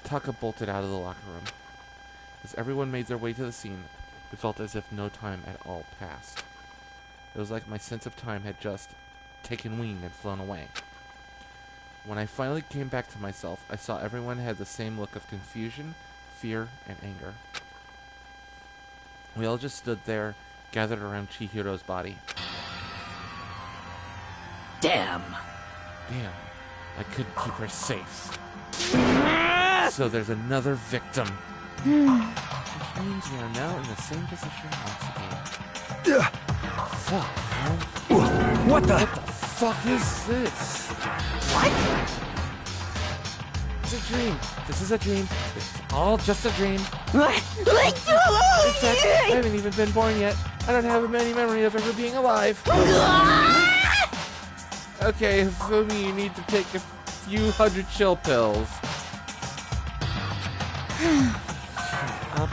Taka bolted out of the locker room. As everyone made their way to the scene, it felt as if no time at all passed. It was like my sense of time had just taken wing and flown away. When I finally came back to myself, I saw everyone had the same look of confusion, fear, and anger. We all just stood there, gathered around Chihiro's body. Damn. Damn, I couldn't keep her safe. So there's another victim. Which means we are now in the same position once again. Fuck, man. What the? What the fuck is this? What? It's a dream. This is a dream. It's all just a dream. Let go! In fact, I haven't even been born yet. I don't have any memory of ever being alive. Okay, Fumi, you need to take a few hundred chill pills. Shut up.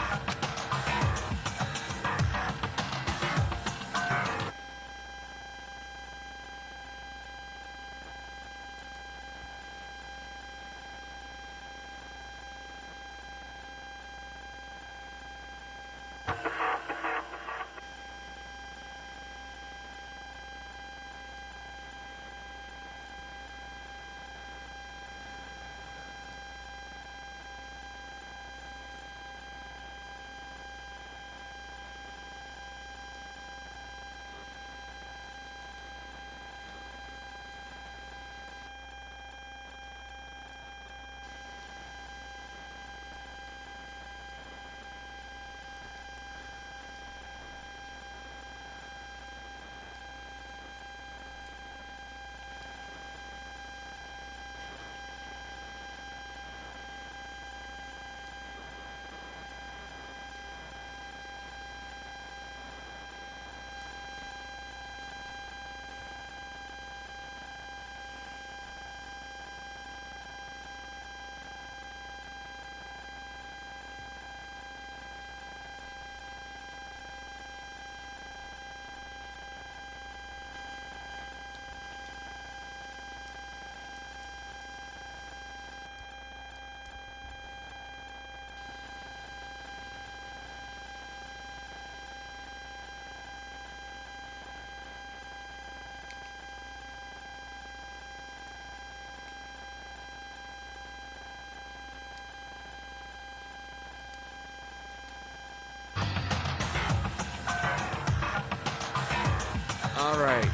Alright.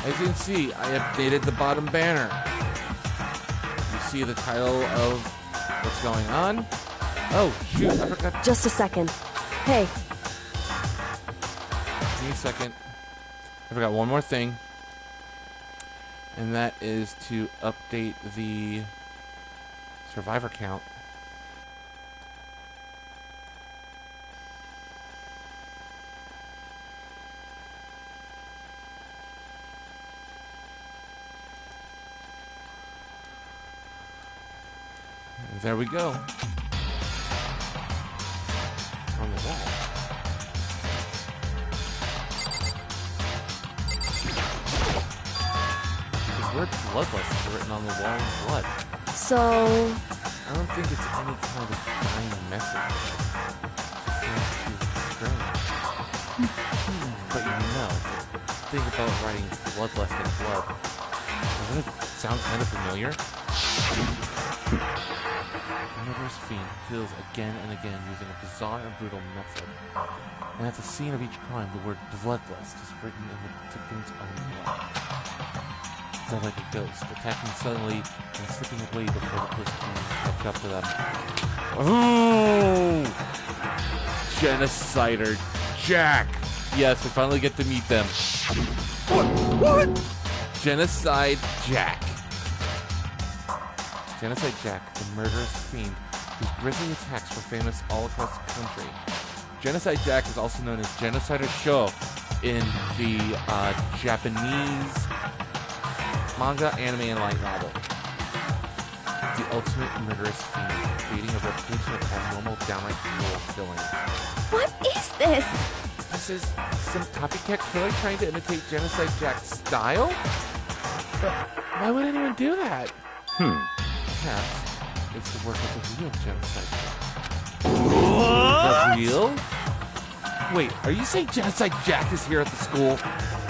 As you can see, I updated the bottom banner. You see the title of what's going on. Oh, shoot, I forgot. Just a second. Hey, Give me a second. I forgot one more thing. And that is to update the survivor count. And there we go. On the wall. The word bloodlust is written on the wall in blood. so... I don't think it's any kind of dying message. It just seems too strange. But you know, the thing about writing bloodlust in blood, doesn't it sound kind of familiar? The murderous fiend kills again and again using a bizarre and brutal method. And at the scene of each crime, the word bloodlust is written in the victim's own blood. They're like a ghost, attacking suddenly and slipping away before the police can catch up to them. Oh! Genocider Jack! Yes, we finally get to meet them. What? Genocide Jack. Genocide Jack, the murderous fiend, whose grisly attacks were famous all across the country. Genocide Jack is also known as Genocider Sho in the Japanese manga, anime, and light novel. The ultimate murderous fiend, creating a reputation of abnormal, downright cruel killing. What is this? This is some copycat killer trying to imitate Genocide Jack's style? But why would anyone do that? Perhaps it's the work of the real Genocide Jack. The real? Wait, are you saying Genocide Jack is here at the school?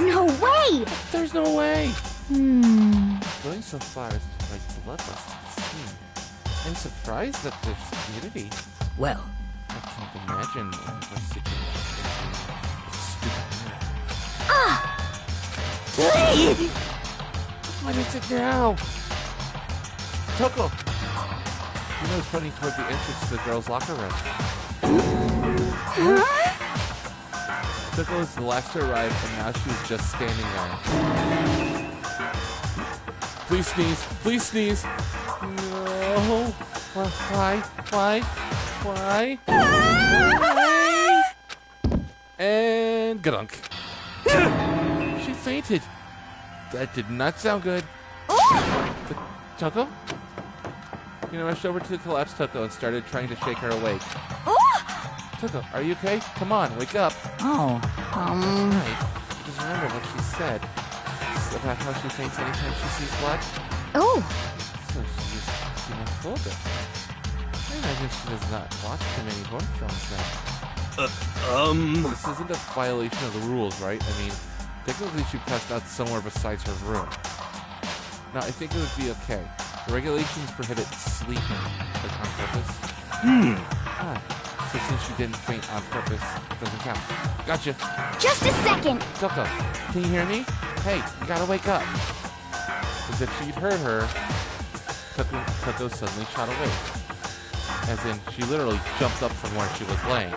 No way! There's no way! Going so far as to write bloodlust at the scene. I'm surprised that there's community. Well, I can't imagine what situation What is it now? Toko! You know, it's pointing toward the entrance to the girls' locker room. Toko was the last to arrive, and now she was just standing there. Please sneeze! Please sneeze! No! Why? And gadunk. She fainted. That did not sound good. Toko? You rushed over to the collapsed Toko and started trying to shake her awake. Toko, are you okay? Come on, wake up. Right. Just remember what she said. It's about how she faints anytime she sees blood. So she's xenophobic. I imagine she does not watch too many horror films then. This isn't a violation of the rules, right? I mean, technically she passed out somewhere besides her room. Now, I think it would be okay. The regulations prohibit sleeping, like on purpose. So since she didn't faint on purpose, it doesn't count. Gotcha. Just a second! Toko, can you hear me? Hey, you gotta wake up. As if she'd heard her, Toko suddenly shot awake. As in, she literally jumped up from where she was laying.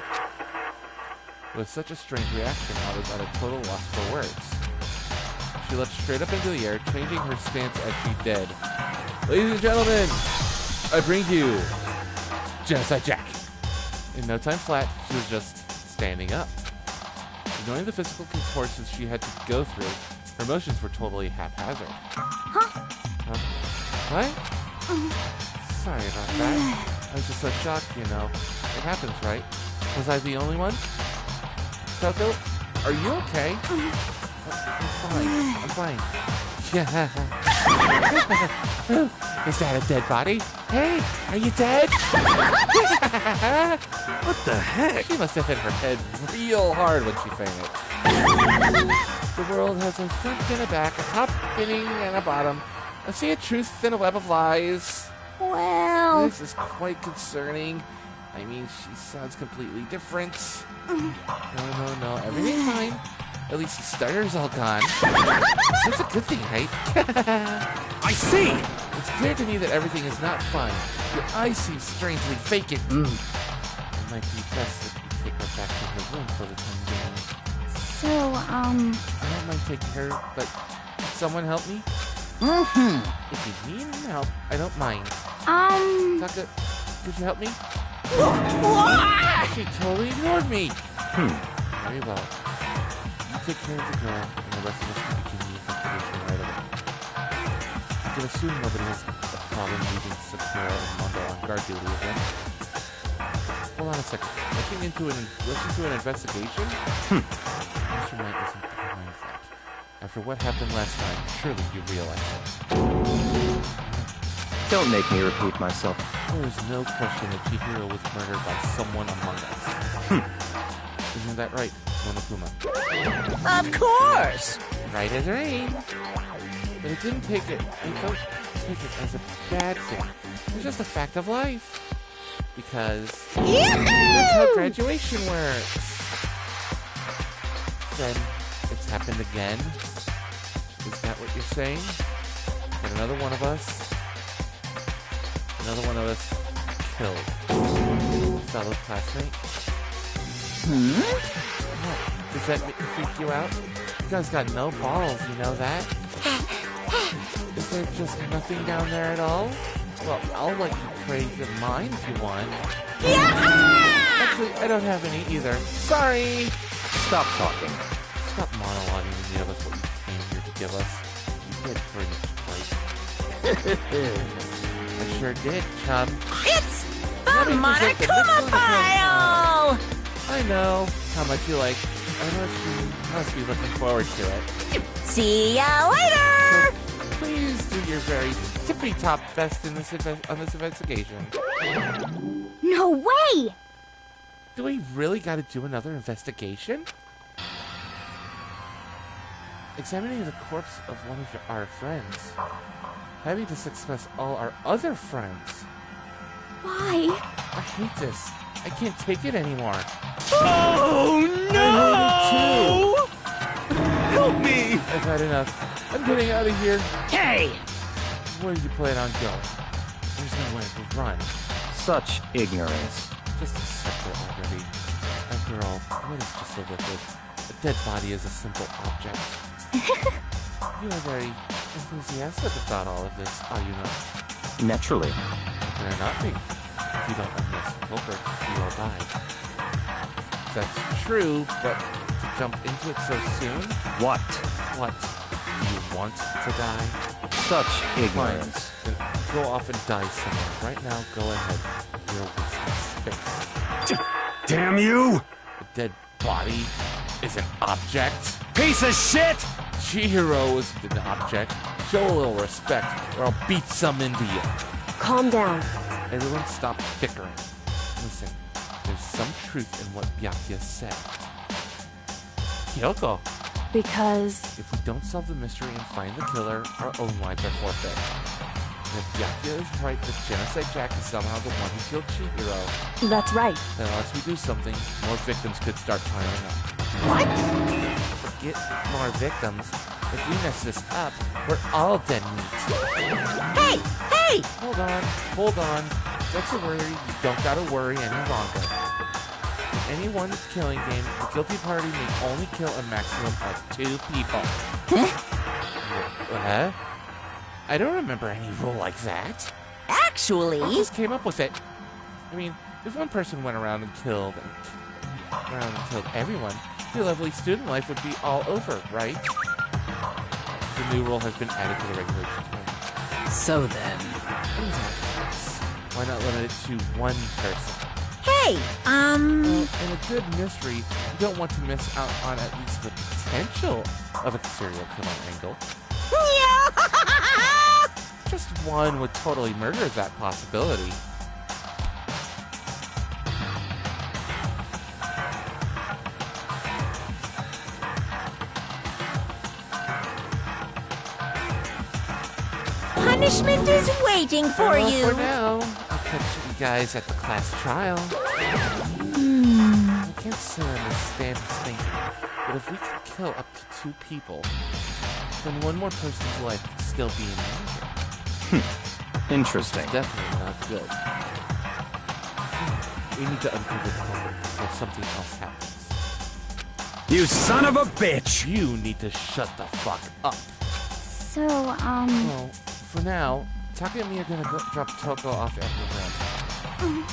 With such a strange reaction, I was at a total loss for words. She leapt straight up into the air, changing her stance as she did. Ladies and gentlemen, I bring to you Genocide Jack. In no time flat, she was just standing up. Ignoring the physical contortions she had to go through, her motions were totally haphazard. What? Sorry about that. I was just so shocked, you know. It happens, right? Was I the only one? Toko, are you okay? I'm fine. Yeah. Is that a dead body? Hey, are you dead? What the heck? She must have hit her head real hard when she fainted. The world has a front and a back, a top beginning and a bottom, a sea of truth and a web of lies. Well... This is quite concerning. I mean, she sounds completely different. No, everything's fine. At least the starter's all gone. That's a good thing, right? I see! It's clear to me that everything is not fun. Your eyes seem strangely vacant. It might be best if you take her back to her room for the time being. So, I don't mind taking her, but can someone help me? If you need help, I don't mind. Taka, could you help me? She totally ignored me. Very well. You take care of the girl, and the rest of us can begin the investigation right away. I can assume nobody has a problem leaving Sakura and Mondo on guard duty again. Hold on a second. Rushing into an investigation? Mr. Knight isn't behind that. After what happened last time, surely you realize it. Don't make me repeat myself. There is no question that Chihiro was murdered by someone among us. Isn't that right, Monokuma? Of course! Right as rain. But it didn't take it. We don't take it as a bad thing. It's just a fact of life. Because that's how graduation works. Then it's happened again. Is that what you're saying? And another one of us killed. Fellow classmate? What? Does that freak you out? You guys got no balls, you know that? Is there just nothing down there at all? Well, I'll let you praise your mind if you want. Actually, I don't have any either. Sorry! Stop talking. Stop monologuing and give us what you came here to give us. You did pretty much right. I sure did, chum. It's the Monokuma file! I know how much you like. I know you must be looking forward to it. See ya later! So please do your very tippy-top best in this on this investigation. No way! Do we really got to do another investigation? Examining the corpse of one of our friends. Having to suspect all our other friends. Why? I hate this. I can't take it anymore. Oh no! I hate it too. Help me! I've had enough. I'm getting out of here. Hey! Where do you plan on going? There's nowhere to run. Such ignorance. Just accept it already. After all, what is just a liquid? A dead body is a simple object. You are very enthusiastic about all of this, are you not? Naturally. Better not be. If you don't unmask the culprit, you will die. That's true, but to jump into it so soon? What? What? Do you want to die? Such Fine. ignorance. Then go off and die somewhere. Right now, go ahead. You're wasting space. Damn you! A dead body is an object? Piece of shit! Chihiro is an object. Show a little respect, or I'll beat some into you. Calm down. Everyone stop bickering. Listen, there's some truth in what Byakuya said. Kyoko, Because... if we don't solve the mystery and find the killer, our own lives are forfeit. And if Byakuya is right that Genocide Jack is somehow the one who killed Chihiro, That's right. then unless we do something, more victims could start piling up. What? Forget more victims. If we mess this up, we're all dead meat. Hey! Hey! Hold on. Don't you worry, you don't gotta worry any longer. In any one killing game, the guilty party may only kill a maximum of 2 people. Huh? I don't remember any rule like that. Actually... I just came up with it. I mean, if one person went around and killed everyone, your lovely student life would be all over, right? The new rule has been added to the regulations. So then... Why not limit it to one person? Hey, Well, in a good mystery, you don't want to miss out on at least the potential of a serial killer angle. Just one would totally murder that possibility. Punishment is waiting for Farewell you. For now, I'll catch you guys at the class trial. I can't say I understand his thinking. But if we can kill up to 2 people, then one more person's life can still be in danger. Interesting. It's definitely not good. We need to uncover the culprit before something else happens. You son of a bitch! You need to shut the fuck up. So, Well, for now, Taka and me are gonna drop Toko off at the ramp. I'm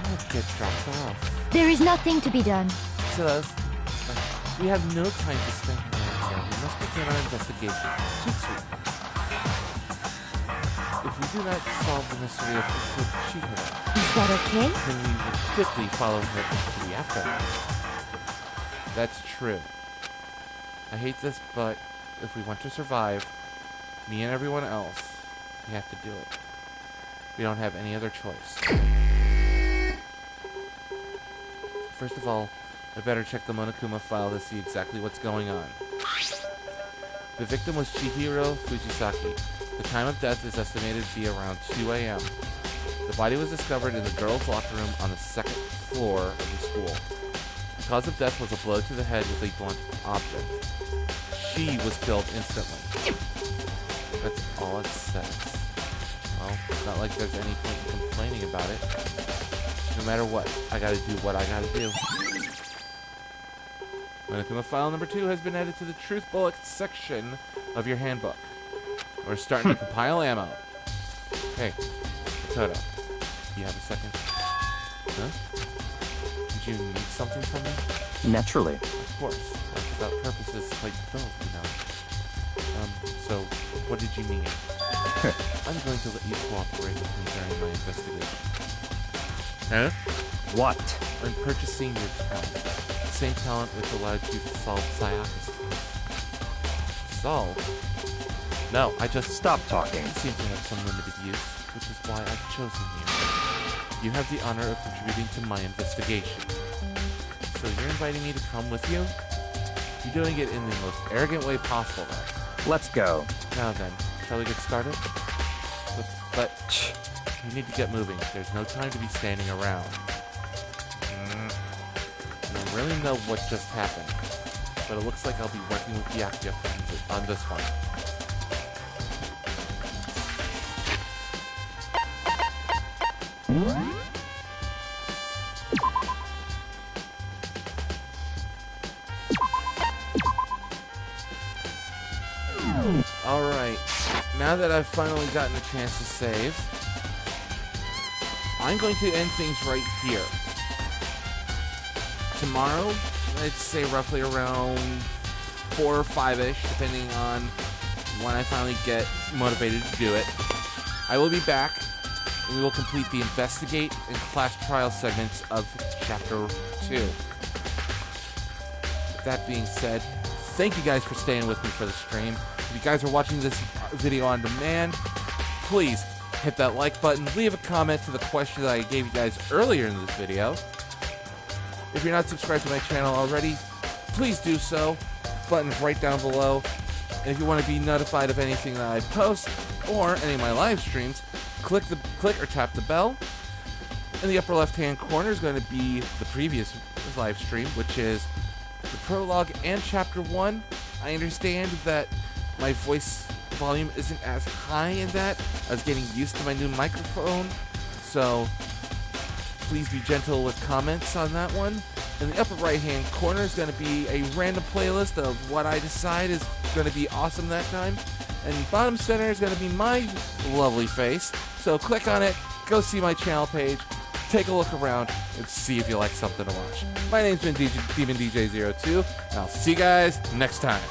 gonna get dropped off. there is nothing to be done. Sus, we have no time to spend around here. We must begin our investigation. Sweet. If we do not solve the mystery of Chihiro, Is that okay? then we will quickly follow her into the afterlife. That's true. I hate this, but if we want to survive, me and everyone else, we have to do it. We don't have any other choice. First of all, I better check the Monokuma file to see exactly what's going on. The victim was Chihiro Fujisaki. The time of death is estimated to be around 2 a.m. The body was discovered in the girls' locker room on the 2nd floor of the school. The cause of death was a blow to the head with a blunt object. She was killed instantly. That's all it says. Well, it's not like there's any point in complaining about it. No matter what, I gotta do what I gotta do. Monokuma file number 2 has been added to the Truth Bullet section of your handbook. We're starting to compile ammo. Hey, Toto, you have a second? Huh? Did you need something from me? Naturally. Of course. Like, without purposes like those, you know. So, what did you mean? I'm going to let you cooperate with me during my investigation. Huh? What? I'm purchasing your talent. The same talent which allowed you to solve Sayaka's case. Solve? No, I just... Stop talking. You seem to have some limited use, which is why I've chosen you. You have the honor of contributing to my investigation. So you're inviting me to come with you? You're doing it in the most arrogant way possible, though. Let's go. Now then, shall we get started? But you need to get moving. There's no time to be standing around. I don't really know what just happened, but it looks like I'll be working with Byakuya on this one. Alright, now that I've finally gotten a chance to save, I'm going to end things right here. Tomorrow, I'd say roughly around 4 or 5-ish, depending on when I finally get motivated to do it, I will be back, and we will complete the Investigate and Class Trial segments of Chapter 2. With that being said, thank you guys for staying with me for the stream. If you guys are watching this video on demand, please hit that like button, leave a comment to the question that I gave you guys earlier in this video. If you're not subscribed to my channel already, please do so. Button's right down below. And if you want to be notified of anything that I post or any of my live streams, click or tap the bell. In the upper left-hand corner is going to be the previous live stream, which is the prologue and Chapter 1. I understand that my voice volume isn't as high in that. I was getting used to my new microphone, so please be gentle with comments on that one. In the upper right-hand corner is going to be a random playlist of what I decide is going to be awesome that time. And bottom center is going to be my lovely face. So click on it, go see my channel page, take a look around, and see if you like something to watch. My name's been Demon DJ02, and I'll see you guys next time.